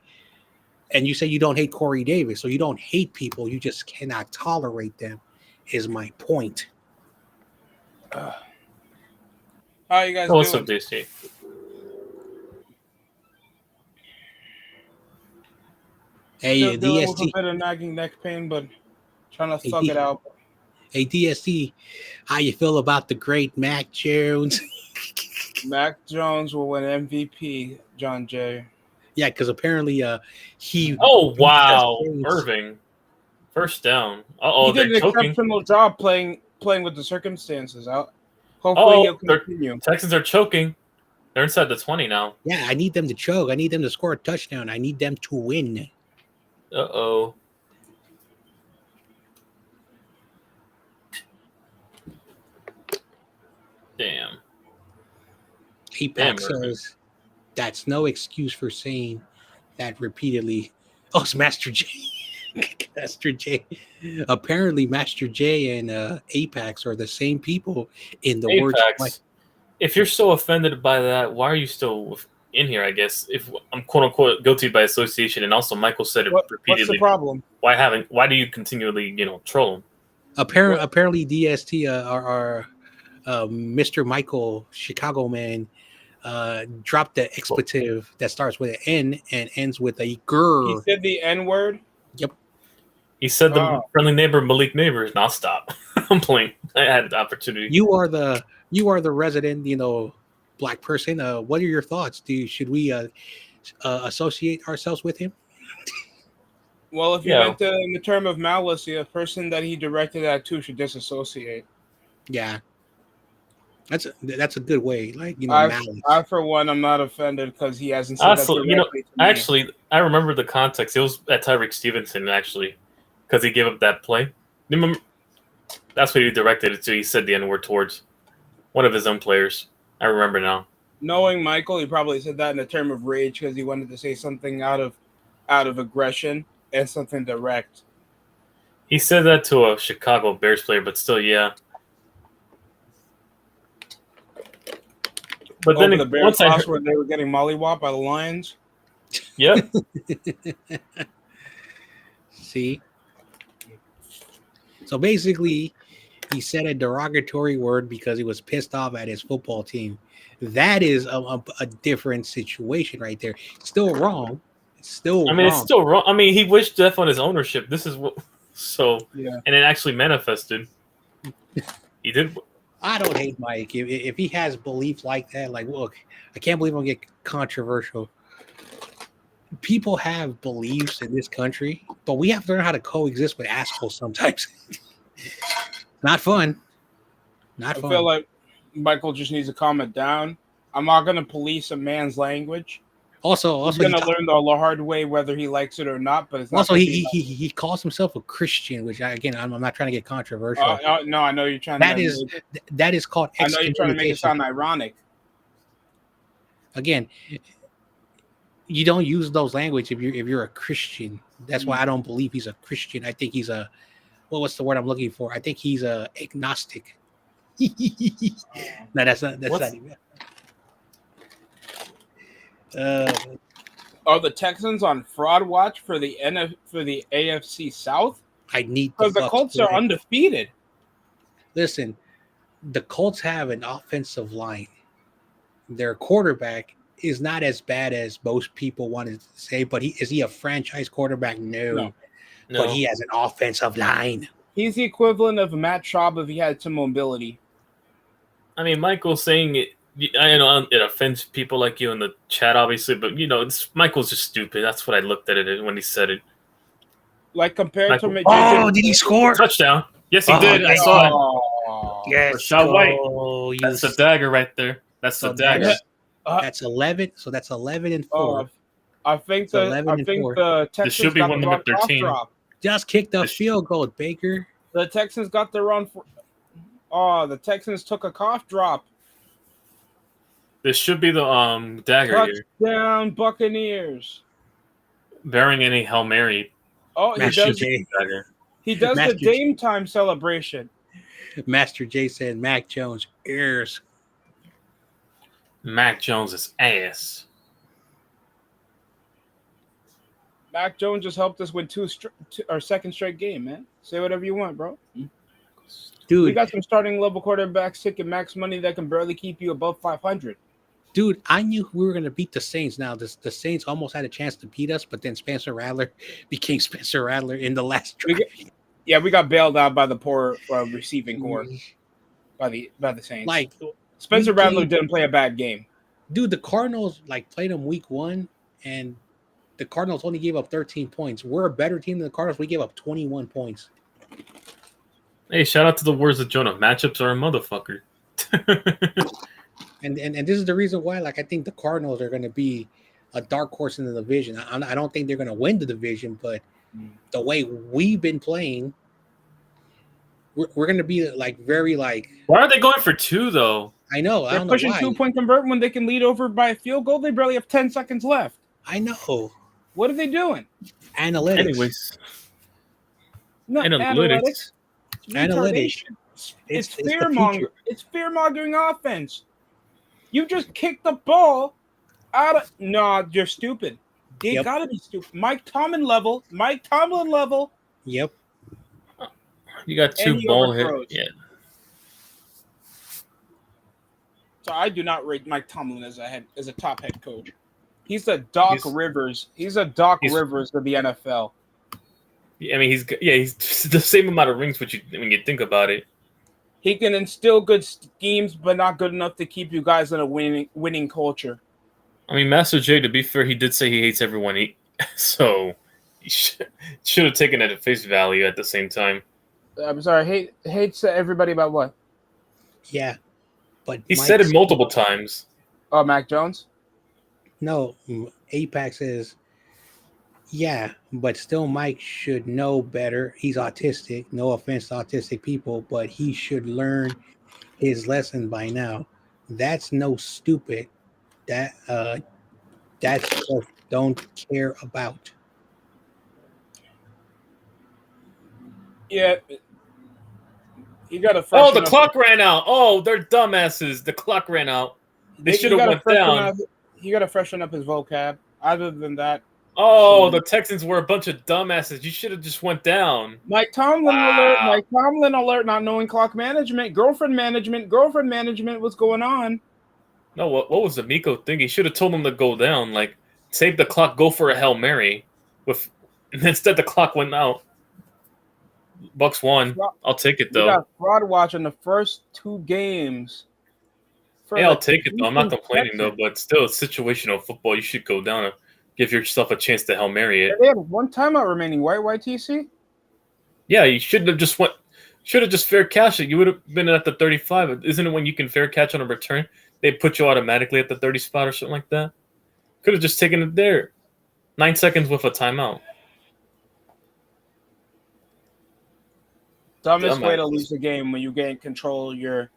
and you say you don't hate Corey Davis, so you don't hate people, you just cannot tolerate them. Is my point. How you guys Oh, what's up, doing? DC? Hey Still dealing with a DST, bit of nagging neck pain, but trying to hey, thug it out. hey DST, how you feel about the great Mac Jones? Mac Jones will win MVP, John Jay. Yeah, because apparently he Oh beat the wow, Saints. Irving, first down. He Oh, did they're an choking. exceptional job playing with the circumstances. Hopefully Oh, he'll the continue. Texans are choking. They're inside the 20 now. Yeah, I need them to choke. I need them to score a touchdown. I need them to win. Uh-oh. Damn. APAC Damn, Irving. says that's no excuse for saying that repeatedly. Oh, it's Master J. Master J. Apparently, Master J and Apex are the same people in the words. Apex. If you're so offended by that, why are you still in here, I guess? If I'm quote unquote guilty by association, and also Michael said it What's the repeatedly, problem? why do you continually, troll him? What Apparently, DST are Mr. Michael Chicago man dropped the expletive that starts with an N and ends with a he grr. said the N word? Yep. He said the Oh. friendly neighbor Malik Neighbors. Now stop. I'm playing. I had the opportunity. You are the resident, black person. What are your thoughts? Should we associate ourselves with him? Well, if you Yeah. meant in the term of malice, the person that he directed that to should disassociate. Yeah, that's a good way. Like I, malice. I for one, I'm not offended because he hasn't said that Also, directly to me. I remember the context. It was at Tyreek Stevenson, actually, because he gave up that play. Remember, that's what he directed it to. He said the N word towards one of his own players. I remember now. Knowing Michael, he probably said that in a term of rage because he wanted to say something out of aggression and something direct. He said that to a Chicago Bears player, but still, yeah. But then Over the Bears once I loss heard, where they were getting mollywopped by the Lions. yep, See, so basically, he said a derogatory word because he was pissed off at his football team. That is a different situation right there. Still wrong. Still I mean it's wrong. still wrong. I mean he wished death on his ownership. This is what Yeah. and it actually manifested. He did. I don't hate Mike. If he has beliefs like that, like, look, I can't believe I'm gonna get controversial. People have beliefs in this country, but we have to learn how to coexist with assholes sometimes. Not fun. Not I fun. feel like Michael just needs to calm it down. I'm not gonna police a man's language. Also, He's also, gonna learn the hard way whether he likes it or not. But it's not. also gonna he, be he he he calls himself a Christian, which I'm not trying to get controversial. no, I know you're trying That to. is that is called I know you're trying to make it excommunication. sound ironic. Again, you don't use those language if you're a Christian. That's why I don't believe he's a Christian. I think he's a what's the word I'm looking for? I think he's a agnostic. No, that's not even. Are the Texans on fraud watch for the AFC South? I need Because the Colts are undefeated. Listen, the Colts have an offensive line. Their quarterback is not as bad as most people wanted to say, but is he a franchise quarterback? No. But he has an offensive line. He's the equivalent of Matt Schaub if he had some mobility. I mean, Michael's saying it. I know it offends people like you in the chat, obviously, but Michael's just stupid. That's what I looked at it when he said it. Like compared to Michael, did he score? Touchdown. Yes, he did. I saw it. Yes, White. That's the dagger right there. That's the dagger. That's 11. So that's 11 and 4. I think the Texans should be one number 13. Drop. Just kicked the field goal, Baker. The Texans got the run for. Oh, the Texans took a cough drop. This should be the dagger here. Touchdown, Buccaneers. Bearing any Hail Mary. Oh, he does Master the Dame time celebration. Master J said Mac Jones airs. Mac Jones is ass. Mac Jones just helped us win our second straight game, man. Say whatever you want, bro. Dude, we got some starting level quarterbacks taking max money that can barely keep you above 500. Dude, I knew we were going to beat the Saints. Now, the Saints almost had a chance to beat us, but then Spencer Rattler became Spencer Rattler in the last drive. We got bailed out by the poor receiving core by the Saints. Like Spencer Rattler didn't play a bad game. Dude, the Cardinals played them week 1, and the Cardinals only gave up 13 points. We're a better team than the Cardinals. We gave up 21 points. Hey, shout out to the words of Jonah. Matchups are a motherfucker. And this is the reason why, I think the Cardinals are going to be a dark horse in the division. I don't think they're going to win the division, but the way we've been playing, we're going to be very. Why are they going for 2 though? I know. They're pushing 2-point convert when they can lead over by a field goal. They barely have 10 seconds left. I know. What are they doing? Analytics. Anyways, analytics. Analytics. It's fear mongering. It's fear mongering offense. You just kicked the ball out of. No, you're stupid. They gotta be stupid. Mike Tomlin level. Yep. You got 2 ball hits. Yeah. So I do not rate Mike Tomlin as a top head coach. He's a Doc Rivers. He's a Doc Rivers of the NFL. I mean, he's the same amount of rings, when you think about it. He can instill good schemes, but not good enough to keep you guys in a winning culture. I mean, Master J, to be fair, he did say he hates everyone. So he should have taken it at face value at the same time. I'm sorry, hates everybody about what? Yeah, but he said it multiple times. Oh, Mac Jones? No, APAC says, yeah, but still Mike should know better. He's autistic. No offense to autistic people, but he should learn his lesson by now. That's no stupid. That's just don't care about. Yeah. You got to. Oh, the clock ran out. Oh, they're dumbasses. The clock ran out. They should have went down. He got to freshen up his vocab. Other than that. Oh, the Texans were a bunch of dumbasses. You should have just went down. Mike Tomlin alert. Mike Tomlin alert. Not knowing clock management. Girlfriend management. What's going on? No, what was the Miko thing? He should have told him to go down. Save the clock. Go for a Hail Mary. And instead, the clock went out. Bucks won. I'll take it, though. We got fraud watch in the first 2 games. Hey, I'll take it, though. I'm not complaining, though. But still, it's situational football. You should go down and give yourself a chance to Hail Mary it. They had 1 timeout remaining, right, YTC? Yeah, you shouldn't have just went. Should have just fair cashed it. You would have been at the 35. Isn't it when you can fair catch on a return, they put you automatically at the 30 spot or something like that? Could have just taken it there. 9 seconds with a timeout. Dumbest way to lose the game when you gain control of your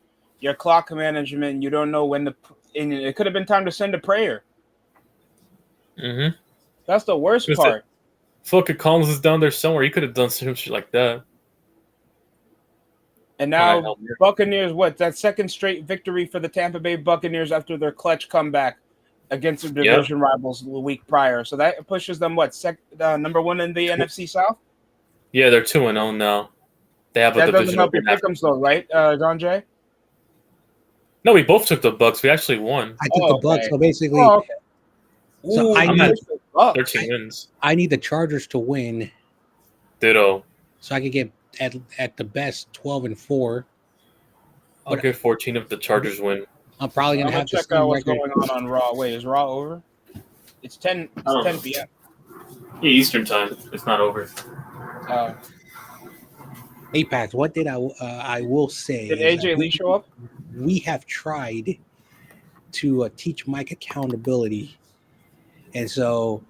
clock management. You don't know when and it could have been time to send a prayer. Mm-hmm. That's the worst part. Fucking Collins is down there somewhere. He could have done some shit like that. And now Buccaneers, that second straight victory for the Tampa Bay Buccaneers after their clutch comeback against their division rivals the week prior. So that pushes them number one in the NFC South? Yeah, they're 2-0 now. They have a division. That doesn't help your pick'ems though, right, Don Jay? No, we both took the Bucks. We actually won. I took the Bucks, so basically. Oh, okay. So I'm at 13 wins. I need the Chargers to win. Ditto. So I could get at the best 12-4. I'll get 14 if the Chargers win. I'm probably gonna have to check out what's going on Raw. Wait, is Raw over? It's 10 p.m. Yeah, Eastern time. It's not over. Apex, what did I will say? Did AJ Lee show up? We have tried to teach Mike accountability, and so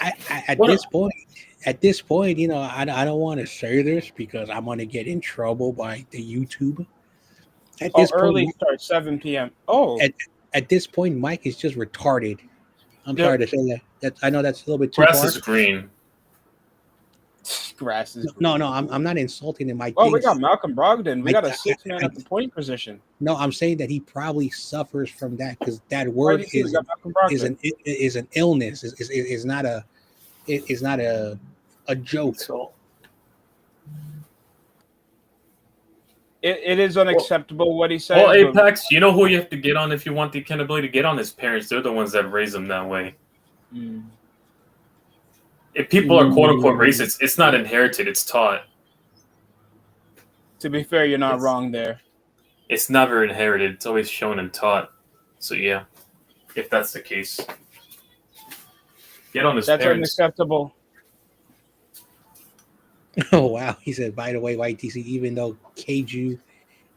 at this point, you know, I don't want to say this because I'm going to get in trouble by the YouTube. At this early point, start 7 p.m. Oh, at this point, Mike is just retarded. I'm sorry to say that. I know that's a little bit too Grass far. is green. Grass is green. No, I'm not insulting him. We got Malcolm Brogdon. We got a 6-man at the point position. No, I'm saying that he probably suffers from that because that word is an illness. Is not a joke. It is unacceptable what he said. Well, Apex, you know who you have to get on if you want the accountability to get on his parents. They're the ones that raise them that way. If people are quote unquote racist, it's not inherited, it's taught. To be fair, you're not wrong there. It's never inherited, it's always shown and taught. So yeah, if that's the case. Get on his parents. That's unacceptable. Oh wow, he said, by the way, YTC, even though Keiju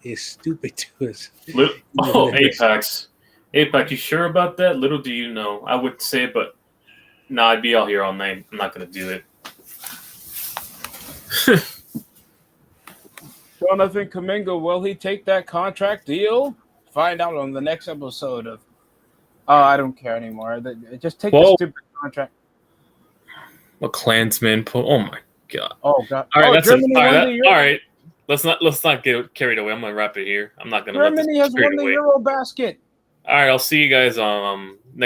is stupid to us. Apex, you sure about that? Little do you know. I would say, but I'd be out here all night. I'm not gonna do it. Jonathan Kuminga, will he take that contract deal? Find out on the next episode of I don't care anymore. Just take the stupid contract. A Klansman oh my god. Oh god. All right, that's it. All right. Let's not get carried away. I'm gonna wrap it here. I'm not gonna Germany has won the Euro basket. All right, I'll see you guys next